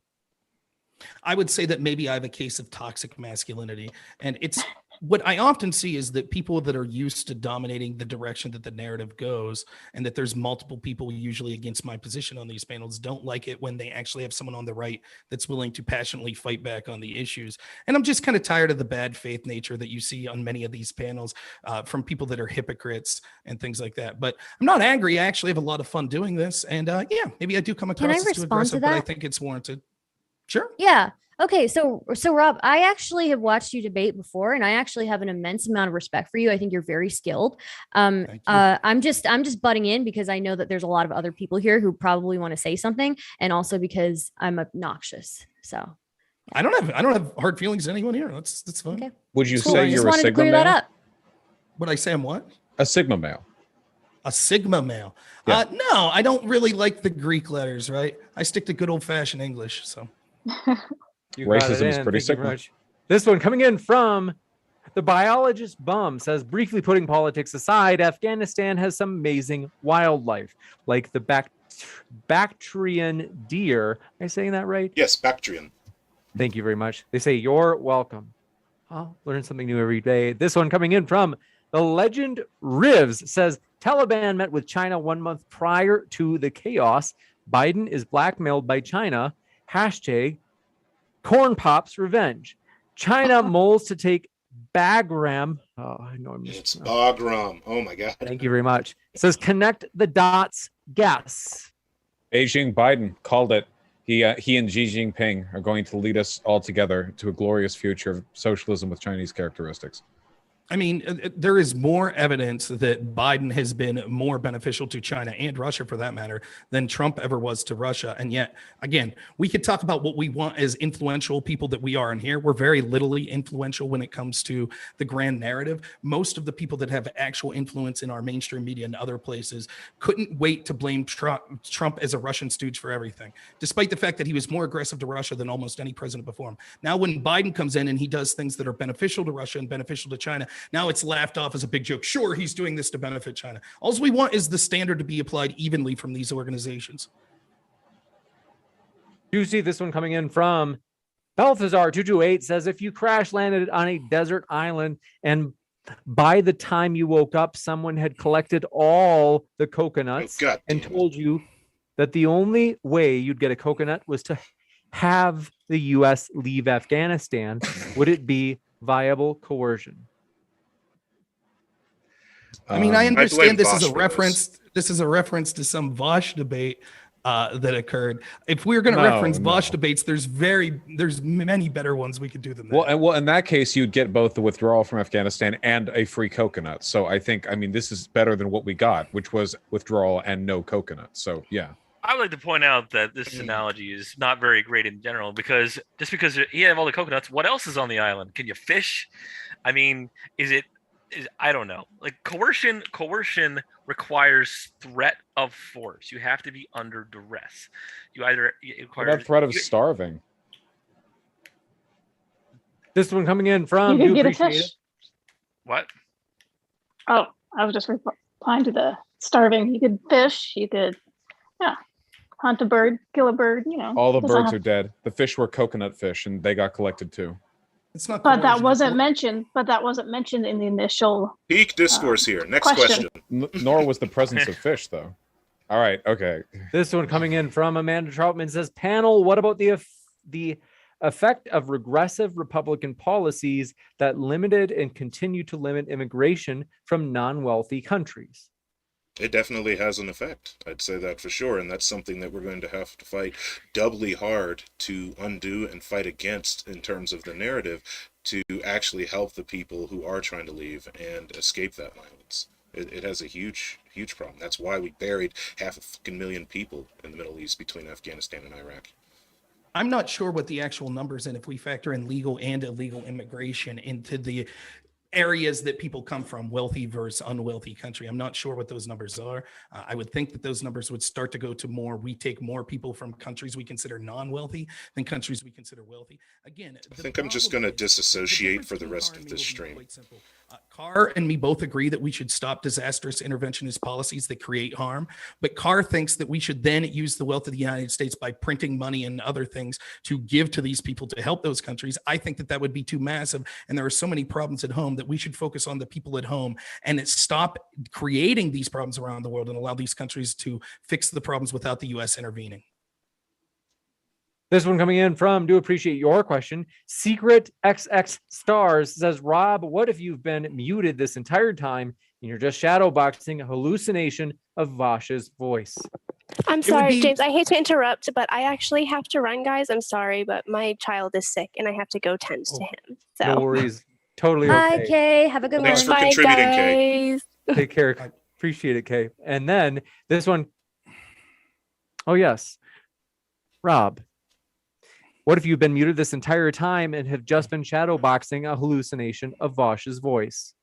I would say that maybe I have a case of toxic masculinity, and it's what I often see is that people that are used to dominating the direction that the narrative goes, and that there's multiple people usually against my position on these panels, don't like it when they actually have someone on the right that's willing to passionately fight back on the issues. And I'm just kind of tired of the bad faith nature that you see on many of these panels from people that are hypocrites and things like that. But I'm not angry. I actually have a lot of fun doing this. And yeah, maybe I do come across as too aggressive, but I think it's warranted. Sure. Yeah. Okay, so Rob, I actually have watched you debate before, and I actually have an immense amount of respect for you. I think you're very skilled. I'm just butting in because I know that there's a lot of other people here who probably want to say something, and also because I'm obnoxious. So yeah. I don't have hard feelings to anyone here. That's fine. Okay. Would you say you're a Sigma male? That up. Would I say I'm what? A Sigma male. A Sigma male. Yeah. No, I don't really like the Greek letters. Right. I stick to good old fashioned English. So. Racism is pretty Sigma. This one coming in from the biologist Bum says, briefly putting politics aside, Afghanistan has some amazing wildlife, like the Bactrian deer. Am I saying that right? Yes, Bactrian. Thank you very much. They say you're welcome. I'll learn something new every day. This one coming in from the legend Rivs says, Taliban met with China 1 month prior to the chaos. Biden is blackmailed by China. Hashtag Corn Pops revenge. China moles to take Bagram. Oh, I know. It's Bagram. Oh my God. Thank you very much. It says connect the dots. Guess. Beijing Biden called it. He and Xi Jinping are going to lead us all together to a glorious future of socialism with Chinese characteristics. I mean, there is more evidence that Biden has been more beneficial to China and Russia, for that matter, than Trump ever was to Russia. And yet, again, we could talk about what we want as influential people that we are in here. We're very littly influential when it comes to the grand narrative. Most of the people that have actual influence in our mainstream media and other places couldn't wait to blame Trump as a Russian stooge for everything, despite the fact that he was more aggressive to Russia than almost any president before him. Now, when Biden comes in and he does things that are beneficial to Russia and beneficial to China, now it's laughed off as a big joke. Sure, he's doing this to benefit China. All we want is the standard to be applied evenly from these organizations. You see this one coming in from Balthazar228 says, if you crash landed on a desert island and by the time you woke up, someone had collected all the coconuts and told you that the only way you'd get a coconut was to have the U.S. leave Afghanistan, would it be viable coercion? I mean, I understand this is a reference. This is a reference to some Vosh debate that occurred. If we're going to reference Vosh debates, there's many better ones we could do than that. Well, in that case, you'd get both the withdrawal from Afghanistan and a free coconut. So I mean, this is better than what we got, which was withdrawal and no coconut. So yeah. I would like to point out that this analogy is not very great in general, because just because you have all the coconuts, what else is on the island? Can you fish? I mean, I don't know. Like coercion requires threat of force. You have to be under duress. What about threat of starving? This one coming in from You could get a fish. What? Oh, I was just replying to the starving. You could fish. You could, hunt a bird, kill a bird. All the birds are dead. The fish were coconut fish, and they got collected too. It's not. But that wasn't mentioned. But that wasn't mentioned in the initial. Peak discourse here. Next question. Nor was the presence of fish, though. All right. Okay. This one coming in from Amanda Troutman says, panel, what about the effect of regressive Republican policies that limited and continue to limit immigration from non-wealthy countries? It definitely has an effect. I'd say that for sure. And that's something that we're going to have to fight doubly hard to undo and fight against in terms of the narrative to actually help the people who are trying to leave and escape that violence. It has a huge, huge problem. That's why we buried 500,000 people in the Middle East between Afghanistan and Iraq. I'm not sure what the actual numbers, and if we factor in legal and illegal immigration into the areas that people come from, wealthy versus unwealthy country. I'm not sure what those numbers are. I would think that those numbers would start to go to more. We take more people from countries we consider non-wealthy than countries we consider wealthy. Again, I think I'm just going to disassociate for the rest of this stream. Carr and me both agree that we should stop disastrous interventionist policies that create harm. But Carr thinks that we should then use the wealth of the United States by printing money and other things to give to these people to help those countries. I think that would be too massive. And there are so many problems at home that we should focus on the people at home and stop creating these problems around the world and allow these countries to fix the problems without the U.S. intervening. This one coming in from, do appreciate your question. Secret XX Stars says, Rob, what if you've been muted this entire time and you're just shadowboxing a hallucination of Vash's voice? I'm sorry, James. I hate to interrupt, but I actually have to run, guys. I'm sorry, but my child is sick and I have to go tend to him. So. No worries. Totally okay. okay. Hi, Kay. Have a good one. Thanks for contributing, Kay. Take care. Appreciate it, Kay. And then this one. Oh, yes. Rob, what if you've been muted this entire time and have just been shadowboxing a hallucination of Vash's voice?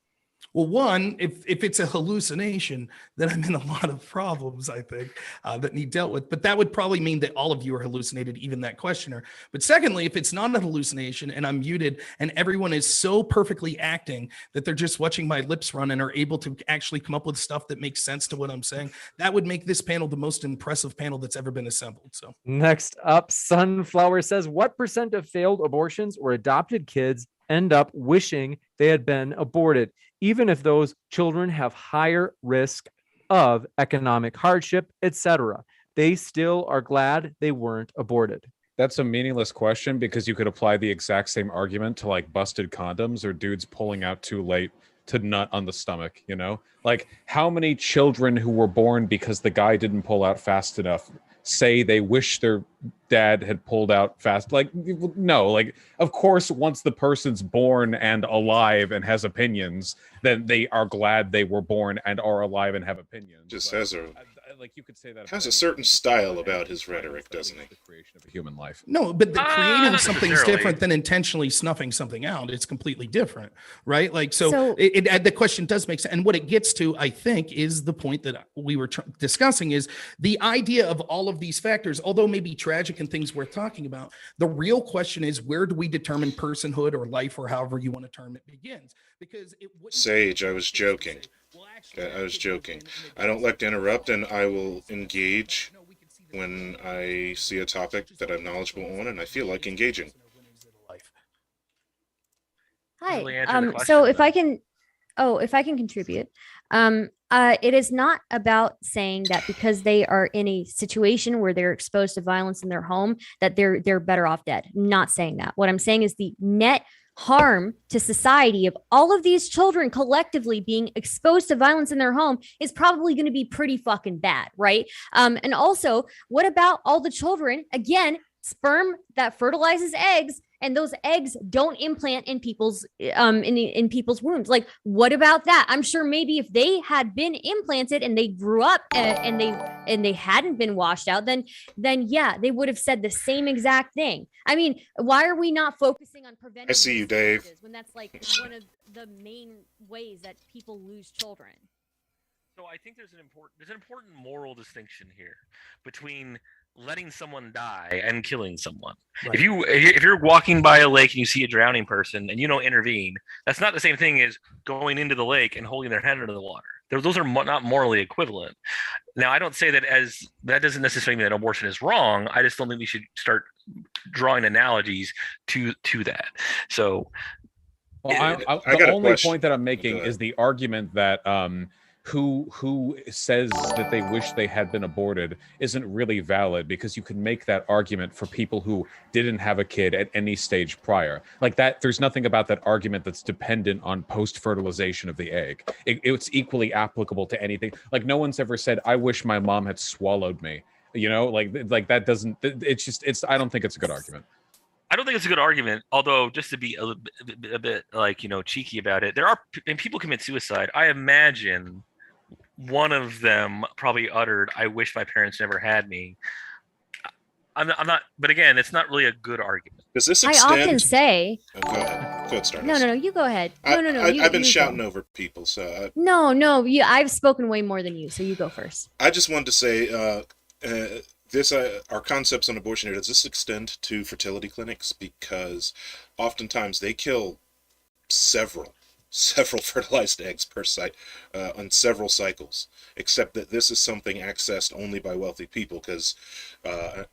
Well, one, if it's a hallucination, then I'm in a lot of problems, I think, that need dealt with. But that would probably mean that all of you are hallucinated, even that questioner. But secondly, if it's not a hallucination and I'm muted and everyone is so perfectly acting that they're just watching my lips run and are able to actually come up with stuff that makes sense to what I'm saying, that would make this panel the most impressive panel that's ever been assembled. So next up, Sunflower says, what % of failed abortions or adopted kids end up wishing they had been aborted, even if those children have higher risk of economic hardship, etc.? They still are glad they weren't aborted. That's a meaningless question because you could apply the exact same argument to like busted condoms or dudes pulling out too late to nut on the stomach, you know? Like, how many children who were born because the guy didn't pull out fast enough say they wish their dad had pulled out fast? Like, no, like, of course, once the person's born and alive and has opinions, then they are glad they were born and are alive and have opinions. Just but, has a like, you could say that has a certain style about his rhetoric, doesn't he? The creation of a human life. No, but the creating something is necessarily. different than intentionally snuffing something out. It's completely different, right? Like, so the question does make sense. And what it gets to, I think, is the point that we were discussing is the idea of all of these factors, although maybe tragic and things worth talking about. The real question is, where do we determine personhood or life or however you want to term it begins? Because Sage, I was joking. I was joking. I don't like to interrupt, and I will engage when I see a topic that I'm knowledgeable on and I feel like engaging. Hi. So if I can contribute, it is not about saying that because they are in a situation where they're exposed to violence in their home that they're better off dead. I'm not saying that. What I'm saying is the net harm to society of all of these children collectively being exposed to violence in their home is probably going to be pretty fucking bad, right? And also, what about all the children, again, sperm that fertilizes eggs and those eggs don't implant in people's in people's wombs. Like, what about that? I'm sure maybe if they had been implanted and they grew up and they hadn't been washed out, then yeah, they would have said the same exact thing. I mean, why are we not focusing on preventing? I see you, Dave. When that's like one of the main ways that people lose children. So I think there's an important moral distinction here between letting someone die and killing someone. Right. If you're walking by a lake and you see a drowning person and you don't intervene, that's not the same thing as going into the lake and holding their head under the water. Those are not morally equivalent. Now, I don't say that doesn't necessarily mean that abortion is wrong. I just don't think we should start drawing analogies to that. So, the only point that I'm making is the argument that who says that they wish they had been aborted isn't really valid, because you can make that argument for people who didn't have a kid at any stage prior. Like that, there's nothing about that argument that's dependent on post-fertilization of the egg. It's equally applicable to anything. Like no one's ever said, I wish my mom had swallowed me. You know, like that doesn't, I don't think it's a good argument. I don't think it's a good argument, although just to be a bit like, cheeky about it, and people commit suicide. I imagine one of them probably uttered, I wish my parents never had me. I'm not, but again, it's not really a good argument. Does this extend? I often say. Oh, go ahead, Stardust. No, you go ahead. No. I've been shouting over people, so. No, I've spoken way more than you, so you go first. I just wanted to say, our concepts on abortion, does this extend to fertility clinics? Because oftentimes they kill several fertilized eggs per site on several cycles, except that this is something accessed only by wealthy people, because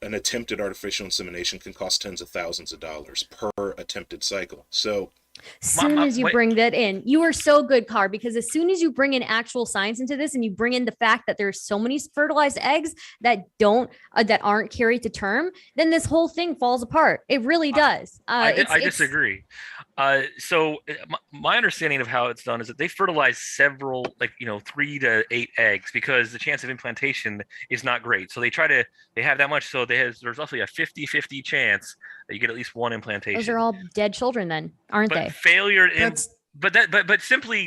an attempted artificial insemination can cost tens of thousands of dollars per attempted cycle. So soon as you bring that in, you are so good, Carr, because as soon as you bring in actual science into this and you bring in the fact that there's so many fertilized eggs that aren't carried to term, then this whole thing falls apart. It really does. I disagree. So my understanding of how it's done is that they fertilize several, 3 to 8 eggs, because the chance of implantation is not great. So they have that much. So there's roughly a 50-50 chance that you get at least one implantation. Those are all dead children then, aren't they? Failure in, but simply,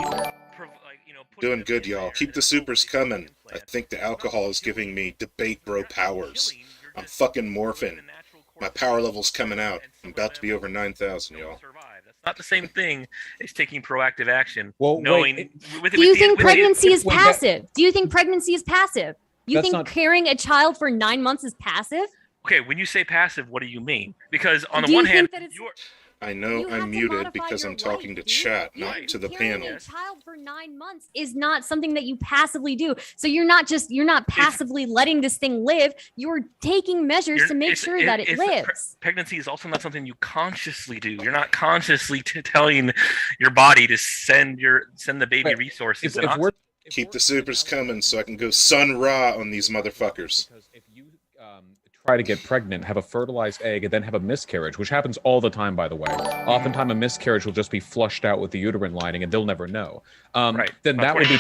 doing good, y'all. Keep the supers coming. I think the alcohol is giving me debate bro powers. I'm fucking morphing. My power level's coming out. I'm about to be over 9,000, y'all. That's not the same thing as taking proactive action. Well, do you think pregnancy is passive? Do you think pregnancy is passive? You think carrying a child for 9 months is passive? Okay, when you say passive, what do you mean? Because on the one hand, I know I'm muted because I'm talking to chat, not to the panel. Carrying a child for 9 months is not something that you passively do. So you're not passively letting this thing live. You're taking measures to make sure that it lives. Pregnancy is also not something you consciously do. You're not consciously telling your body to send the baby resources. Keep the supers coming so I can go Sun Ra on these motherfuckers. If you try to get pregnant, have a fertilized egg, and then have a miscarriage, which happens all the time, by the way. Oftentimes, a miscarriage will just be flushed out with the uterine lining, and they'll never know. Then that would be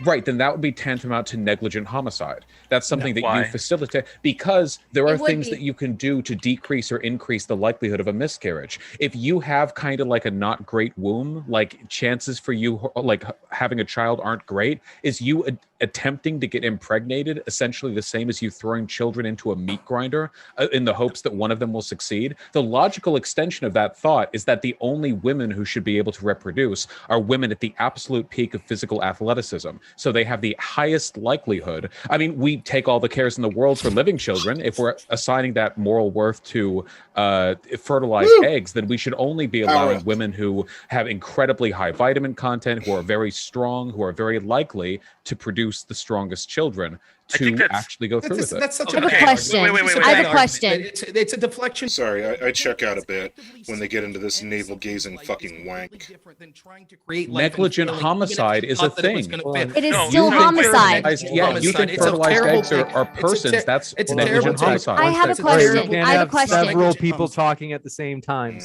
Then that would be tantamount to negligent homicide. That's something that you facilitate, because there are things that you can do to decrease or increase the likelihood of a miscarriage. If you have kind of like a not great womb, like chances for you like having a child aren't great. Is you attempting to get impregnated essentially the same as you throwing children into a meat grinder in the hopes that one of them will succeed? The logical extension of that thought is that the only women who should be able to reproduce are women at the absolute peak of physical athleticism. So they have the highest likelihood. I mean, we take all the cares in the world for living children. If we're assigning that moral worth to fertilized eggs, then we should only be allowing women who have incredibly high vitamin content, who are very strong, who are very likely to produce the strongest children, to actually go through with it. That's such I have a question. I have a question. It's a deflection. Sorry, I check out a bit when they get into this navel-gazing fucking wank. Negligent homicide is a thing. It is still homicide. Yeah, you think fertilized eggs are persons. That's negligent homicide. I have a question. I have a question. Several people talking at the same time.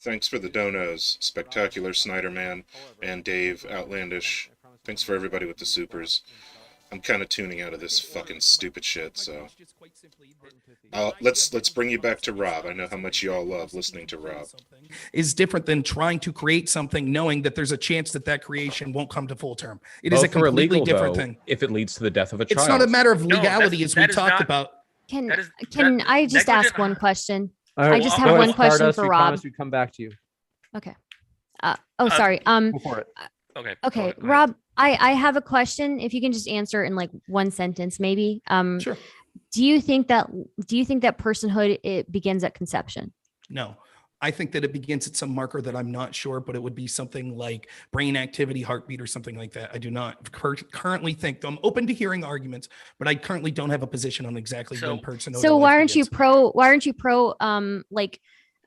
Thanks for the donos, Spectacular Snyder Man and Dave Outlandish. Thanks for everybody with the supers. I'm kind of tuning out of this fucking stupid shit. So let's bring you back to Rob. I know how much y'all love listening to Rob. Is different than trying to create something knowing that there's a chance that that creation won't come to full term. It is a Both are completely illegal, different though, thing. if it leads to the death of a child. It's not a matter of No, legality, as we that is talked not- about. Can That is- can that- I just negligent- ask one question? All right, I just go have ahead, one question Stardust. for We Rob. promised we'd come back to you. Okay. Sorry. Go for it. Okay. Okay, go ahead. Rob, I have a question. If you can just answer it in like one sentence, maybe. Sure. Do you think that personhood it begins at conception? No, I think that it begins at some marker that I'm not sure, but it would be something like brain activity, heartbeat, or something like that. I do not currently think. I'm open to hearing arguments, but I currently don't have a position on exactly when personhood. So or why life aren't you begins. pro? Why aren't you pro? Like,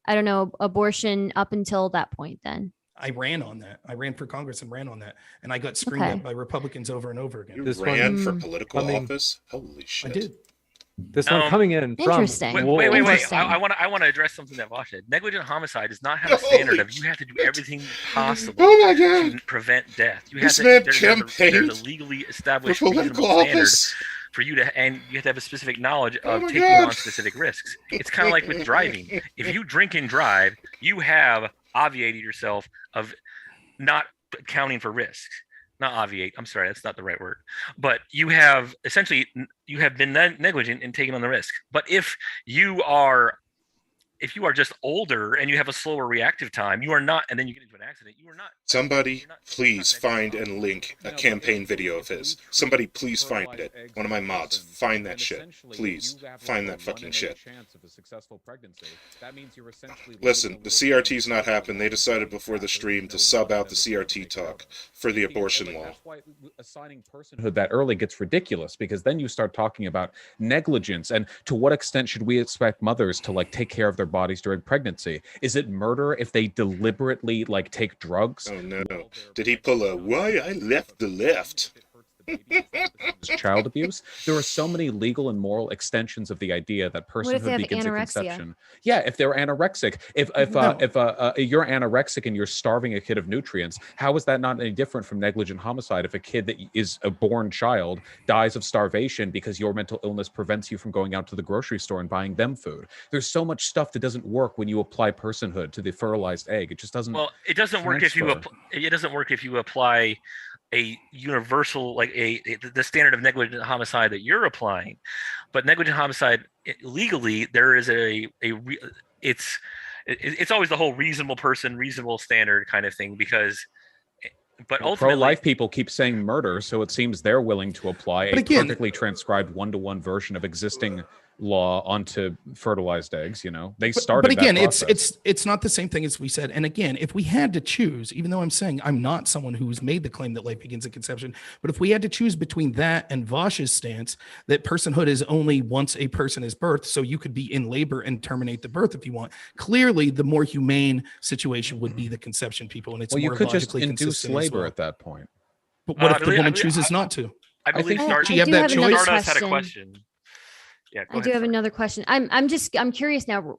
I don't know, abortion up until that point. Then I ran on that. I ran for Congress and ran on that, and I got screamed Okay. at by Republicans over and over again. You This ran one- for political coming- office? Holy shit. I did. This one coming in from Interesting. Wait. Interesting. I want to address something that Vosh said. Negligent homicide does not have a standard of you have to do everything possible Oh my God. to prevent death. You This have man there's campaigned a legally For established political reasonable standard office? for you to, and you have to have a specific knowledge Oh of my taking God. on specific risks. It's kind of like with driving. If you drink and drive, you have obviated yourself of not accounting for risks. Not obviate. I'm sorry, that's not the right word. But you have essentially been negligent in taking on the risk. But if you are just older and you have a slower reactive time, you are not, and then you get into an accident, you are not. Somebody, please find and link a campaign video of his. Somebody, please find it. One of my mods, find that shit. Please, find that fucking shit. Listen, the CRT's not happened. They decided before the stream to sub out the CRT talk for the abortion law. That's why assigning personhood that early gets ridiculous, because then you start talking about negligence and to what extent should we expect mothers to like take care of their bodies during pregnancy? Is it murder if they deliberately like take drugs? Oh no. Did he pull a why I left the left? Child abuse. There are so many legal and moral extensions of the idea that What if they personhood have begins at anorexia? conception. Yeah, if they're anorexic, if you're anorexic and you're starving a kid of nutrients, how is that not any different from negligent homicide if a kid that is a born child dies of starvation because your mental illness prevents you from going out to the grocery store and buying them food? There's so much stuff that doesn't work when you apply personhood to the fertilized egg. It just doesn't. Well, it doesn't work if you transfer. it doesn't work if you apply a universal like the standard of negligent homicide that you're applying. But negligent homicide legally, there is it's always the whole reasonable person, reasonable standard kind of thing, because but ultimately pro-life people keep saying murder, so it seems they're willing to apply a perfectly transcribed one-to-one version of existing law onto fertilized eggs. They started. But again, that process. it's not the same thing as we said. And again, if we had to choose, even though I'm saying I'm not someone who's made the claim that life begins at conception, but if we had to choose between that and Vosh's stance that personhood is only once a person is birthed, so you could be in labor and terminate the birth if you want. Clearly, the more humane situation would be the conception people, and it's you more could just logically induce consistent as labor well. at that point. But what if the I woman believe- chooses not to? I believe think- Stardust Do you have that choice? Stardust had a question. Yeah, I do have another question. I'm curious now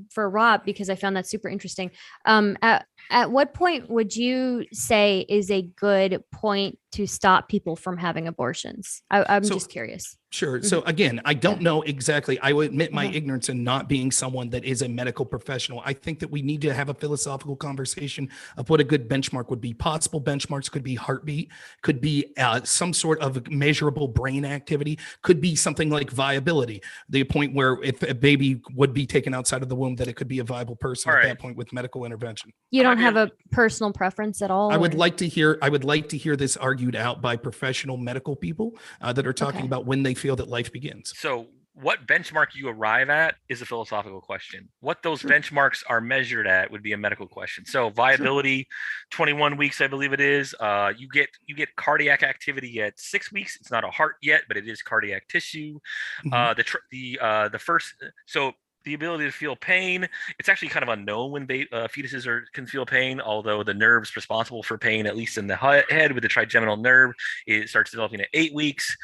for Rob, because I found that super interesting. At what point would you say is a good point to stop people from having abortions? I'm just curious. Sure. So again, I don't know exactly. I will admit my Mhm. ignorance in not being someone that is a medical professional. I think that we need to have a philosophical conversation of what a good benchmark would be. Possible benchmarks could be heartbeat, could be some sort of measurable brain activity, could be something like viability, the point where if a baby would be taken outside of the womb, that it could be a viable person All at right. that point with medical intervention. You don't have a personal preference at all? I would or- like to hear this argued out by professional medical people that are talking Okay. about when they feel that life begins. So what benchmark you arrive at is a philosophical question. What those benchmarks are measured at would be a medical question. So viability, 21 weeks, I believe it is. You get cardiac activity at 6 weeks. It's not a heart yet, but it is cardiac tissue. The first, so the ability to feel pain, it's actually kind of unknown when fetuses can feel pain, although the nerves responsible for pain, at least in the head with the trigeminal nerve, it starts developing at 8 weeks.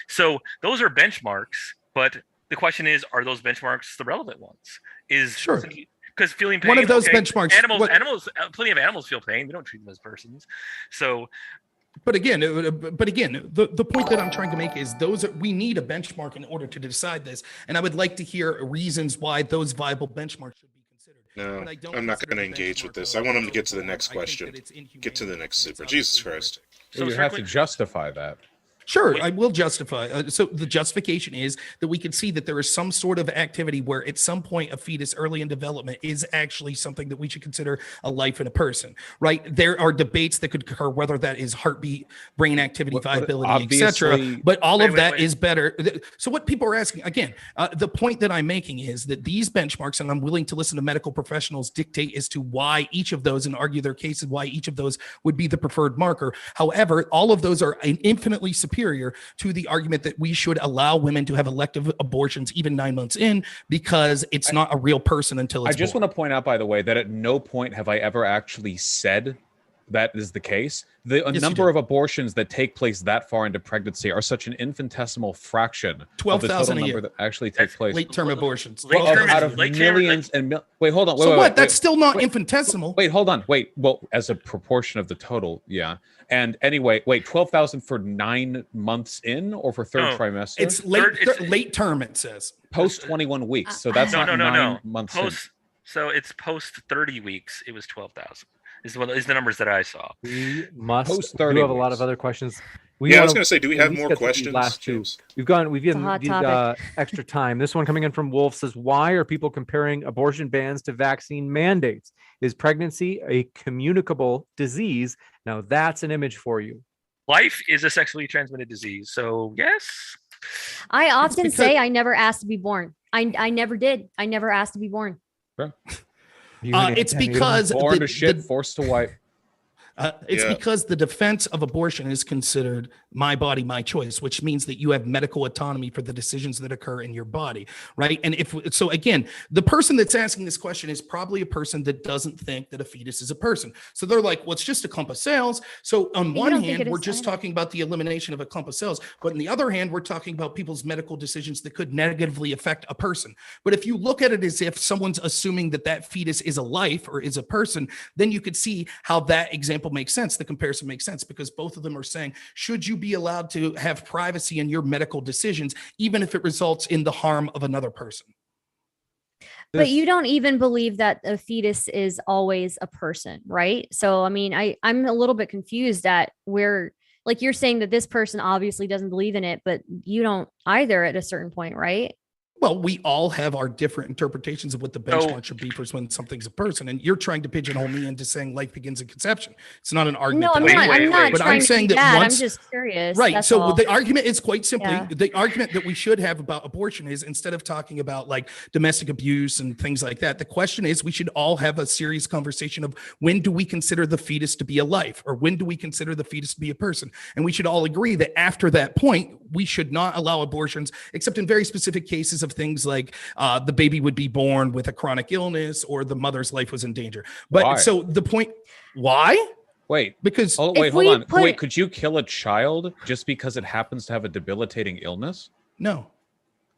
So those are benchmarks, but the question is, are those benchmarks the relevant ones? Sure. Because feeling pain, One of those benchmarks. animals, plenty of animals feel pain. We don't treat them as persons. So But again, the point that I'm trying to make is we need a benchmark in order to decide this, and I would like to hear reasons why those viable benchmarks should be considered. No, But I don't I'm not consider going to the engage with benchmark this. a I want him to moral get to the norm. next I think question. that it's inhumane, Get to the next and it's super. Jesus obviously Christ. So You have to circling- justify that. Sure, I will justify. So the justification is that we can see that there is some sort of activity where at some point a fetus early in development is actually something that we should consider a life in a person, right? There are debates that could occur whether that is heartbeat, brain activity, viability, etc. obviously- But all of Wait, that wait. is better. So what people are asking, again, the point that I'm making is that these benchmarks, and I'm willing to listen to medical professionals dictate as to why each of those and argue their case and why each of those would be the preferred marker. However, all of those are infinitely superior to the argument that we should allow women to have elective abortions even 9 months in because it's not a real person until I it's just born. want to point out, by the way, that at no point have I ever actually said that is the case. The you number did. of abortions that take place that far into pregnancy are such an infinitesimal fraction of the 12,000 total a year. number that actually take That's place. Late-term abortions. Late term- Out of late term- millions and wait, hold on. Wait, So wait, what? wait, That's still not wait. infinitesimal. Wait, hold on. Wait, well, as a proportion of the total, yeah. And anyway, wait, 12,000 for 9 months in or for third No, trimester? It's late term, it says. post 21 weeks. So that's No, not no, no, 9 no. months in. So it's post 30 weeks. It was 12,000. Is the numbers that I saw. We must. Post We 30 do have a lot weeks. of other questions. Yeah, I was wanna going to say, do we at have least more get to these questions? Last two. James? We've a given hot these topic. extra time. This one coming in from Wolf says, "Why are people comparing abortion bans to vaccine mandates? Is pregnancy a communicable disease?" Now that's an image for you. Life is a sexually transmitted disease. So yes. I often because- say I never asked to be born. I never did. I never asked to be born. It's because Born the- to shit, the- forced to wipe. It's Yeah. because the defense of abortion is considered my body, my choice, which means that you have medical autonomy for the decisions that occur in your body, right? And so again, the person that's asking this question is probably a person that doesn't think that a fetus is a person. So they're like, well, it's just a clump of cells. So on You one don't think hand, it we're is just either. talking about the elimination of a clump of cells, but on the other hand, we're talking about people's medical decisions that could negatively affect a person. But if you look at it as if someone's assuming that that fetus is a life or is a person, then you could see how that example makes sense. The comparison makes sense because both of them are saying, should you be allowed to have privacy in your medical decisions, even if it results in the harm of another person? But you don't even believe that a fetus is always a person, right? So I mean, I'm a little bit confused at where, like, you're saying that this person obviously doesn't believe in it, but you don't either at a certain point, right? Well, we all have our different interpretations of what the benchmark should be for when something's a person, and you're trying to pigeonhole me into saying life begins in conception. It's not an argument. No, I'm that not. I'm not but trying I'm to saying do that that. once, I'm just curious. right. That's So all. the argument is quite simply Yeah. the argument that we should have about abortion is instead of talking about like domestic abuse and things like that, the question is we should all have a serious conversation of when do we consider the fetus to be a life or when do we consider the fetus to be a person? And we should all agree that after that point, we should not allow abortions except in very specific cases of things like the baby would be born with a chronic illness or the mother's life was in danger. But Why? so the point, why? Wait. Because Oh, If wait, hold we on. put- Wait, could you kill a child just because it happens to have a debilitating illness? no.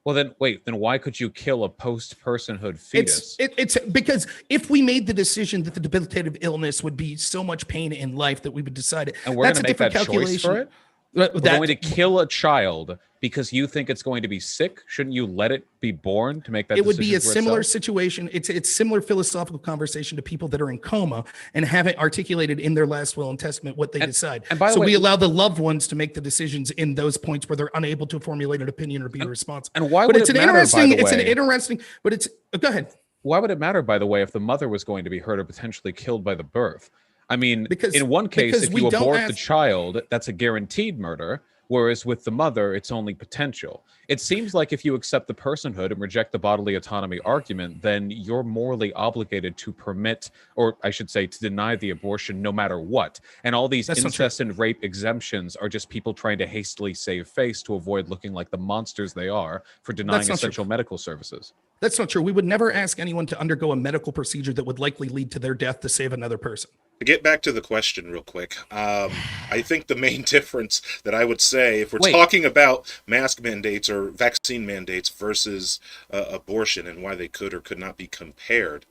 Well, then why could you kill a post-personhood fetus? It's because if we made the decision that the debilitative illness would be so much pain in life that we would decide it, And we're that's going a to make different that choice calculation. for it? We're going to kill a child because you think it's going to be sick? Shouldn't you let it be born to make that It would be a decision for similar itself? situation. It's similar philosophical conversation to people that are in coma and haven't articulated in their last will and testament what they decide. and by the so way- we allow the loved ones to make the decisions in those points where they're unable to formulate an opinion or be responsible. And why But would it's it an matter, by interesting. the It's an way? interesting. But it's go ahead. Why would it matter, by the way, if the mother was going to be hurt or potentially killed by the birth? I mean, Because- in one case, because if we you don't abort the ask- child, that's a guaranteed murder. Whereas with the mother, it's only potential. It seems like if you accept the personhood and reject the bodily autonomy argument, then you're morally obligated to permit, or I should say, to deny the abortion no matter what. And all these That's not true. incest and rape exemptions are just people trying to hastily save face to avoid looking like the monsters they are for denying That's not true. essential medical services. That's not true. We would never ask anyone to undergo a medical procedure that would likely lead to their death to save another person. To get back to the question real quick, I think the main difference that I would say, if we're Wait. talking about mask mandates or vaccine mandates versus abortion and why they could or could not be compared,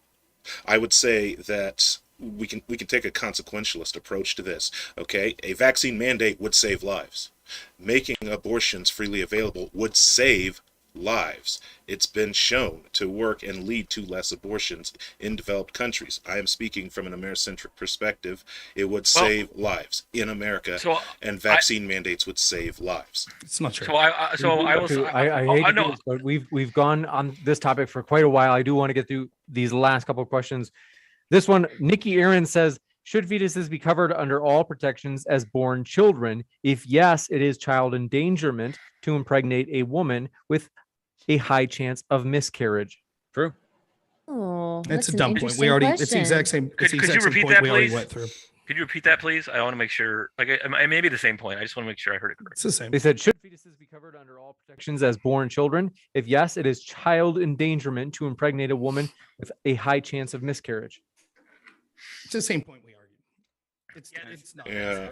I would say that we can take a consequentialist approach to this. Okay, a vaccine mandate would save lives. Making abortions freely available would save lives. It's been shown to work and lead to less abortions in developed countries. I am speaking from an Americentric perspective. It would save lives in America, and vaccine mandates would save lives. It's not true. I hate to do this, but we've gone on this topic for quite a while. I do want to get through these last couple of questions. This one, Nikki Aaron says, should fetuses be covered under all protections as born children? If yes, it is child endangerment to impregnate a woman with a high chance of miscarriage. True. Oh, It's a dumb point. It's the exact same. Could you repeat that, please? Could you repeat that, please? I want to make sure. Like, it may be the same point. I just want to make sure I heard it correctly. It's the same. They said, should fetuses be covered under all protections as born children? If yes, it is child endangerment to impregnate a woman with a high chance of miscarriage. It's the same point we argued. It's not. Yeah.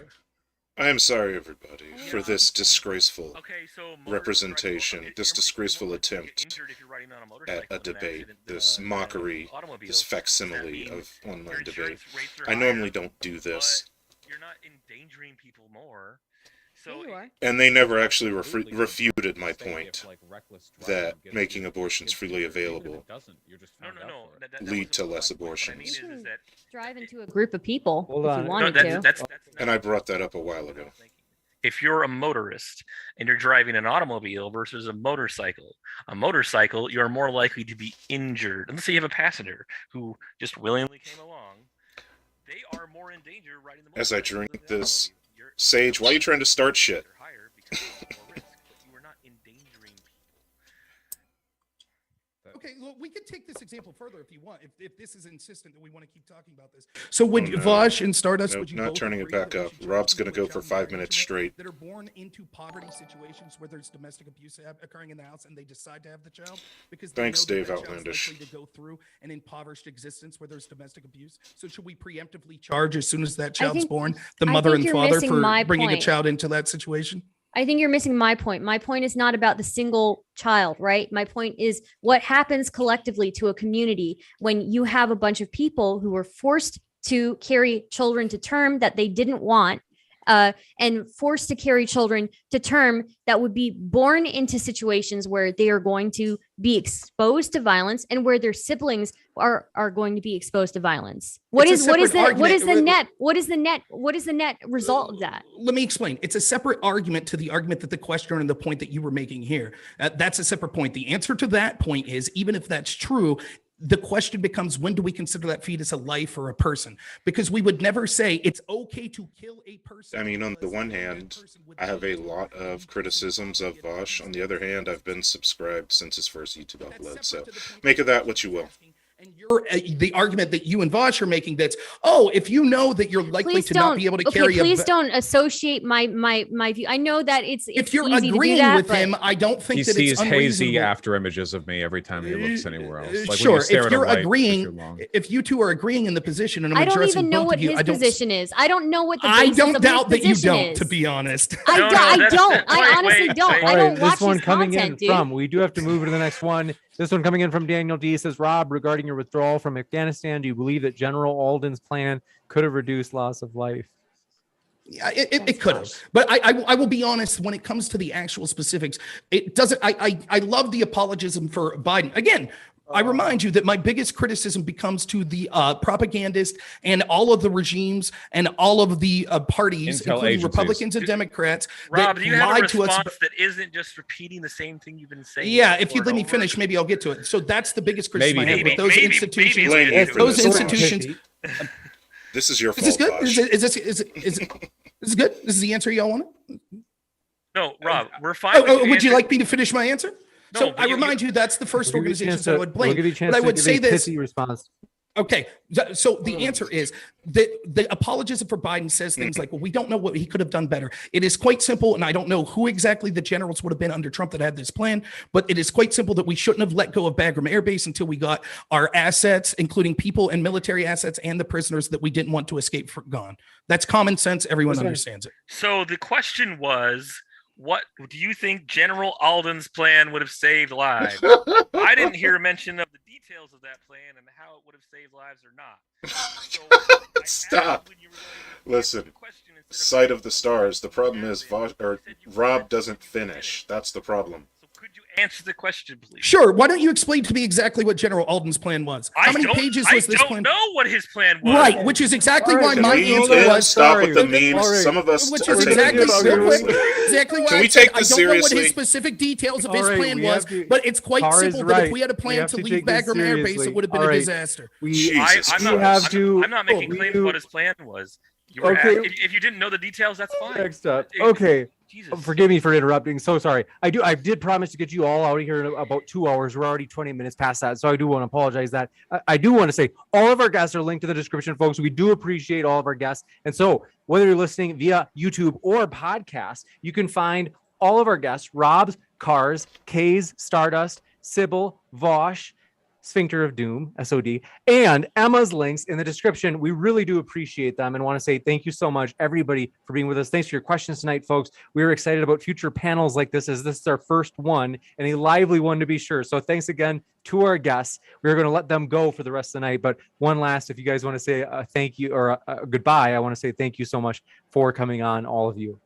I am sorry, everybody, for this disgraceful representation, this disgraceful attempt at a debate, this mockery, this facsimile of online debate. I normally don't do this. You're not endangering people more. So and they never actually refuted my point that making abortions freely available lead to less abortions. Drive into a group of people Hold if on. you wanted to. And I brought that up a while ago. If you're a motorist and you're driving an automobile versus a motorcycle, you're more likely to be injured. Let's say you have a passenger who just willingly came along. They are more in danger riding the motorcycle. As I drink this, Sage, why are you trying to start shit? Okay, well, we could take this example further if you want. If this is insistent that we want to keep talking about this. So would Vosh and Stardust? Would you not both turning it agree back that up. we should Rob's going to continue go for child 5 minutes straight. that are born into poverty situations where there's domestic abuse occurring in the house, and they decide to have the child because they Thanks, know that Dave that child's Outlandish. likely to go through an impoverished existence where there's domestic abuse. So should we preemptively charge as soon as that child's think- born the I mother think and you're father missing for my bringing a point. child into that situation? I think you're missing my point. My point is not about the single child, right? My point is what happens collectively to a community when you have a bunch of people who were forced to carry children to term that they didn't want, and forced to carry children to term that would be born into situations where they are going to be exposed to violence and where their siblings are going to be exposed to violence. What is the net result of that? Let me explain. It's a separate argument to the argument that the questioner and the point that you were making here. That's a separate point. The answer to that point is, even if that's true, the question becomes, when do we consider that fetus a life or a person? Because we would never say it's okay to kill a person. I mean, on the one hand, I have a lot of criticisms of Vosh. On the other hand, I've been subscribed since his first YouTube upload. So make of that what you will. And you're the argument that you and Vosh are making, that's, if you know that you're likely to not be able to carry please don't associate my view. I know that it's if you're easy agreeing to do that, with but him, I don't think He that sees it's hazy unreasonable. after images of me every time he looks anywhere else. Like when Sure, you stare if at a you're light for too agreeing, long. if you two are agreeing in the position, and I'm I don't addressing even know both what of you, his I don't. position is. I don't know what the I basis don't of his doubt that you position don't, is. to be honest. I don't. I honestly don't. I All don't right, watch this one his coming content, in dude. from, we do have to move to the next one. This one coming in from Daniel D says, Rob, regarding your withdrawal from Afghanistan, do you believe that General Alden's plan could have reduced loss of life? Yeah, it could have, but I will be honest, when it comes to the actual specifics, it doesn't. I love the apologism for Biden. Again, I remind you that my biggest criticism becomes to the propagandist and all of the regimes and all of the parties, Intel including agencies. Republicans and Democrats, Rob, that do you have a lied to us. response that isn't just repeating the same thing you've been saying? Yeah, if you over let and me over? finish, maybe I'll get to it. So that's the biggest criticism I have Maybe, with those maybe, institutions. maybe Blame you for Those this. institutions. This is your Is this fault, good? Vosh. Is this good? This is the answer y'all want? No, Rob, we're fine. with the Would you answer. like me to finish my answer? No, So but I remind you, that's the first We'll give you a organization chance that I to- would we'll blame. give you a chance But I to would give say a this. pithy response. Okay, so the answer is that the apologism for Biden says things like, well, we don't know what he could have done better. It is quite simple, and I don't know who exactly the generals would have been under Trump that had this plan, but it is quite simple that we shouldn't have let go of Bagram Air Base until we got our assets, including people and military assets, and the prisoners that we didn't want to escape for gone. That's common sense. Everyone understands it. So the question was, what do you think General Alden's plan would have saved lives? I didn't hear a mention of the deep details of that plan and how it would have saved lives or not. So Stop. Listen, sight of the stars. The problem is Rob doesn't finish. That's the problem. So could you answer the question, please? Sure. Why don't you explain to me exactly what General Alden's plan was? How many pages was this plan? I don't know what his plan was. Right, which is exactly why my answer was. Stop with the memes. Some of us which are is taking exactly, this seriously. exactly why Can we I said take I this don't know what seriously? his specific details of his All right, plan we was, have to- but it's quite Car is simple that right. if we had a We plan have to to leave take this Bagram Air Base, seriously. it would have been All a right. disaster. Jesus I'm Christ. not making claims to what his plan was. You were Okay. if you didn't know the details, that's fine. Next up. It- Okay. Jesus. Forgive me for interrupting. So sorry. I did promise to get you all out of here in about 2 hours. We're already 20 minutes past that. So I do want to apologize that. I do want to say all of our guests are linked to the description, folks. We do appreciate all of our guests. And so whether you're listening via YouTube or podcast, you can find all of our guests, Rob's, Cars, Kay's, Stardust, Sybil, Vosh, Sphincter of Doom, SOD, and Emma's links in the description. We really do appreciate them and want to say thank you so much, everybody, for being with us. Thanks for your questions tonight, folks. We are excited about future panels like this, as this is our first one and a lively one to be sure. So thanks again to our guests. We're going to let them go for the rest of the night. But one last, if you guys want to say a thank you or a goodbye, I want to say thank you so much for coming on, all of you.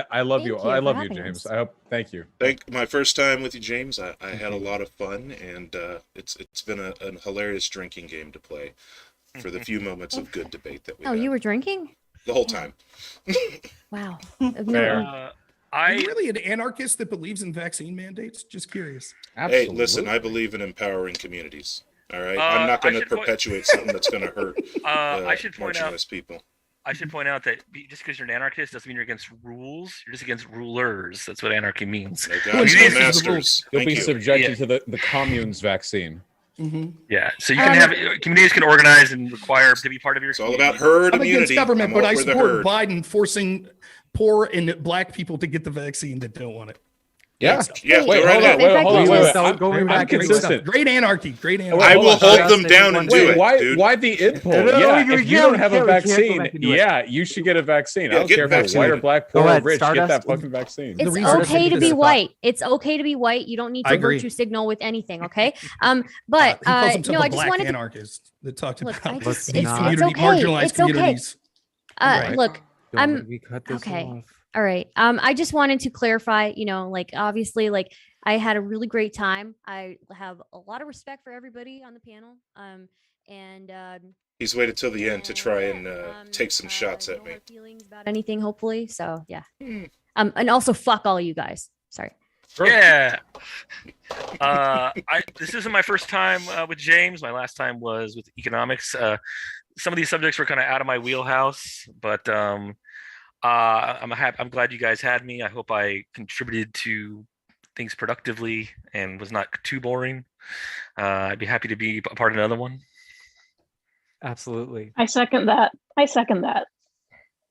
I love you. I love you, having James. us. I hope. Thank you. My first time with you, James. I had a lot of fun, and it's been a hilarious drinking game to play for the few moments of good debate that we Oh, had. you were drinking? The whole time. Wow. Fair. Are you really an anarchist that believes in vaccine mandates? Just curious. Absolutely. Hey, listen, I believe in empowering communities. All right, I I'm not going to should point- perpetuate something that's going to hurt I should point out. marginalized people. I should point out that just because you're an anarchist doesn't mean you're against rules. You're just against rulers. That's what anarchy means. No Well, gods, it no is the masters. rules. You'll Thank be you. subjected to the commune's vaccine. Yeah, so you can have communities can organize and require to be part of your. It's all about herd I'm immunity. against government, I'm but all I for the support herd. Biden forcing poor and black people to get the vaccine that don't want it. Yeah. Yeah, Wait, go right hold on. ahead. Wait, hold on. Wait, wait. Without going I'm back Great into stuff. consistent. Great anarchy. Great anarchy. I will Hold on. hold them down and do Wait, it, dude. why the id pull? No, no, Yeah, we if you can't- don't have we a can't go vaccine, back into it. yeah, you should get a vaccine. Yeah, I don't get care if you're white or vaccinated. black, Go poor or ahead, rich. Get that Stardust. fucking vaccine. The It's reason okay to is be that- white. It's okay to be white. You don't need I to agree. virtue signal with anything. Okay. But he calls himself no, a I just black wanted to anarchist that talked look. about I just Let's not- it's okay. marginalized It's okay. communities. Right. Look, Don't we cut this okay. off? all right. I just wanted to clarify, like obviously, like I had a really great time. I have a lot of respect for everybody on the panel. And He's waited till the end to try and yeah, take some shots no at me. hard feelings about anything, hopefully. So yeah. Hmm. And also fuck all you guys. Sorry. Yeah. This isn't my first time with James. My last time was with economics. Some of these subjects were kind of out of my wheelhouse, but I'm glad you guys had me. I hope I contributed to things productively and was not too boring. I'd be happy to be a part of another one. Absolutely. I second that.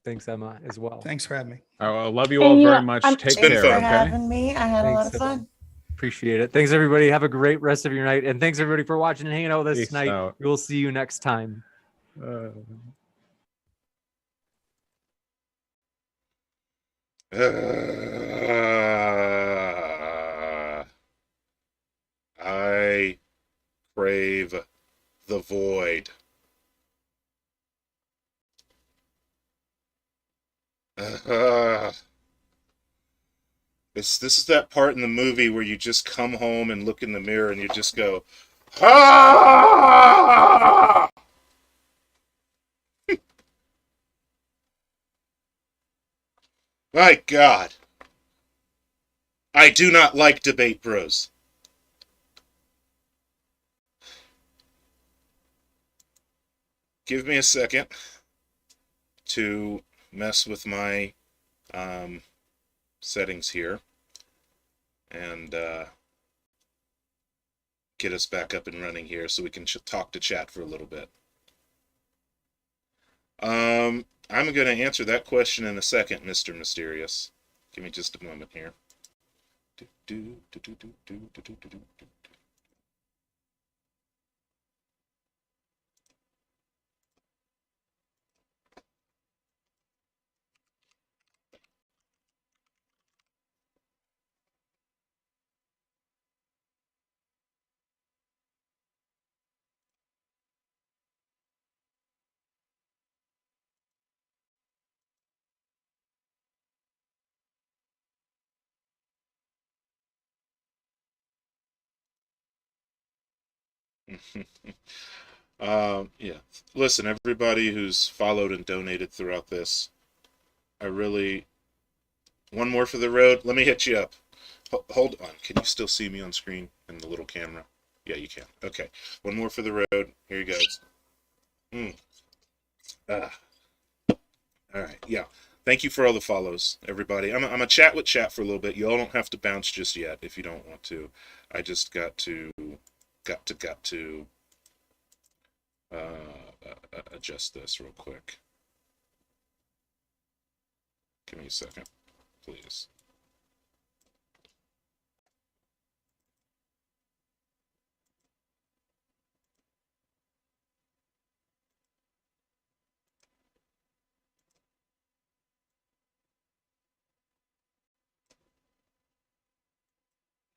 Thanks, Emma, as well. Thanks for having me. I love you all And, very much. Take been care. fun. for Okay. having me. I had a lot Thanks, of fun. Appreciate it. Thanks, everybody. Have a great rest of your night. And thanks, everybody, for watching and hanging out with us Peace tonight. out. We will see you next time. I crave the void. This is that part in the movie where you just come home and look in the mirror and you just go, ah! My God. I do not like debate bros. Give me a second to mess with my settings here and get us back up and running here so we can talk to chat for a little bit. I'm going to answer that question in a second, Mr. Mysterious. Give me just a moment here. Yeah. Listen, everybody who's followed and donated throughout this, I really. One more for the road. Let me hit you up. Hold on. Can you still see me on screen in the little camera? Yeah, you can. Okay. One more for the road. Here you goes. Ah. All right. Yeah. Thank you for all the follows, everybody. I'm a chat with chat for a little bit. You all don't have to bounce just yet if you don't want to. I just got to adjust this real quick. Give me a second, please.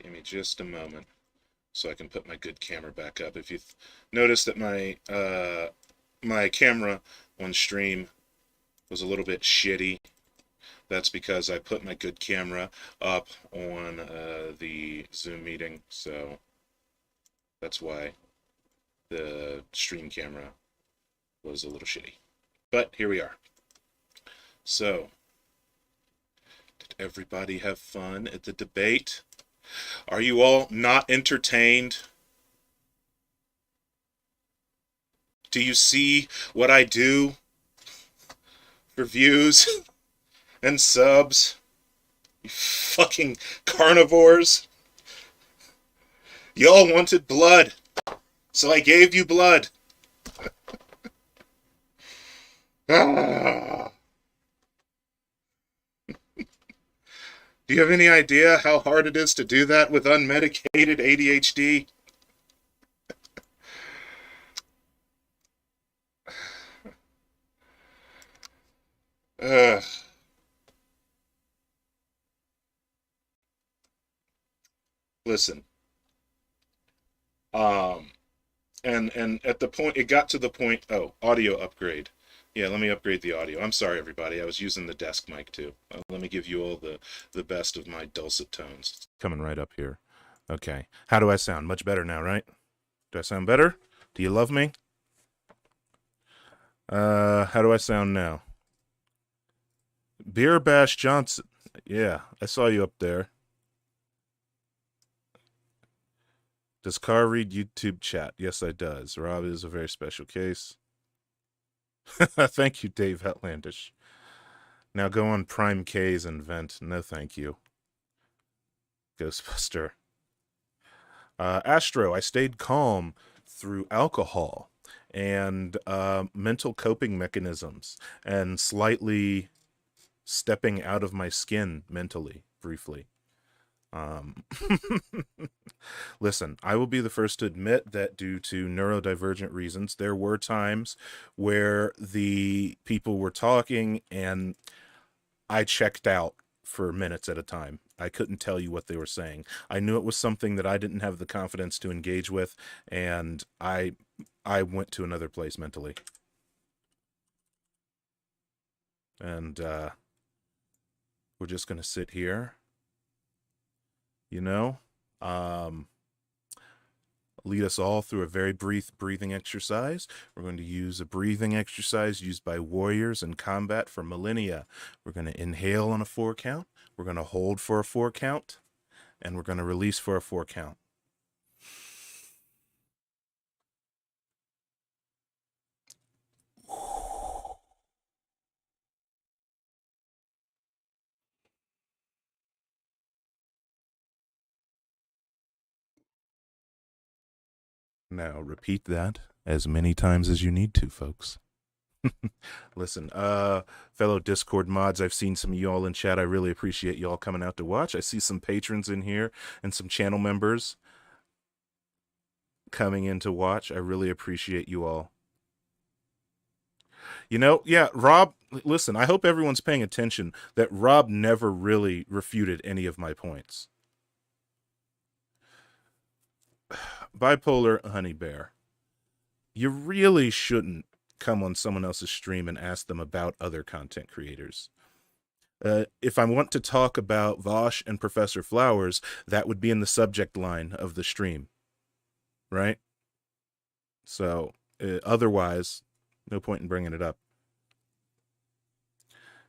Give me just a moment so I can put my good camera back up. If you notice that my camera on stream was a little bit shitty, that's because I put my good camera up on the Zoom meeting, so that's why the stream camera was a little shitty. But here we are. So, did everybody have fun at the debate? Are you all not entertained? Do you see what I do for views and subs? You fucking carnivores. Y'all wanted blood, so I gave you blood. Ah. Do you have any idea how hard it is to do that with unmedicated ADHD? Listen. And at the point, it got to the point, oh, audio upgrade. Yeah, let me upgrade the audio. I'm sorry, everybody. I was using the desk mic, too. Let me give you all the best of my dulcet tones. Coming right up here. Okay. How do I sound? Much better now, right? Do I sound better? Do you love me? How do I sound now? Beer Bash Johnson. Yeah, I saw you up there. Does Carr read YouTube chat? Yes, I does. Rob is a very special case. Thank you, Dave Hetlandish. Now go on Prime K's and vent. No, thank you. Ghostbuster. Astro, I stayed calm through alcohol and mental coping mechanisms and slightly stepping out of my skin mentally, briefly. Listen, I will be the first to admit that due to neurodivergent reasons, there were times where the people were talking and I checked out for minutes at a time. I couldn't tell you what they were saying. I knew it was something that I didn't have the confidence to engage with, and I went to another place mentally. And we're just going to sit here. You know, lead us all through a very brief breathing exercise. We're going to use a breathing exercise used by warriors in combat for millennia. We're going to inhale on a 4 count. We're going to hold for a 4 count. And we're going to release for a 4 count. Now repeat that as many times as you need to, folks. Listen, fellow Discord mods, I've seen some of y'all in chat. I really appreciate y'all coming out to watch. I see some patrons in here and some channel members coming in to watch. I really appreciate you all. You know, yeah, Rob, listen, I hope everyone's paying attention that Rob never really refuted any of my points. Bipolar Honey Bear, you really shouldn't come on someone else's stream and ask them about other content creators. If I want to talk about Vosh and Professor Flowers, that would be in the subject line of the stream, right? So otherwise, no point in bringing it up.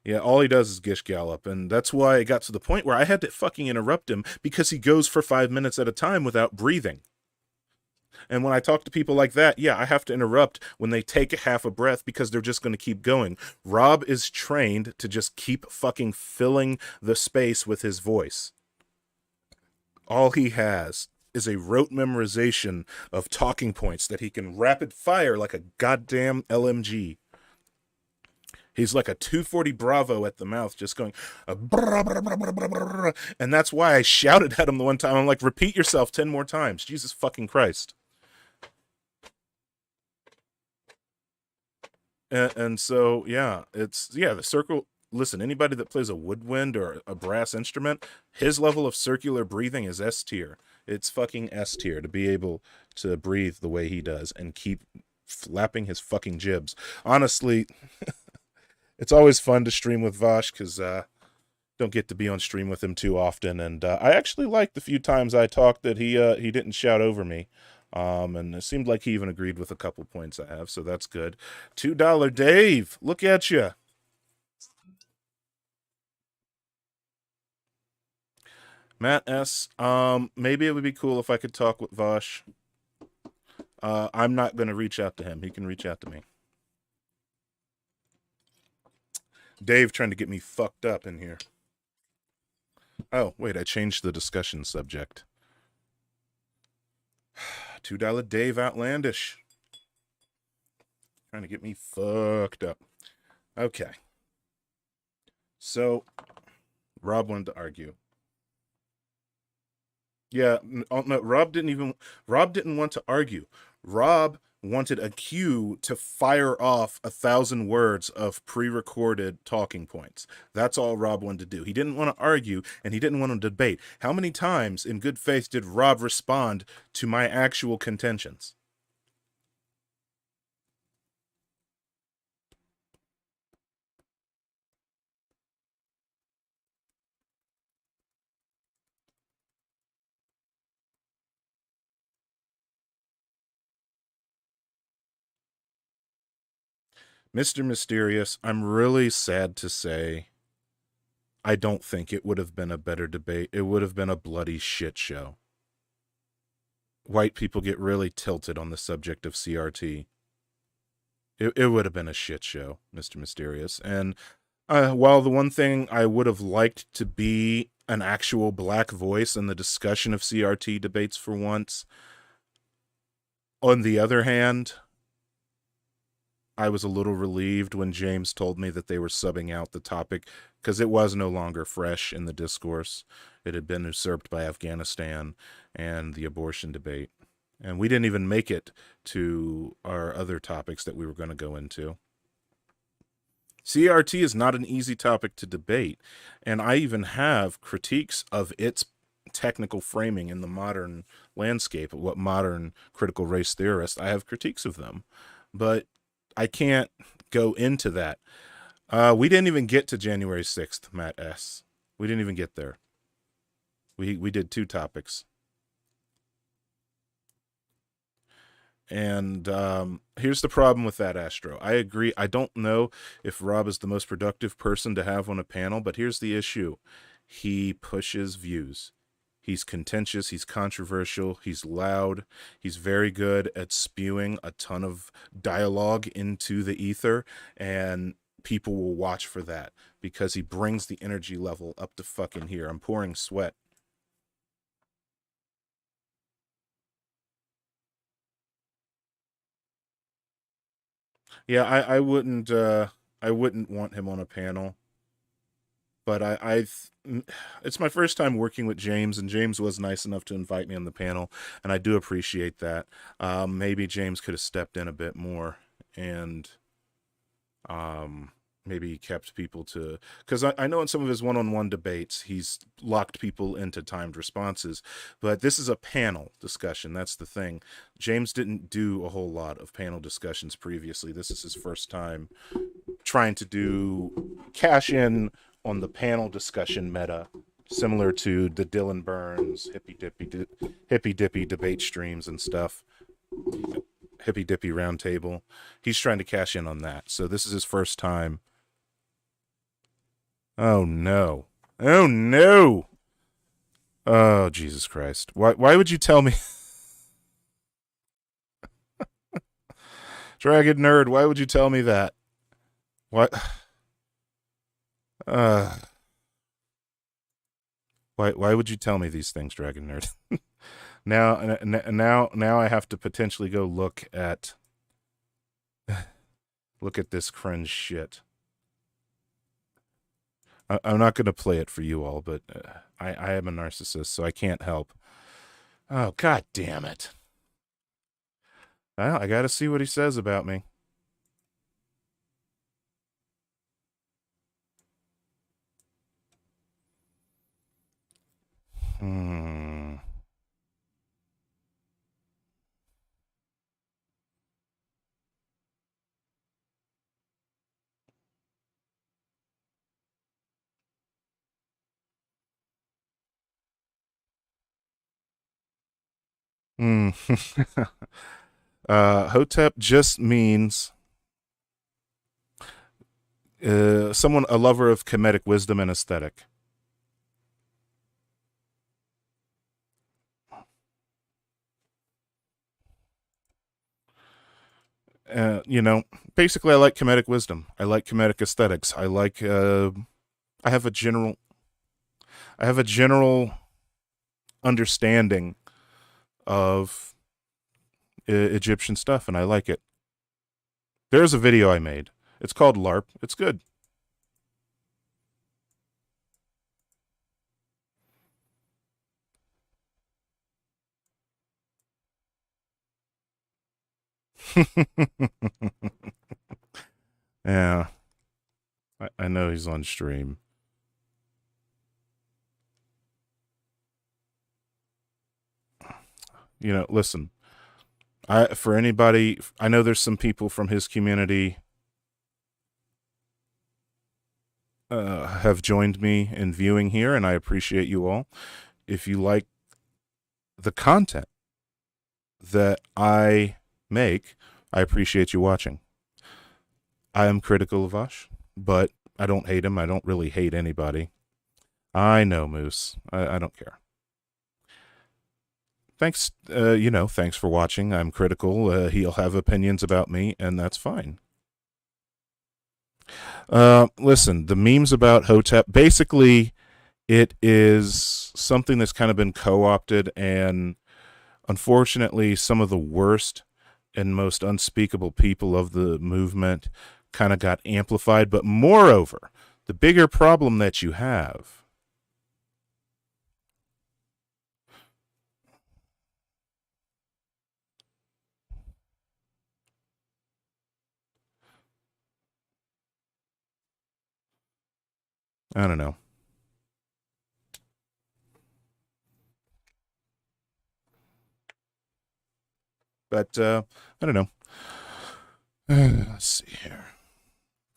Yeah, all he does is gish gallop, and that's why it got to the point where I had to fucking interrupt him because he goes for 5 minutes at a time without breathing. And when I talk to people like that, yeah, I have to interrupt when they take a half a breath because they're just going to keep going. Rob is trained to just keep fucking filling the space with his voice. All he has is a rote memorization of talking points that he can rapid fire like a goddamn LMG. He's like a 240 Bravo at the mouth, just going, brr, brr, brr, brr, brr, brr. And that's why I shouted at him the one time. I'm like, repeat yourself 10 more times. Jesus fucking Christ. And so, yeah, the circle. Listen, anybody that plays a woodwind or a brass instrument, his level of circular breathing is S tier. It's fucking S tier to be able to breathe the way he does and keep flapping his fucking jibs. Honestly, it's always fun to stream with Vosh because don't get to be on stream with him too often. And I actually liked the few times I talked that he didn't shout over me. And it seemed like he even agreed with a couple points I have, so that's good. $2 Dave, look at you. Matt S. Maybe it would be cool if I could talk with Vosh. I'm not going to reach out to him. He can reach out to me. Dave trying to get me fucked up in here. Oh, wait, I changed the discussion subject. $2 Dave Outlandish. Trying to get me fucked up. Okay. So, Rob wanted to argue. Yeah, no, Rob didn't want to argue. Rob wanted a cue to fire off 1,000 words of pre-recorded talking points. That's all Rob wanted to do. He didn't want to argue, and he didn't want to debate. How many times, in good faith, did Rob respond to my actual contentions? Mr. Mysterious, I'm really sad to say I don't think it would have been a better debate. It would have been a bloody shit show. White people get really tilted on the subject of CRT. It would have been a shit show, Mr. Mysterious. And while the one thing I would have liked to be an actual black voice in the discussion of CRT debates for once, on the other hand, I was a little relieved when James told me that they were subbing out the topic because it was no longer fresh in the discourse. It had been usurped by Afghanistan and the abortion debate. And we didn't even make it to our other topics that we were going to go into. CRT is not an easy topic to debate, and I even have critiques of its technical framing in the modern landscape of what modern critical race theorists, I have critiques of them. But I can't go into that. We didn't even get to January 6th, Matt S. We didn't even get there. We did 2 topics. And here's the problem with that, Astro. I agree. I don't know if Rob is the most productive person to have on a panel, but here's the issue. He pushes views. He's contentious, he's controversial, he's loud, he's very good at spewing a ton of dialogue into the ether, and people will watch for that because he brings the energy level up to fucking here. I'm pouring sweat. Yeah, I wouldn't want him on a panel. But it's my first time working with James, and James was nice enough to invite me on the panel, and I do appreciate that. Maybe James could have stepped in a bit more, and maybe he kept people to, because I know in some of his one-on-one debates, he's locked people into timed responses, but this is a panel discussion. That's the thing. James didn't do a whole lot of panel discussions previously. This is his first time trying to do cash in on the panel discussion meta, similar to the Dylan Burns hippy dippy debate streams and stuff. hippy dippy round table. He's trying to cash in on that. So this is his first time. Oh no. Oh no. Oh Jesus Christ. Why would you tell me? Dragon Nerd, why would you tell me that? What? Why would you tell me these things, Dragon Nerd? Now I have to potentially go look at this cringe shit. I'm not going to play it for you all, but I am a narcissist, so I can't help. Oh, God damn it. Well, I got to see what he says about me. Hotep just means someone, a lover of comedic wisdom and aesthetic. Basically, I like comedic wisdom. I like comedic aesthetics. I like. I have a general understanding of Egyptian stuff, and I like it. There's a video I made. It's called LARP. It's good. Yeah. I know he's on stream. Listen. For anybody, I know there's some people from his community have joined me in viewing here, and I appreciate you all. If you like the content that I make, I appreciate you watching. I am critical of Ash, but I don't hate him. I don't really hate anybody. I know, Moose. I don't care. Thanks, thanks for watching. I'm critical. He'll have opinions about me, and that's fine. Listen, the memes about Hotep, basically, it is something that's kind of been co-opted, and unfortunately, some of the worst and most unspeakable people of the movement kind of got amplified. But moreover, the bigger problem that you have I don't know. But I don't know. Let's see here.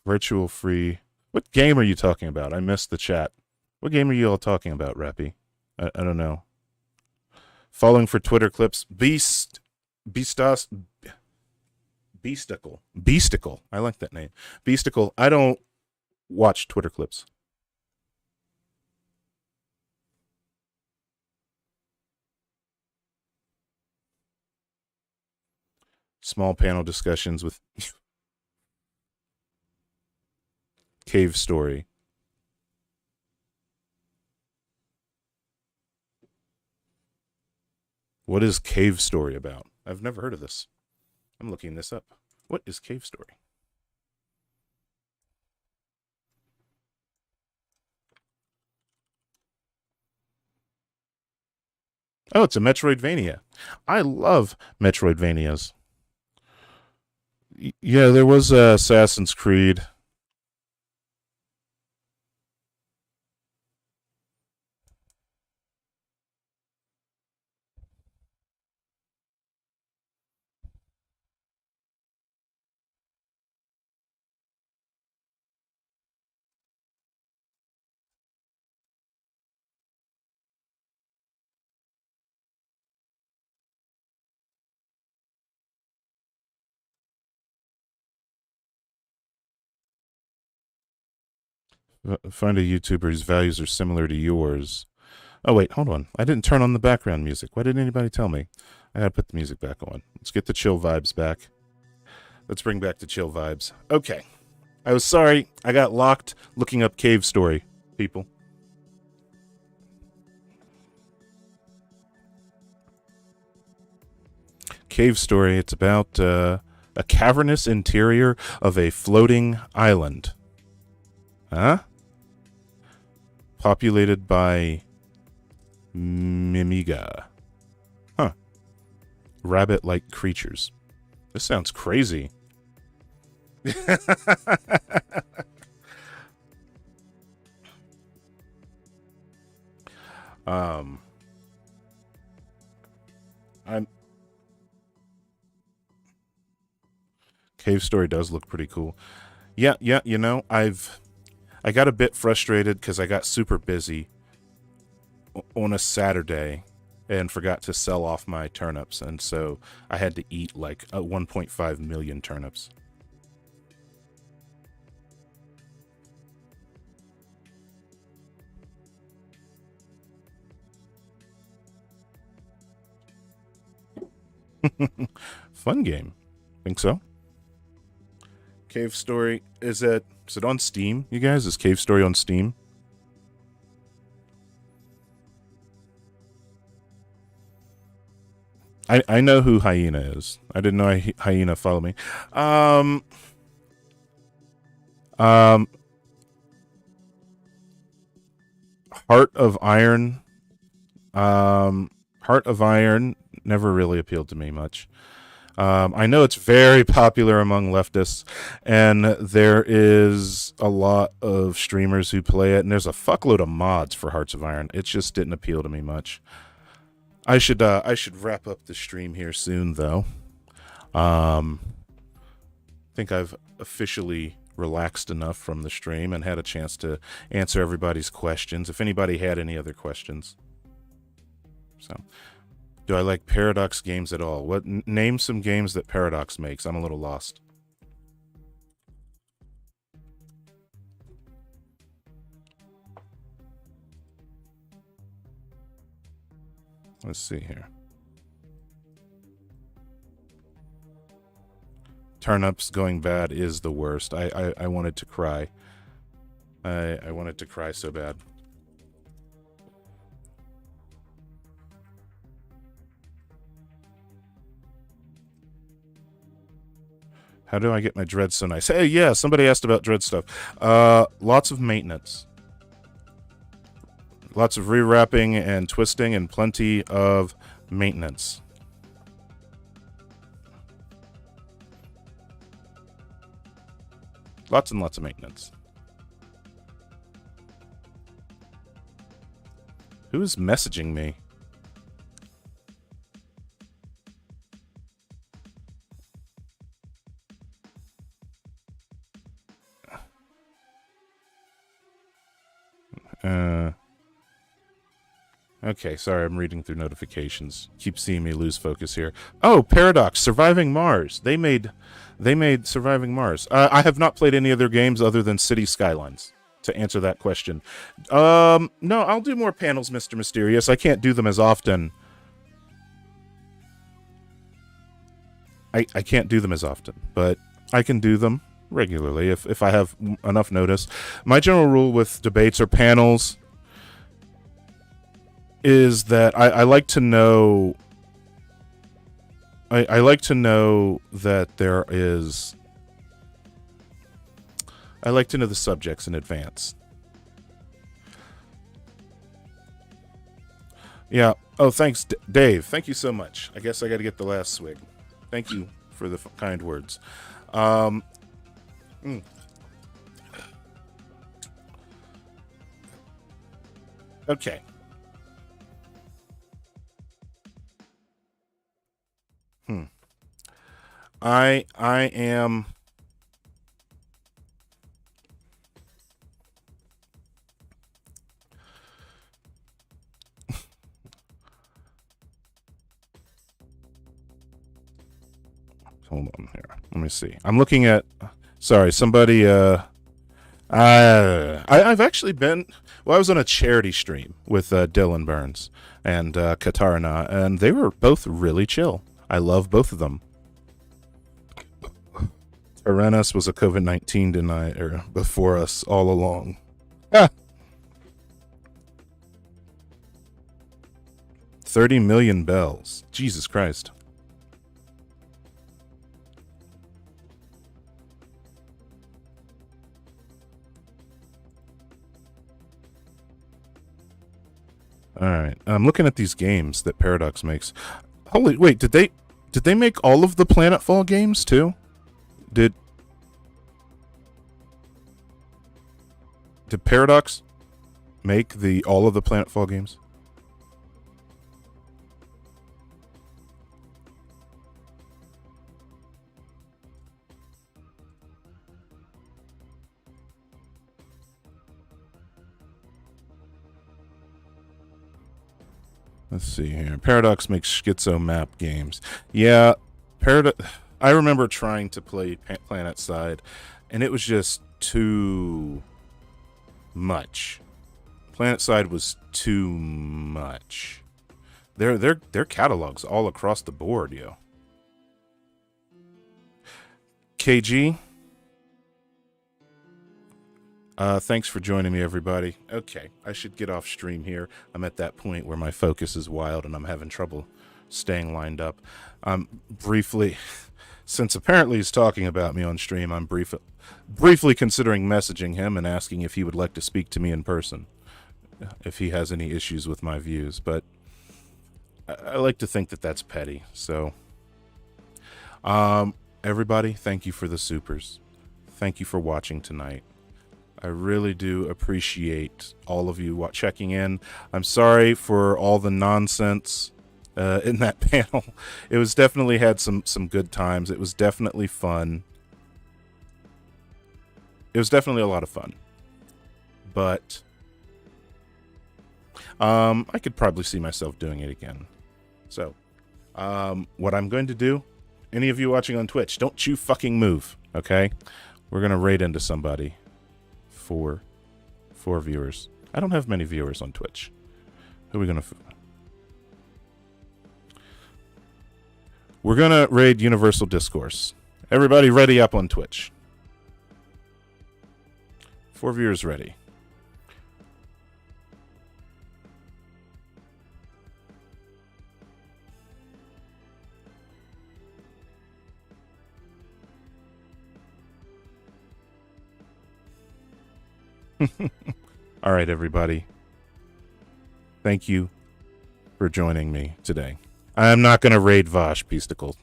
Virtual free. What game are you talking about? I missed the chat. What game are you all talking about, Rappy? I don't know. Following for Twitter clips. Beasticle. I like that name. Beasticle. I don't watch Twitter clips. Small panel discussions with Cave Story. What is Cave Story about? I've never heard of this. I'm looking this up. What is Cave Story? Oh, it's a Metroidvania. I love Metroidvanias. Yeah, there was Assassin's Creed. Find a YouTuber whose values are similar to yours. Oh, wait, hold on. I didn't turn on the background music. Why didn't anybody tell me? I gotta put the music back on. Let's get the chill vibes back. Let's bring back the chill vibes. Okay. I was sorry. I got locked looking up Cave Story, people. Cave Story. It's about a cavernous interior of a floating island. Huh? Populated by Mimiga. Huh. Rabbit-like creatures. This sounds crazy. Cave Story does look pretty cool. Yeah, you know, I got a bit frustrated because I got super busy on a Saturday and forgot to sell off my turnips, and so I had to eat like 1.5 million turnips. Fun game. Think so? Cave Story, is it on Steam, you guys? Is Cave Story on Steam? I know who Hyena is. I didn't know Hyena followed me. Heart of Iron. Heart of Iron never really appealed to me much. I know it's very popular among leftists, and there is a lot of streamers who play it, and there's a fuckload of mods for Hearts of Iron. It just didn't appeal to me much. I should wrap up the stream here soon, though. I think I've officially relaxed enough from the stream and had a chance to answer everybody's questions, if anybody had any other questions. So, do I like Paradox games at all? Name some games that Paradox makes. I'm a little lost. Let's see here. Turnips going bad is the worst. I wanted to cry. I wanted to cry so bad. How do I get my dread so nice? Hey, yeah, somebody asked about dread stuff. Lots of maintenance. Lots of rewrapping and twisting and plenty of maintenance. Lots and lots of maintenance. Who is messaging me? Okay, sorry, I'm reading through notifications. Keep seeing me lose focus here. Oh, Paradox, Surviving Mars. They made Surviving Mars. I have not played any other games other than City Skylines, to answer that question. No, I'll do more panels, Mr. Mysterious. I can't do them as often. I can't do them as often, but I can do them regularly if I have enough notice. My general rule with debates or panels is that I like to know I like to know that there is I like to know the subjects in advance. Yeah. Oh, thanks, Dave. Thank you so much. I guess I got to get the last swig. Thank you for the kind words. Okay. I am hold on here. Let me see. I'm looking at sorry, somebody I I've actually been. Well, I was on a charity stream with Dylan Burns and Katarina, and they were both really chill. I love both of them. Arenas was a COVID-19 denier before us all along. Ah. 30 million bells. Jesus Christ. All right. I'm looking at these games that Paradox makes. Holy wait, did they make all of the Planetfall games too? Did Paradox make all of the Planetfall games? Let's see here. Paradox makes schizo map games. Yeah, I remember trying to play Planet Side, and it was just too much. Planet Side was too much. Their catalogs all across the board, yo. KG. Thanks for joining me, everybody. Okay, I should get off stream here. I'm at that point where my focus is wild and I'm having trouble staying lined up. Briefly, since apparently he's talking about me on stream, I'm briefly considering messaging him and asking if he would like to speak to me in person, if he has any issues with my views. But I like to think that that's petty. So, everybody, thank you for the supers. Thank you for watching tonight. I really do appreciate all of you checking in. I'm sorry for all the nonsense in that panel. It was definitely had some good times. It was definitely fun. It was definitely a lot of fun. But I could probably see myself doing it again. So what I'm going to do, any of you watching on Twitch, don't you fucking move, okay? We're going to raid into somebody. Four viewers. I don't have many viewers on Twitch. Who are we gonna? We're gonna raid Universal Discourse. Everybody, ready up on Twitch. 4 viewers ready. All right, everybody. Thank you for joining me today. I'm not going to raid Vosh, Beasticle.